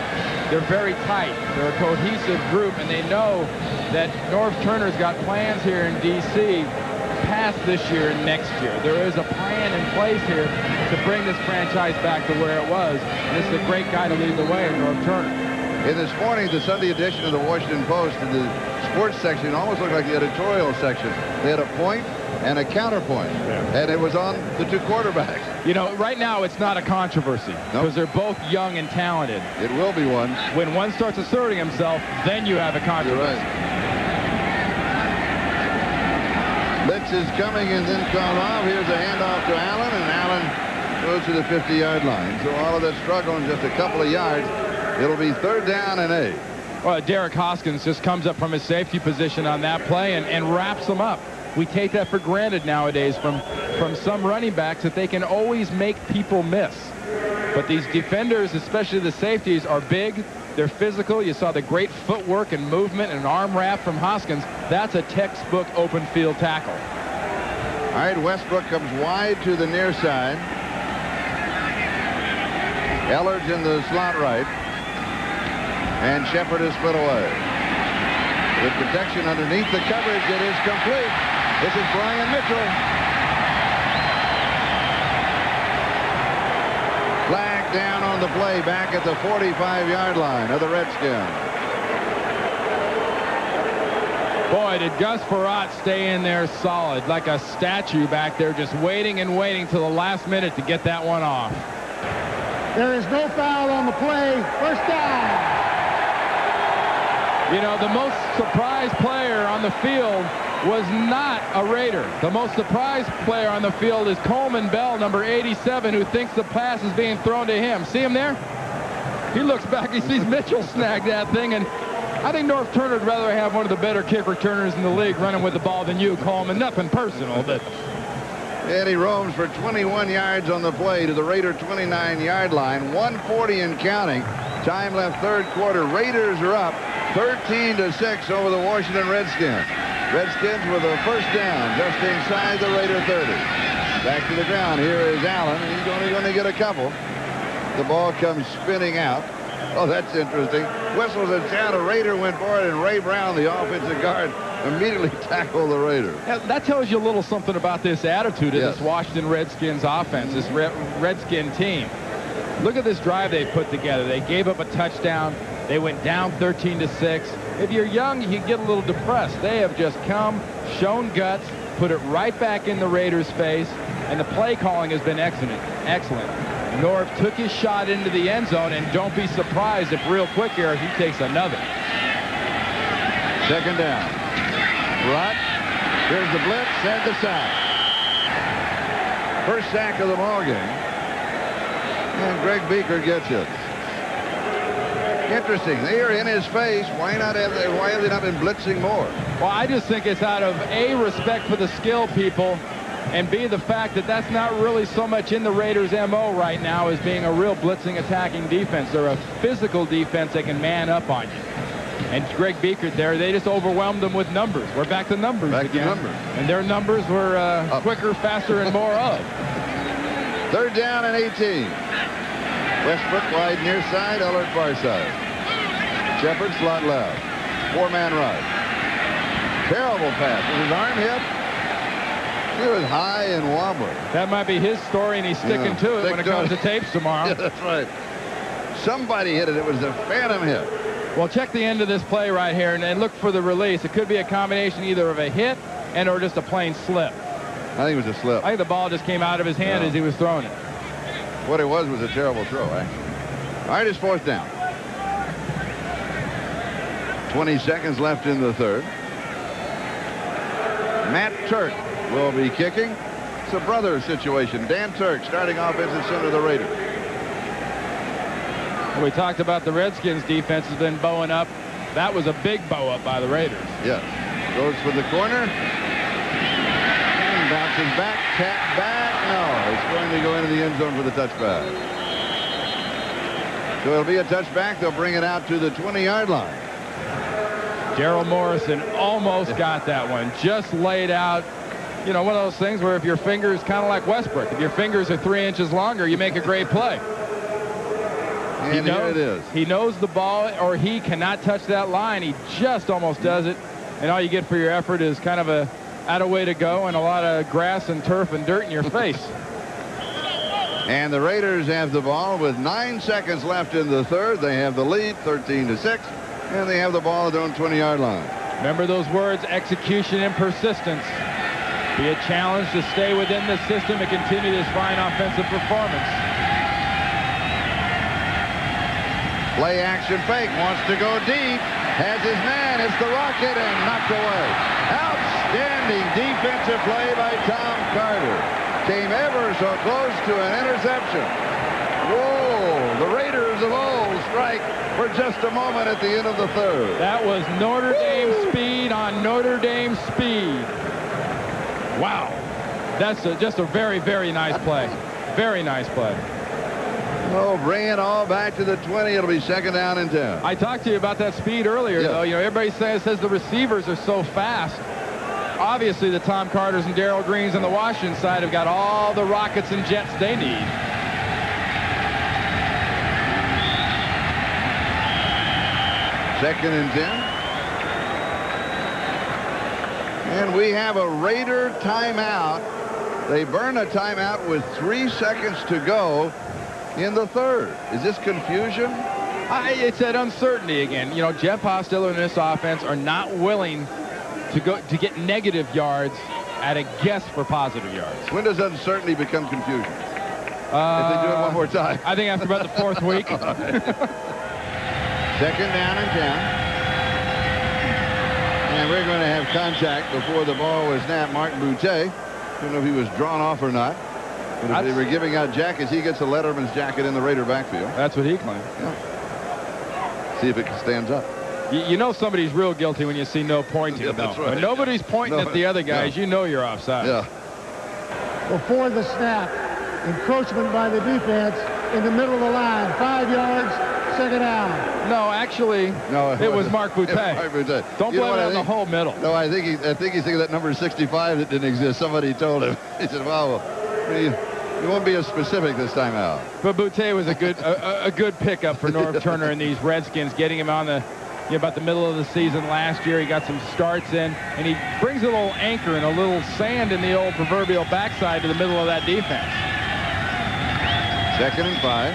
They're very tight. They're a cohesive group, and they know that Norv Turner's got plans here in D.C. past this year and next year. There is a plan in place here to bring this franchise back to where it was. And this is a great guy to lead the way in Norv Turner. In this morning, the Sunday edition of the Washington Post, in the sports section, almost looked like the editorial section. They had a point and a counterpoint, and it was on the two quarterbacks. You know, right now it's not a controversy because they're both young and talented. It will be one. When one starts asserting himself, then you have a controversy. You're right. Blitz is coming and then called off. Here's a handoff to Allen, and Allen goes to the 50-yard line. So all of that struggle in just a couple of yards. It'll be 3rd down and 8. Well, Derek Hoskins just comes up from his safety position on that play and wraps them up. We take that for granted nowadays from some running backs, that they can always make people miss. But these defenders, especially the safeties, are big. They're physical. You saw the great footwork and movement and arm wrap from Hoskins. That's a textbook open field tackle. All right, Westbrook comes wide to the near side. Ellard's in the slot right. And Shepard is split away. With protection underneath the coverage, it is complete. This is Brian Mitchell. Flag down on the play back at the 45-yard line of the Redskins. Boy, did Gus Farrat stay in there solid, like a statue back there, just waiting and waiting till the last minute to get that one off. There is no foul on the play. First down. You know, the most surprised player on the field was not a Raider. The most surprised player on the field is Coleman Bell, number 87, who thinks the pass is being thrown to him. See him there? He looks back, he sees Mitchell snag that thing, and I think Norv Turner would rather have one of the better kick returners in the league running with the ball than you, Coleman. Nothing personal, but... And he roams for 21 yards on the play to the Raider 29-yard line. 1:40 and counting. Time left, third quarter. Raiders are up 13-6 over the Washington Redskins. Redskins with a first down just inside the Raider 30. Back to the ground. Here is Allen. He's only going to get a couple. The ball comes spinning out. Oh, that's interesting. Whistles it down. A Raider went for it, and Ray Brown, the offensive guard, immediately tackled the Raider. That tells you a little something about this attitude of this Washington Redskins offense, this Redskin team. Look at this drive they put together. They gave up a touchdown. They went down 13-6. If you're young, you can get a little depressed. They have just come, shown guts, put it right back in the Raiders' face, and the play calling has been excellent. Norv took his shot into the end zone, and don't be surprised if real quick here he takes another. Second down. Rut. Here's the blitz and the sack. First sack of the ball game. And Greg Beaker gets it. Interesting. They are in his face. Why have they not been blitzing more? Well, I just think it's out of A, respect for the skill people, and B, the fact that that's not really so much in the Raiders' MO right now as being a real blitzing attacking defense. They're a physical defense that can man up on you. And Greg Beaker there, they just overwhelmed them with numbers. We're back to numbers again. And their numbers were quicker, faster, and more of. Third down and 18. Westbrook wide near side, Ellard far side. Shepard slot left. Four-man rush. Terrible pass. Was his arm hit? It was high and wobbly. That might be his story, and he's sticking to it when it comes to tapes tomorrow. Yeah, that's right. Somebody hit it. It was a phantom hit. Well, check the end of this play right here and look for the release. It could be a combination either of a hit and or just a plain slip. I think it was a slip. I think the ball just came out of his hand as he was throwing it. What it was a terrible throw, actually. All right, it's fourth down. 20 seconds left in the third. Matt Turk will be kicking. It's a brother situation. Dan Turk starting offensive center of the Raiders. We talked about the Redskins defense has been bowing up. That was a big bow up by the Raiders. Yes. Goes for the corner. And bounces back. Tap back. No. It's going to go into the end zone for the touchback. So it'll be a touchback. They'll bring it out to the 20-yard line. Gerald Morrison almost got that one. Just laid out. You know, one of those things where if your fingers, kind of like Westbrook, if your fingers are 3 inches longer, you make a great play. And here it is. He knows the ball, or he cannot touch that line. He just almost does it. And all you get for your effort is kind of a out of way to go and a lot of grass and turf and dirt in your face. And the Raiders have the ball with 9 seconds left in the third. They have the lead, 13-6. And they have the ball at their own 20-yard line. Remember those words, execution and persistence. Be a challenge to stay within the system and continue this fine offensive performance. Play action fake. Wants to go deep. Has his man. It's the rocket and knocked away. Outstanding defensive play by Tom Carter. Came ever so close to an interception. Whoa. The Raiders of old strike for just a moment at the end of the third. That was Notre Dame speed on Notre Dame speed. Wow. That's just a very, very nice play. Very nice play. Oh, bring it all back to the 20. It'll be second down and 10. I talked to you about that speed earlier, though. You know, everybody says the receivers are so fast. Obviously, the Tom Carters and Darrell Greens on the Washington side have got all the rockets and jets they need. Second and 10. And we have a Raider timeout. They burn a timeout with 3 seconds to go in the third. Is this confusion? It's that uncertainty again. You know, Jeff Hostetler and this offense are not willing to get negative yards at a guess for positive yards. When does uncertainty become confusion? If they do it one more time. I think after about the fourth week. Second down and 10. And we're going to have contact before the ball was snapped. Mark Boutte. Don't know if he was drawn off or not. But if they were giving out jackets, he gets a Letterman's jacket in the Raider backfield. That's what he claimed. Yeah. See if it stands up. You know somebody's real guilty when you see no pointing. Yeah, that's right. When nobody's pointing at the other guys, you know you're offside. Yeah. Before the snap, encroachment by the defense in the middle of the line. 5 yards, second down. No, actually, it was Mark Boutte. Mark Boutte. Don't blame it on the whole middle. No, I think he's thinking that number 65 that didn't exist. Somebody told him. He said, well, you won't be as specific this time out. But Boutte was a good pickup for Norv Turner and these Redskins, getting him on the about the middle of the season last year. He got some starts in, and he brings a little anchor and a little sand in the old proverbial backside to the middle of that defense. Second and 5.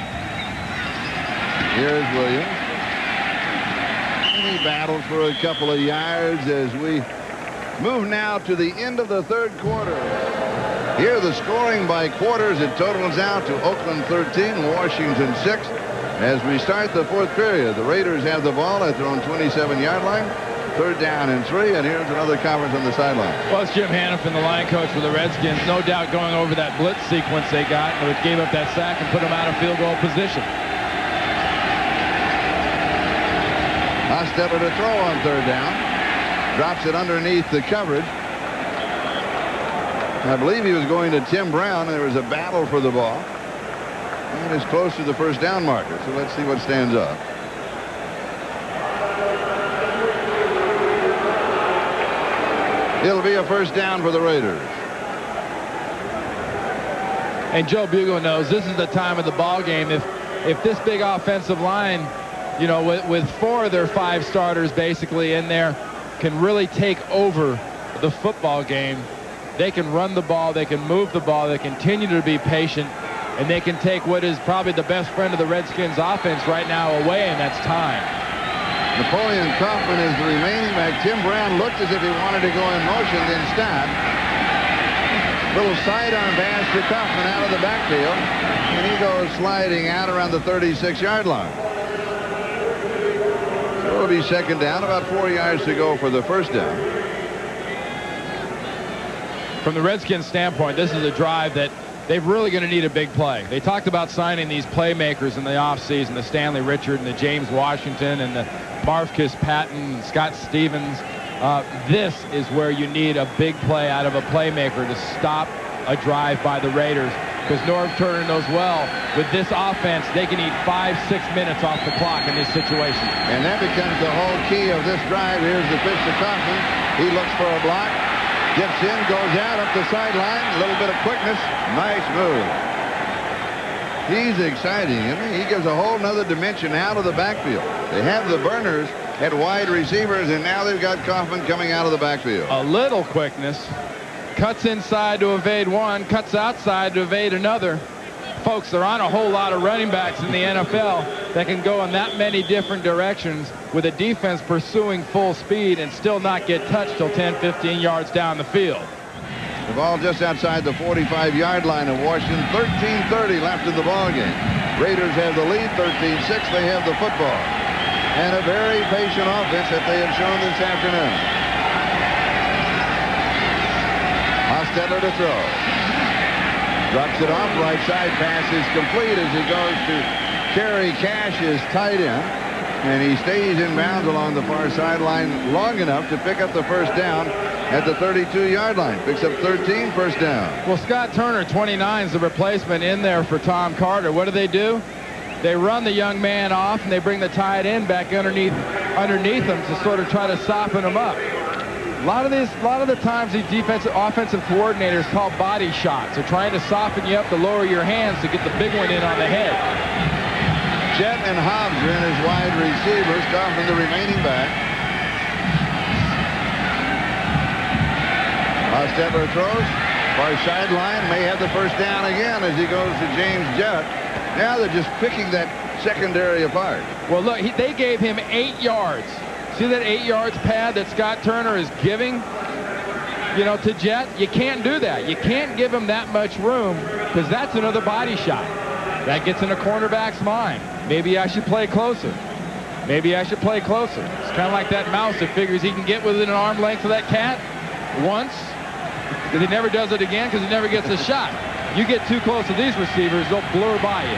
Here's Williams. battles for a couple of yards as we move now to the end of the third quarter. Here the scoring by quarters. It totals out to Oakland 13, Washington 6. As we start the fourth period, the Raiders have the ball at their own 27-yard line. 3rd down and 3, and here's another conference on the sideline. Well, it's Jim Hannafin, the line coach for the Redskins, no doubt going over that blitz sequence they got, which gave up that sack and put them out of field goal position. Hostetler to throw on 3rd down. Drops it underneath the coverage. I believe he was going to Tim Brown, and there was a battle for the ball. And it's close to the 1st down marker, so let's see what stands up. It'll be a 1st down for the Raiders. And Joe Bugle knows this is the time of the ball game. If this big offensive line, you know, with 4 of their 5 starters basically in there, can really take over the football game, they can run the ball, they can move the ball, they continue to be patient, and they can take what is probably the best friend of the Redskins offense right now away, and that's time. Napoleon Kaufman is the remaining back. Tim Brown looked as if he wanted to go in motion, then stopped. Little sidearm pass to Kaufman out of the backfield, and he goes sliding out around the 36-yard line. So it'll be 2nd down, about 4 yards to go for the 1st down. From the Redskins standpoint, this is a drive that they're really going to need a big play. They talked about signing these playmakers in the offseason, the Stanley Richard and the James Washington and the Marcus Patton and Scott Stevens. This is where you need a big play out of a playmaker to stop a drive by the Raiders, because Norv Turner knows well, with this offense, they can eat 5-6 minutes off the clock in this situation. And that becomes the whole key of this drive. Here's the pitch to Kaufman. He looks for a block. Gets in, goes out up the sideline. A little bit of quickness. Nice move. He's exciting, isn't he? He gives a whole nother dimension out of the backfield. They have the burners at wide receivers, and now they've got Kaufman coming out of the backfield. A little quickness. Cuts inside to evade one. Cuts outside to evade another. Folks, there aren't a whole lot of running backs in the NFL that can go in that many different directions with a defense pursuing full speed and still not get touched till 10, 15 yards down the field. The ball just outside the 45-yard line of Washington. 13:30 left in the ball game. Raiders have the lead, 13-6. They have the football. And a very patient offense that they have shown this afternoon. Hostetler to throw. Drops it off, right side pass is complete as he goes to Kerry Cash, his tight end. And he stays in bounds along the far sideline long enough to pick up the 1st down at the 32-yard line. Picks up 13, 1st down. Well, Scott Turner, 29, is the replacement in there for Tom Carter. What do? They run the young man off, and they bring the tight end back underneath him to sort of try to soften him up. A lot of the times these offensive coordinators call body shots. They're trying to soften you up to lower your hands to get the big one in on the head. Jet and Hobbs are in as wide receivers. Kaufman the remaining back. Hostetler throws. Far sideline, may have the 1st down again as he goes to James Jett. Now they're just picking that secondary apart. Well, look, they gave him 8 yards. See that 8 yards pad that Scott Turner is giving, you know, to Jett? You can't do that. You can't give him that much room, because that's another body shot. That gets in a cornerback's mind. Maybe I should play closer. Maybe I should play closer. It's kind of like that mouse that figures he can get within an arm length of that cat once, but he never does it again because he never gets a shot. You get too close to these receivers, they'll blur by you.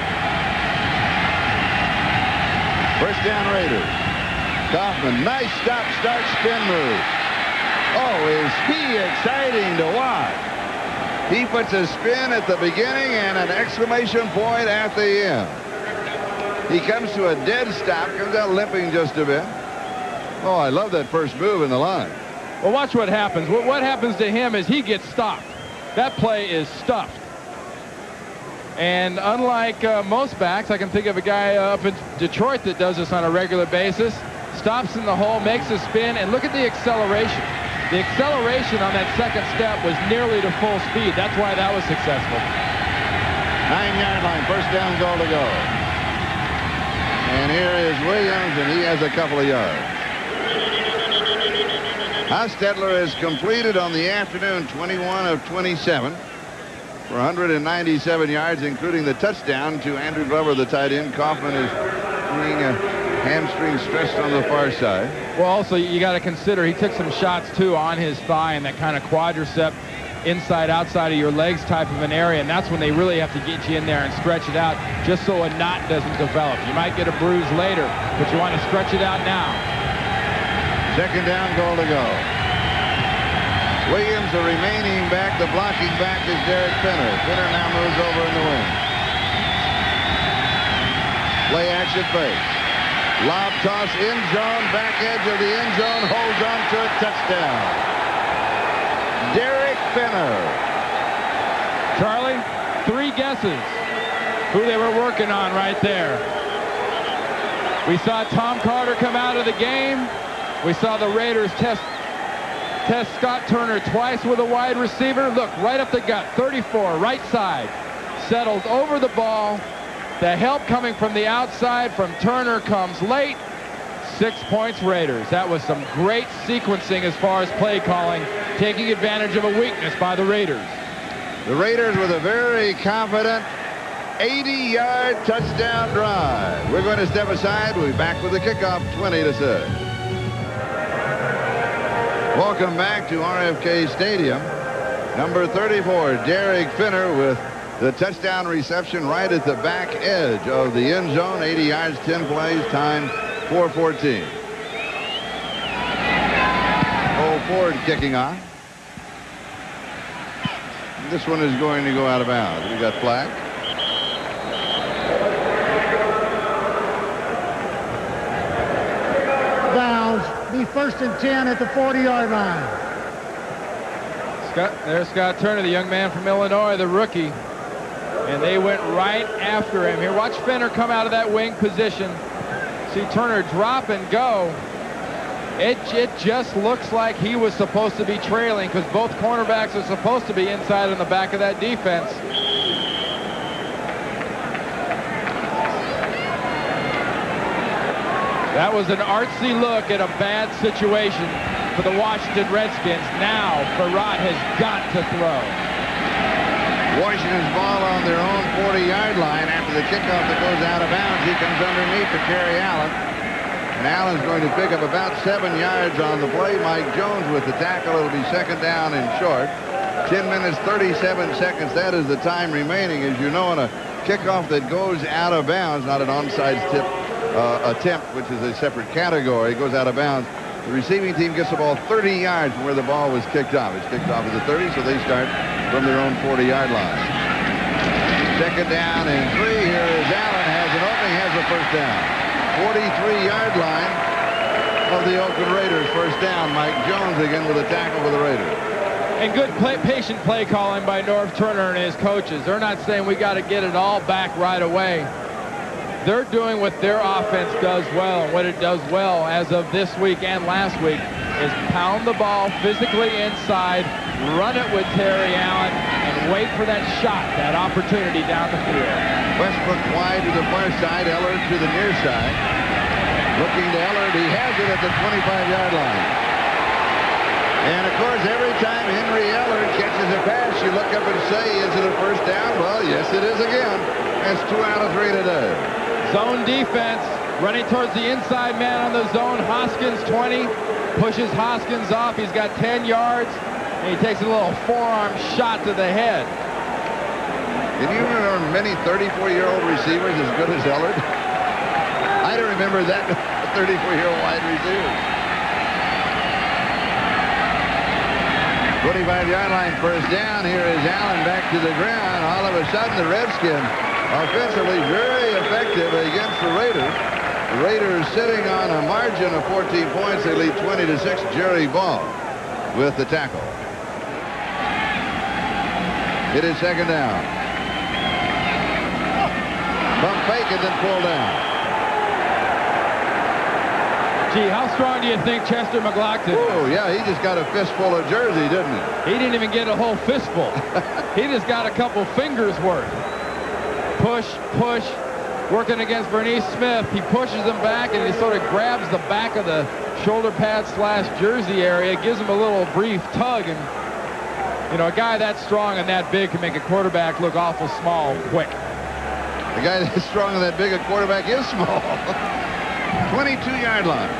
1st down Raiders. Kaufman, nice stop, start, spin move. Oh, is he exciting to watch. He puts a spin at the beginning and an exclamation point at the end. He comes to a dead stop, comes out limping just a bit. Oh, I love that first move in the line. Well, watch what happens. What happens to him is he gets stopped. That play is stuffed. And unlike most backs, I can think of a guy up in Detroit that does this on a regular basis. Stops in the hole, makes a spin, and look at the acceleration. The acceleration on that second step was nearly to full speed. That's why that was successful. 9-yard line, 1st down, goal to go. And here is Williams, and he has a couple of yards. Hostetler has completed on the afternoon 21 of 27 for 197 yards, including the touchdown to Andrew Glover, the tight end. Kaufman is being a hamstring stressed on the far side. Well, also, you got to consider he took some shots, too, on his thigh and that kind of quadricep inside, outside of your legs type of an area, and that's when they really have to get you in there and stretch it out just so a knot doesn't develop. You might get a bruise later, but you want to stretch it out now. Second down, goal to go. Williams, the remaining back. The blocking back is Derek Finner. Finner now moves over in the wing. Play action fake. Lob toss, end zone, back edge of the end zone, holds on to it, touchdown. Derek Finner. Charlie, 3 guesses who they were working on right there. We saw Tom Carter come out of the game. We saw the Raiders test Scott Turner twice with a wide receiver. Look, right up the gut, 34, right side. Settled over the ball. The help coming from the outside from Turner comes late. 6 points, Raiders. That was some great sequencing as far as play calling, taking advantage of a weakness by the Raiders. The Raiders with a very confident 80-yard touchdown drive. We're going to step aside. We'll be back with the kickoff, 20-6. Welcome back to RFK Stadium. Number 34, Derek Finner, with the touchdown reception right at the back edge of the end zone. 80 yards, 10 plays, time 4:14. Cole Ford kicking off. This one is going to go out of bounds. We got flag. Bounds. Be first and 10 at the 40-yard line. There's Scott Turner, the young man from Illinois, the rookie. And they went right after him. Here, watch Finner come out of that wing position. See Turner drop and go. It just looks like he was supposed to be trailing, because both cornerbacks are supposed to be inside in the back of that defense. That was an artsy look at a bad situation for the Washington Redskins. Now Farad has got to throw. Washington's ball on their own 40-yard line after the kickoff that goes out of bounds. He comes underneath to Terry Allen. And Allen's going to pick up about 7 yards on the play. Mike Jones with the tackle. It'll be second down and short. 10 minutes, 37 seconds. That is the time remaining. As you know, on a kickoff that goes out of bounds, not an onside attempt, which is a separate category, goes out of bounds. The receiving team gets the ball 30 yards from where the ball was kicked off. It's kicked off at the 30, so they start from their own 40-yard line. Second down and 3. Here is Allen. Has an opening, has a first down. 43-yard line of the Oakland Raiders. First down. Mike Jones again with a tackle for the Raiders. And good patient play calling by Norv Turner and his coaches. They're not saying we got to get it all back right away. They're doing what their offense does well, and what it does well as of this week and last week is pound the ball physically inside, run it with Terry Allen, and wait for that shot, that opportunity down the field. Westbrook wide to the far side, Ellard to the near side. Looking to Ellard, he has it at the 25-yard line. And of course, every time Henry Ellard catches a pass, you look up and say, is it a first down? Well, yes, it is again. That's 2 out of 3 today. Zone defense, running towards the inside man on the zone. Hoskins 20, pushes Hoskins off. He's got 10 yards, and he takes a little forearm shot to the head. Can you remember many 34-year-old receivers as good as Ellard? I don't remember that 34-year-old wide receiver. 25-yard line, first down. Here is Allen back to the ground. All of a sudden, the Redskins offensively very effective against the Raiders. The Raiders sitting on a margin of 14 points. They lead 20-6. Jerry Ball with the tackle. It is second down. Pump fake and then pull down. Gee, how strong do you think Chester McLaughlin is? Oh, yeah, he just got a fistful of jersey, didn't he? He didn't even get a whole fistful. He just got a couple fingers worth. Push, working against Bernice Smith. He pushes him back, and he sort of grabs the back of the shoulder pad / jersey area, gives him a little brief tug, and you know, a guy that strong and that big can make a quarterback look awful small quick. The guy that's strong and that big a quarterback is small. 22-yard line.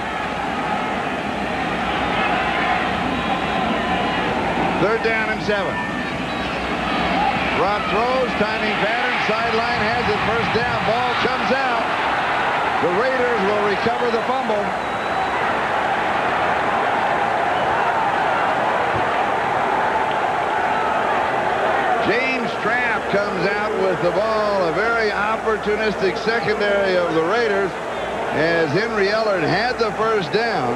Third down and 7. Rob throws, timing pattern, sideline has it, first down, ball comes out. The Raiders will recover the fumble. James Trapp comes out with the ball, a very opportunistic secondary of the Raiders, as Henry Ellard had the first down,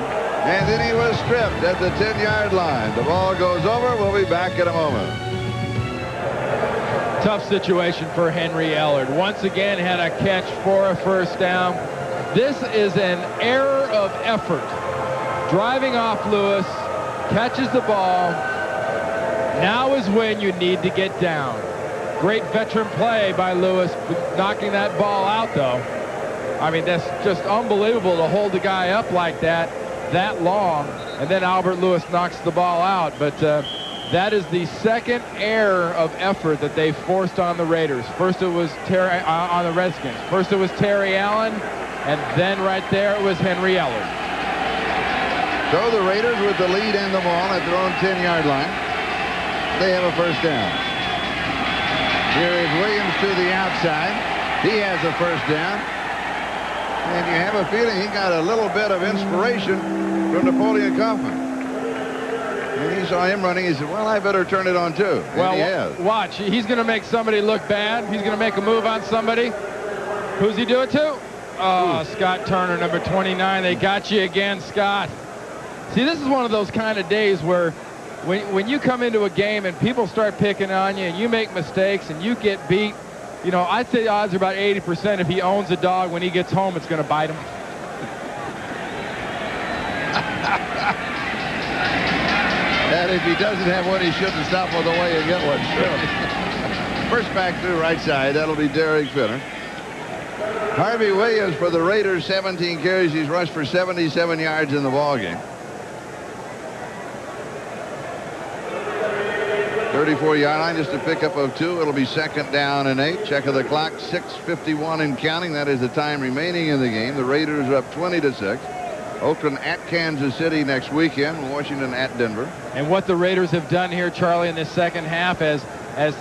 and then he was stripped at the 10-yard line. The ball goes over. We'll be back in a moment. Tough situation for Henry Ellard. Once again had a catch for a first down. This is an error of effort. Driving off Lewis, catches the ball. Now is when you need to get down. Great veteran play by Lewis, knocking that ball out, though. I mean, that's just unbelievable to hold the guy up like that long, and then Albert Lewis knocks the ball out. But that is the second error of effort that they forced on the Raiders. First it was on the Redskins. First it was Terry Allen, and then right there it was Henry Ellard. So the Raiders with the lead and the ball at their own 10-yard line. They have a first down. Here is Williams to the outside. He has a first down. And you have a feeling he got a little bit of inspiration from Napoleon Kaufman. And he saw him running. He said, well, I better turn it on too. And well, he has. Watch. He's going to make somebody look bad. He's going to make a move on somebody. Who's he do it to? Oh, Scott Turner, number 29. They got you again, Scott. See, this is one of those kind of days where when you come into a game and people start picking on you and you make mistakes and you get beat, you know, I'd say the odds are about 80% if he owns a dog, when he gets home, it's going to bite him. And if he doesn't have one, he shouldn't stop on the way and get one. Sure. First back through right side. That'll be Derek Finner. Harvey Williams for the Raiders, 17 carries. He's rushed for 77 yards in the ballgame. 34-yard line, just a pickup of 2. It'll be second down and 8. Check of the clock, 6:51 and counting. That is the time remaining in the game. The Raiders are up 20-6. Oakland at Kansas City next weekend. Washington at Denver. And what the Raiders have done here, Charlie, in this second half, as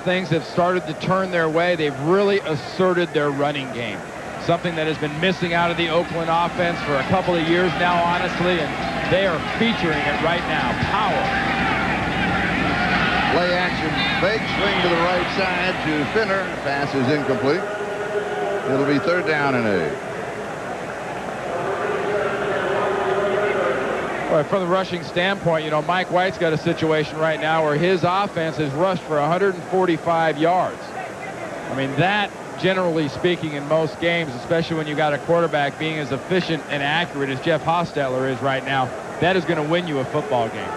things have started to turn their way, they've really asserted their running game. Something that has been missing out of the Oakland offense for a couple of years now, honestly, and they are featuring it right now. Power. Play action, fake swing to the right side to Finner. Pass is incomplete. It'll be third down and 8. Well, from the rushing standpoint, you know, Mike White's got a situation right now where his offense has rushed for 145 yards. I mean, that, generally speaking, in most games, especially when you got a quarterback being as efficient and accurate as Jeff Hostetler is right now, that is going to win you a football game.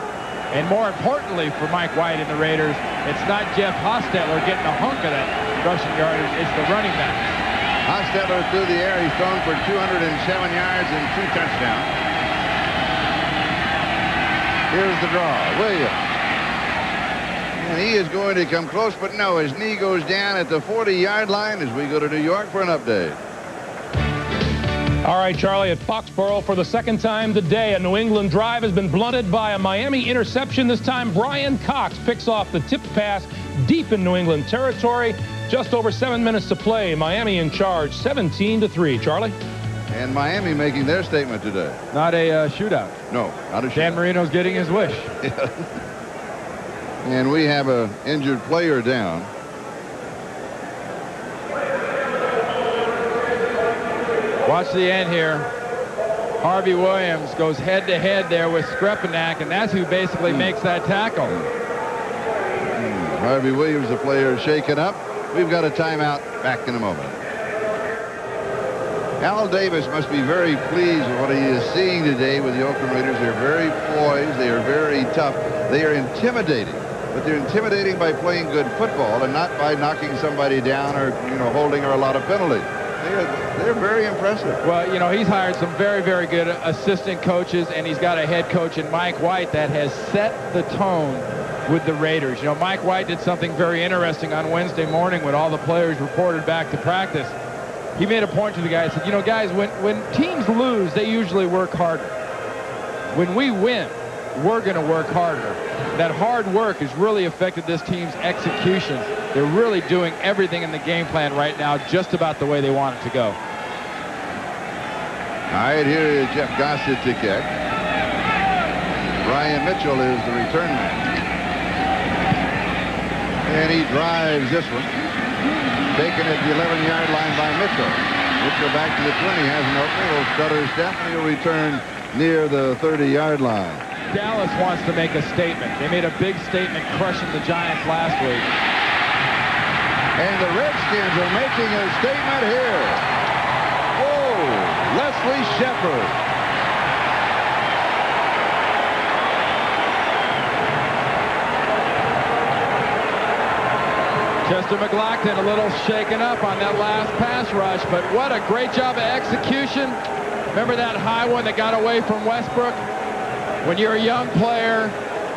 And more importantly for Mike White and the Raiders, it's not Jeff Hostetler getting a hunk of that rushing yardage, it's the running back. Hostetler through the air. He's thrown for 207 yards and 2 touchdowns. Here's the draw. Williams. And he is going to come close, but no, his knee goes down at the 40-yard line as we go to New York for an update. All right, Charlie, at Foxborough for the second time today, a New England drive has been blunted by a Miami interception. This time, Brian Cox picks off the tipped pass deep in New England territory. Just over 7 minutes to play. Miami in charge, 17-3. Charlie? And Miami making their statement today. Not a shootout. No, not a shootout. Dan Marino's getting his wish. And we have an injured player down. Watch the end here. Harvey Williams goes head-to-head there with Skrepanak, and that's who basically makes that tackle. Harvey Williams, the player, shaken up. We've got a timeout. Back in a moment. Al Davis must be very pleased with what he is seeing today with the Oakland Raiders. They're very poised. They are very tough. They are intimidating. But they're intimidating by playing good football and not by knocking somebody down or, you know, holding or a lot of penalties. They They're very impressive. Well, you know, he's hired some very, very good assistant coaches, and he's got a head coach in Mike White that has set the tone with the Raiders. You know, Mike White did something very interesting on Wednesday morning when all the players reported back to practice. He made a point to the guys, said, you know, guys, when teams lose, they usually work harder. When we win, we're going to work harder. That hard work has really affected this team's execution. They're really doing everything in the game plan right now just about the way they want it to go. All right, here is Jeff Gossett to kick. Ryan Mitchell is the return man. And he drives this one. Taken at the 11-yard line by Mitchell. Mitchell back to the 20, has an opening. Will stutter step, and he'll return near the 30-yard line. Dallas wants to make a statement. They made a big statement crushing the Giants last week. And the Redskins are making a statement here. Oh, Leslie Shepard. Chester McLaughlin a little shaken up on that last pass rush, but what a great job of execution. Remember that high one that got away from Westbrook? When you're a young player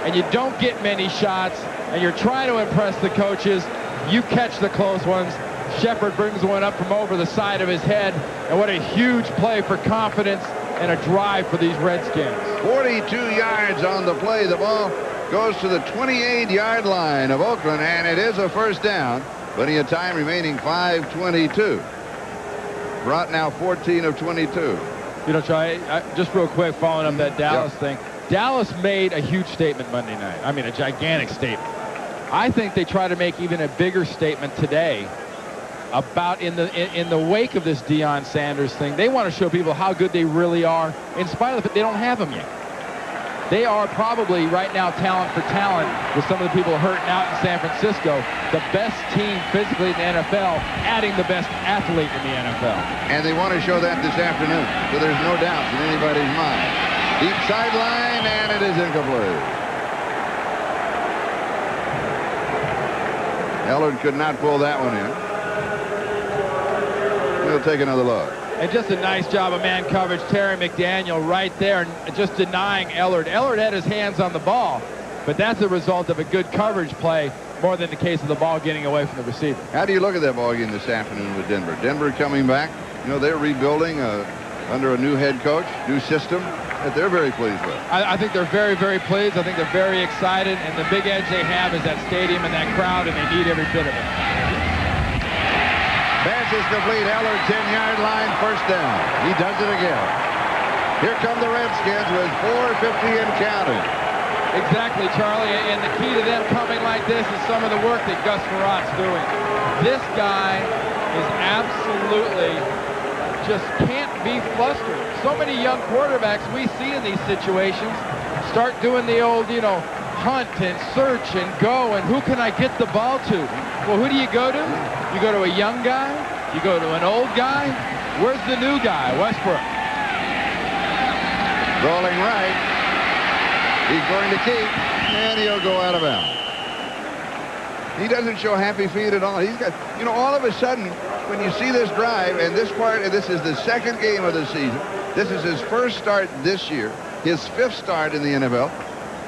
and you don't get many shots and you're trying to impress the coaches, you catch the close ones. Shepard brings one up from over the side of his head, and what a huge play for confidence and a drive for these Redskins. 42 yards on the play. The ball goes to the 28-yard line of Oakland, and it is a first down. Plenty of time remaining, 5:22. Brought now 14 of 22. You know, Charlie, just real quick, following up that Dallas thing. Dallas made a huge statement Monday night. I mean, a gigantic statement. I think they try to make even a bigger statement today about in the wake of this Deion Sanders thing. They want to show people how good they really are, in spite of the fact they don't have them yet. They are probably right now talent for talent, with some of the people hurting out in San Francisco, the best team physically in the NFL, adding the best athlete in the NFL. And they want to show that this afternoon, so there's no doubt in anybody's mind. Deep sideline, and it is incomplete. Ellard could not pull that one in. We'll take another look. And just a nice job of man coverage. Terry McDaniel right there, just denying Ellard. Ellard had his hands on the ball, but that's a result of a good coverage play more than the case of the ball getting away from the receiver. How do you look at that ball game this afternoon with Denver? Denver coming back. You know, they're rebuilding under a new head coach, new system that they're very pleased with. I think they're very, very pleased. I think they're very excited, and the big edge they have is that stadium and that crowd, and they need every bit of it. Pass is complete. Ellard, 10-yard line, first down. He does it again. Here come the Redskins with 4:50 and counting. Exactly, Charlie, and the key to them coming like this is some of the work that Gus Frerott's doing. This guy is absolutely just can't be flustered. So many young quarterbacks we see in these situations start doing the old, you know, hunt and search and go, and who can I get the ball to? Well, who do you go to? You go to a young guy? You go to an old guy? Where's the new guy? Westbrook. Rolling right. He's going to keep, and he'll go out of bounds. He doesn't show happy feet at all. He's got, you know, all of a sudden, when you see this drive, and this part, and this is the second game of the season. This is his first start this year, his fifth start in the NFL.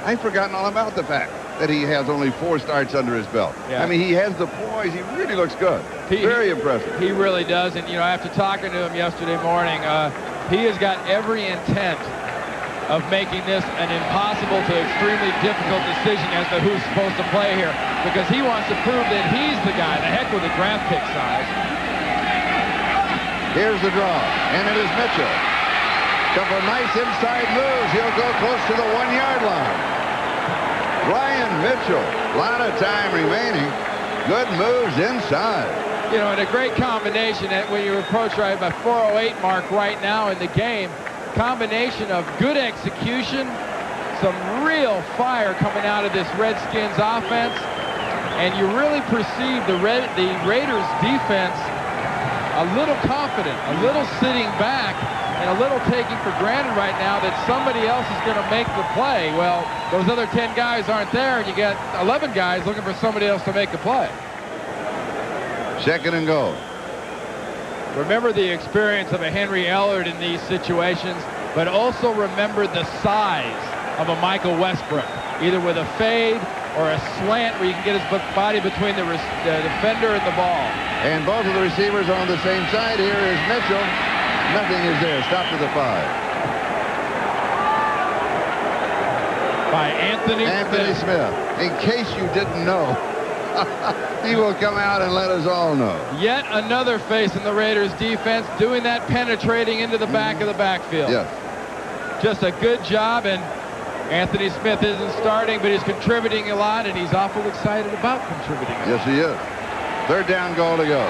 I've forgotten all about the fact that he has only 4 starts under his belt. Yeah. I mean, he has the poise. He really looks good. Very impressive. He really does. And, you know, after talking to him yesterday morning, he has got every intent of making this an impossible to extremely difficult decision as to who's supposed to play here, because he wants to prove that he's the guy. The heck with the draft pick size. Here's the draw, and it is Mitchell. Couple of nice inside moves. He'll go close to the 1-yard line. Ryan Mitchell, a lot of time remaining. Good moves inside. You know, and a great combination that when you approach right about 4:08 mark right now in the game, combination of good execution, some real fire coming out of this Redskins offense, and you really perceive the Raiders defense a little confident, a little sitting back, and a little taking for granted right now that somebody else is going to make the play. Well, those other 10 guys aren't there, and you got 11 guys looking for somebody else to make the play. Second and goal. Remember the experience of a Henry Ellard in these situations, but also remember the size of a Michael Westbrook, either with a fade or a slant where you can get his body between the defender and the ball. And both of the receivers are on the same side. Here is Mitchell. Nothing is there. Stop to the 5. By Anthony Smith. In case you didn't know, he will come out and let us all know. Yet another face in the Raiders defense doing that penetrating into the back of the backfield. Yes. Just a good job, and Anthony Smith isn't starting, but he's contributing a lot, and he's awful excited about contributing. Yes, he is. 3rd down, goal to go.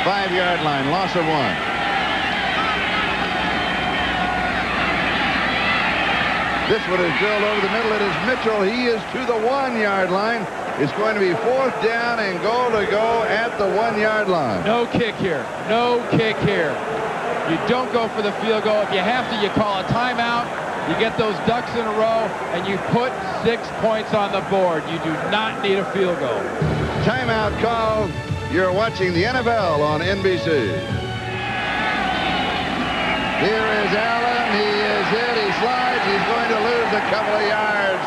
5-yard line, loss of 1. This one is drilled over the middle. It is Mitchell. He is to the 1-yard line. It's going to be 4th down and goal to go at the 1-yard line. No kick here. No kick here. You don't go for the field goal. If you have to, you call a timeout. You get those ducks in a row, and you put 6 points on the board. You do not need a field goal. Timeout called. You're watching the NFL on NBC. Here is Allen. He is hit. He slides. He's going to lose a couple of yards.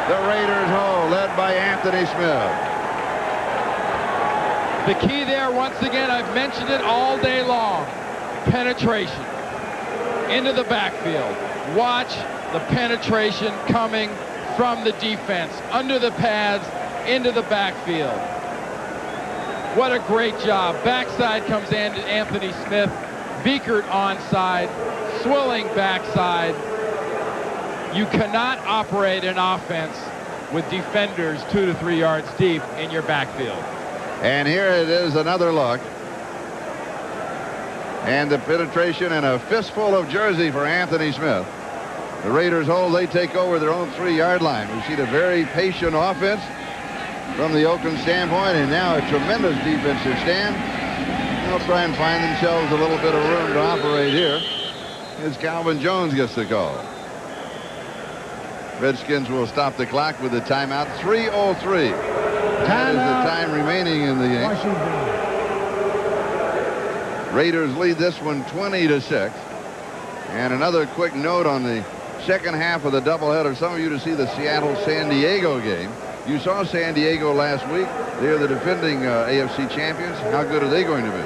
The Raiders hold, led by Anthony Smith. The key there, once again, I've mentioned it all day long. Penetration into the backfield. Watch the penetration coming from the defense, under the pads, into the backfield. What a great job. Backside comes Anthony Smith. Beekert onside, Swilling backside. You cannot operate an offense with defenders 2 to 3 yards deep in your backfield. And here it is, another look. And the penetration and a fistful of jersey for Anthony Smith. The Raiders hold. They take over their own 3-yard line. We've seen a very patient offense from the Oakland standpoint, and now a tremendous defensive stand. They'll try and find themselves a little bit of room to operate here as Calvin Jones gets the call. Redskins will stop the clock with a timeout. 3:03. That is the time remaining in the game. Raiders lead this one 20-6. And another quick note on the second half of the doubleheader. Some of you to see the Seattle-San Diego game. You saw San Diego last week. They're the defending AFC champions. How good are they going to be?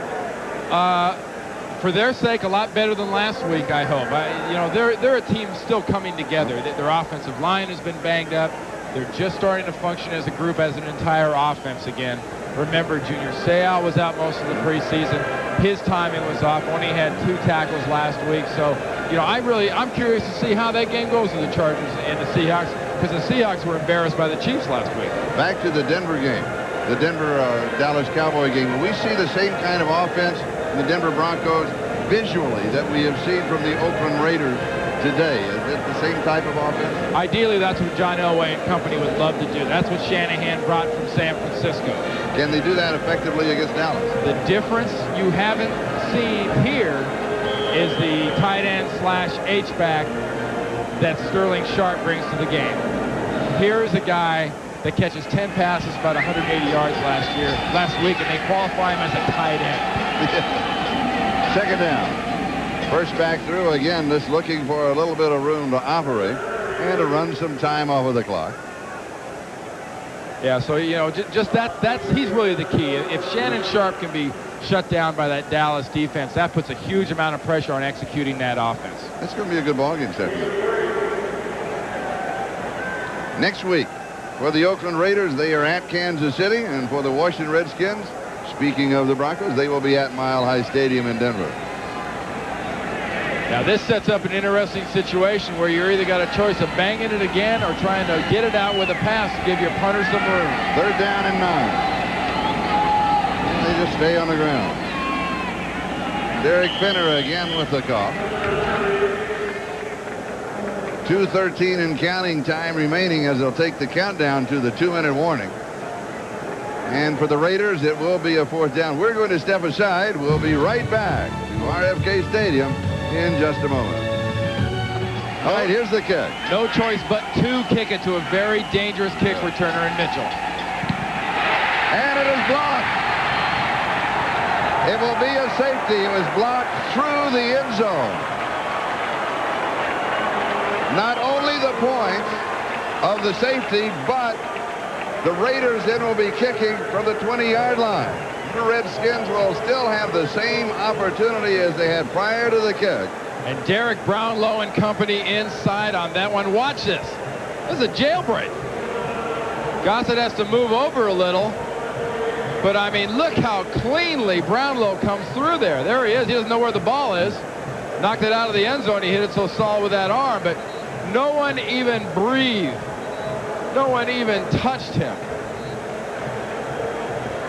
For their sake, a lot better than last week, I hope. You know, they're a team still coming together. Their offensive line has been banged up. They're just starting to function as a group, as an entire offense again. Remember, Junior Seau was out most of the preseason. His timing was off. Only had 2 tackles last week. So, you know, I'm curious to see how that game goes with the Chargers and the Seahawks, because the Seahawks were embarrassed by the Chiefs last week. Back to the Denver game, the Denver-Dallas Cowboy game. We see the same kind of offense in the Denver Broncos visually that we have seen from the Oakland Raiders today. Is it the same type of offense? Ideally, that's what John Elway and company would love to do. That's what Shanahan brought from San Francisco. Can they do that effectively against Dallas? The difference you haven't seen here is the tight end / H-back that Sterling Sharp brings to the game. Here is a guy that catches 10 passes, about 180 yards last week, and they qualify him as a tight end. Second down. First back through again, just looking for a little bit of room to operate and to run some time off of the clock. Yeah, so, you know, just he's really the key. If Shannon Sharp can be shut down by that Dallas defense, that puts a huge amount of pressure on executing that offense. That's going to be a good ballgame Saturday. Next week, for the Oakland Raiders, they are at Kansas City, and for the Washington Redskins, speaking of the Broncos, they will be at Mile High Stadium in Denver. Now this sets up an interesting situation where you're either got a choice of banging it again or trying to get it out with a pass to give your punter some room. 3rd down and 9. And they just stay on the ground. Derek Finner again with the call. 2:13 and counting time remaining as they'll take the countdown to the 2-minute warning. And for the Raiders, it will be a 4th down. We're going to step aside. We'll be right back to RFK Stadium in just a moment. All right, here's the kick. No choice but to kick it to a very dangerous kick returner in Mitchell. And it is blocked. It will be a safety. It was blocked through the end zone. Not only the point of the safety, but the Raiders then will be kicking from the 20-yard line. The Redskins will still have the same opportunity as they had prior to the kick. And Derek Brownlow and company inside on that one. Watch this. This is a jailbreak. Gossett has to move over a little. But, I mean, look how cleanly Brownlow comes through there. There he is. He doesn't know where the ball is. Knocked it out of the end zone. He hit it so solid with that arm. But no one even breathed. No one even touched him.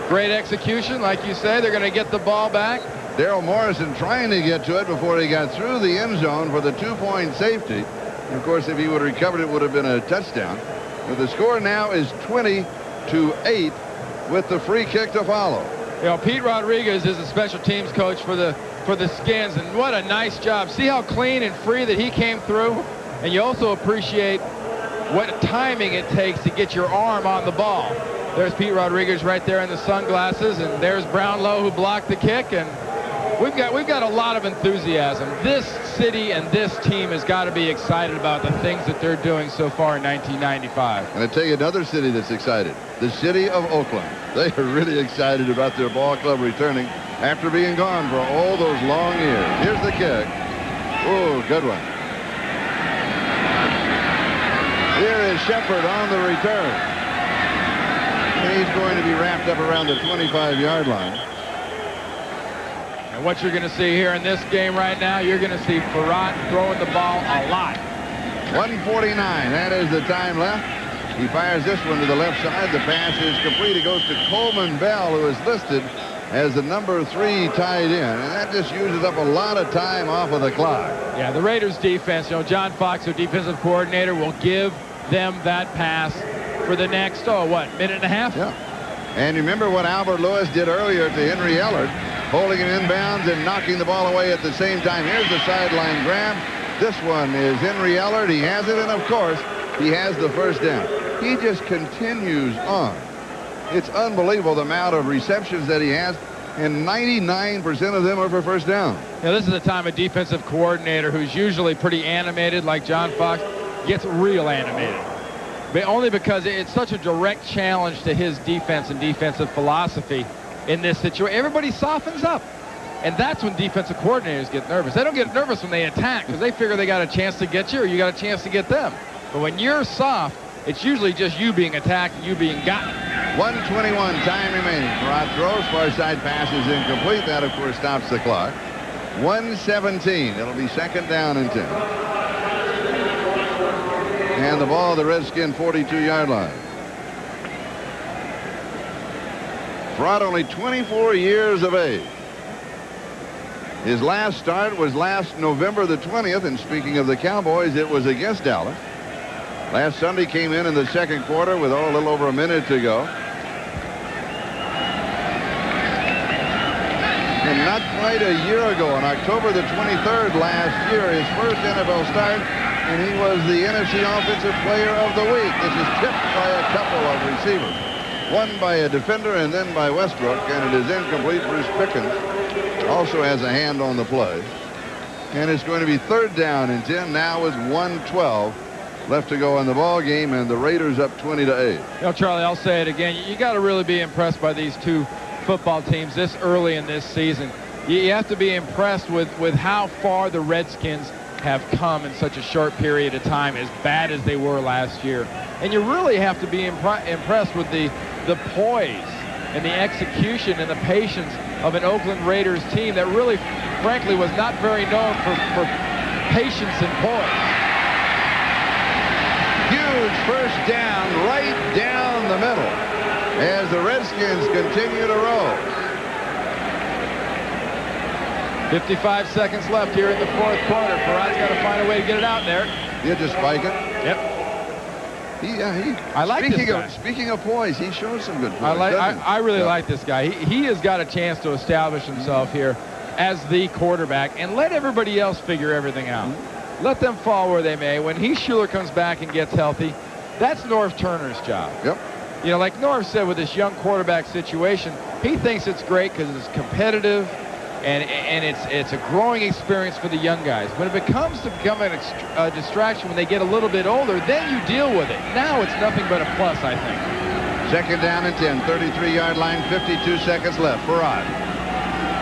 Great execution, like you say. They're going to get the ball back. Daryl Morrison trying to get to it before he got through the end zone for the 2-point safety. And of course, if he would have recovered, it would have been a touchdown. But the score now is 20-8 with the free kick to follow. You know, Pete Rodriguez is a special teams coach for the Skins, and what a nice job. See how clean and free that he came through? And you also appreciate what timing it takes to get your arm on the ball. There's Pete Rodriguez right there in the sunglasses, and there's Brownlow who blocked the kick, and we've got a lot of enthusiasm. This city and this team has got to be excited about the things that they're doing so far in 1995. And I tell you another city that's excited, the city of Oakland. They are really excited about their ball club returning after being gone for all those long years. Here's the kick. Oh, good one. Here is Shepard on the return. And he's going to be wrapped up around the 25-yard line. And what you're going to see here in this game right now, you're going to see Farad throwing the ball a lot. 1:49, that is the time left. He fires this one to the left side. The pass is complete. It goes to Coleman Bell, who is listed as the number 3 tight end. And that just uses up a lot of time off of the clock. Yeah, the Raiders defense, you know, John Fox, their defensive coordinator, will give them that pass for the next, minute and a half? Yeah. And remember what Albert Lewis did earlier to Henry Ellard, holding him inbounds and knocking the ball away at the same time. Here's the sideline grab. This one is Henry Ellard. He has it, and of course, he has the first down. He just continues on. It's unbelievable the amount of receptions that he has, and 99% of them are for first down. Now, this is the time a defensive coordinator who's usually pretty animated, like John Fox, gets real animated. But only because it's such a direct challenge to his defense and defensive philosophy in this situation. Everybody softens up. And that's when defensive coordinators get nervous. They don't get nervous when they attack because they figure they got a chance to get you or you got a chance to get them. But when you're soft, it's usually just you being attacked and you being gotten. 1:21 time remaining. Farad throws, far side pass is incomplete. That, of course, stops the clock. 1:17. It'll be second down and 10. And the ball, the Redskin 42-yard line. Farad only 24 years of age. His last start was last November the 20th, and speaking of the Cowboys, it was against Dallas. Last Sunday came in the second quarter with a little over a minute to go. And not quite a year ago, on October the 23rd last year, his first NFL start, and he was the NFC Offensive Player of the Week. This is tipped by a couple of receivers. One by a defender and then by Westbrook, and it is incomplete. Bruce Pickens also has a hand on the play. And it's going to be third down and 10 now with 1:12 left to go in the ball game, and the Raiders up 20-8. You know, Charlie, I'll say it again. You got to really be impressed by these two football teams this early in this season. You have to be impressed with how far the Redskins have come in such a short period of time, as bad as they were last year. And you really have to be impressed with the poise and the execution and the patience of an Oakland Raiders team that really, frankly, was not very known for patience and poise. Huge first down right down the middle as the Redskins continue to roll. 55 seconds left here in the fourth quarter. Farad's got to find a way to get it out there. He'll just spike it. Yep. I like this guy. Speaking of poise, he shows some good poise. I really like this guy. He has got a chance to establish himself here as the quarterback and let everybody else figure everything out. Mm-hmm. Let them fall where they may. When Schuler comes back and gets healthy, that's Norv Turner's job. Yep. You know, like Norv said with this young quarterback situation, he thinks it's great because it's competitive and it's a growing experience for the young guys. When it becomes to become a distraction when they get a little bit older, then you deal with it. Now it's nothing but a plus, I think. Second down and 10, 33-yard line, 52 seconds left. Farad.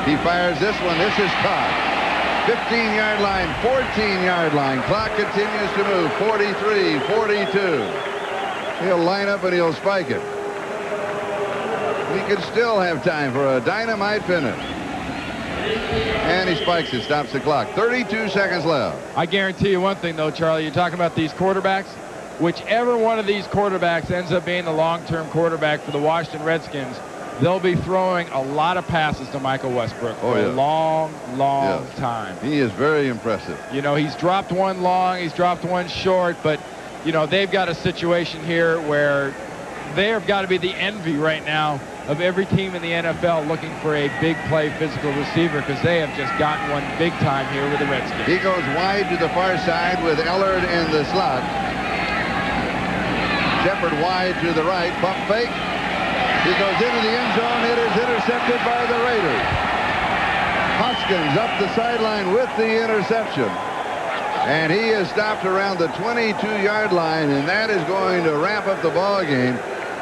He fires this one. This is caught. 15-yard line, 14-yard line. Clock continues to move. 43, 42. He'll line up and he'll spike it. We could still have time for a dynamite finish. And he spikes it, stops the clock. 32 seconds left. I guarantee you one thing, though, Charlie. You're talking about these quarterbacks. Whichever one of these quarterbacks ends up being the long-term quarterback for the Washington Redskins, they'll be throwing a lot of passes to Michael Westbrook for a long time. He is very impressive. You know, he's dropped one long, he's dropped one short, but, you know, they've got a situation here where they have got to be the envy right now of every team in the NFL looking for a big play physical receiver because they have just gotten one big time here with the Redskins. He goes wide to the far side with Ellard in the slot. Shepard wide to the right. Pump fake. He goes into the end zone. It is intercepted by the Raiders. Hoskins up the sideline with the interception. And he is stopped around the 22-yard line, and that is going to wrap up the ball game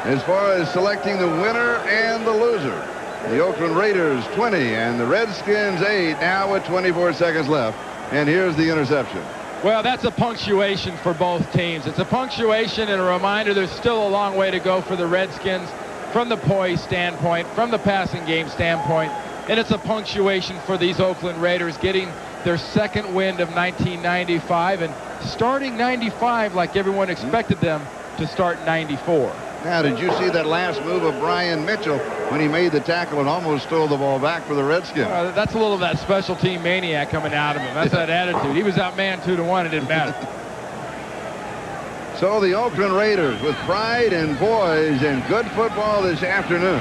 as far as selecting the winner and the loser. The Oakland Raiders 20 and the Redskins 8 now with 24 seconds left. And here's the interception. Well, that's a punctuation for both teams. It's a punctuation and a reminder there's still a long way to go for the Redskins from the poise standpoint, from the passing game standpoint. And it's a punctuation for these Oakland Raiders getting their second win of 1995 and starting 95 like everyone expected them to start 94. Now, did you see that last move of Brian Mitchell when he made the tackle and almost stole the ball back for the Redskins? That's a little of that special team maniac coming out of him. That's that attitude. He was outmanned 2-1. It didn't matter. So the Oakland Raiders with pride and poise and good football this afternoon,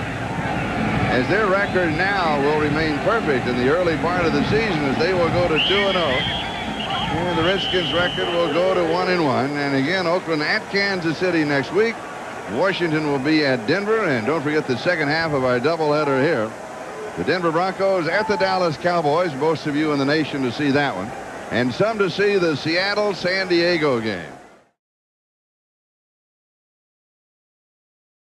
as their record now will remain perfect in the early part of the season as they will go to 2-0. And the Redskins record will go to 1-1. And again, Oakland at Kansas City next week. Washington will be at Denver, and don't forget the second half of our doubleheader here. The Denver Broncos at the Dallas Cowboys, most of you in the nation to see that one, and some to see the Seattle-San Diego game.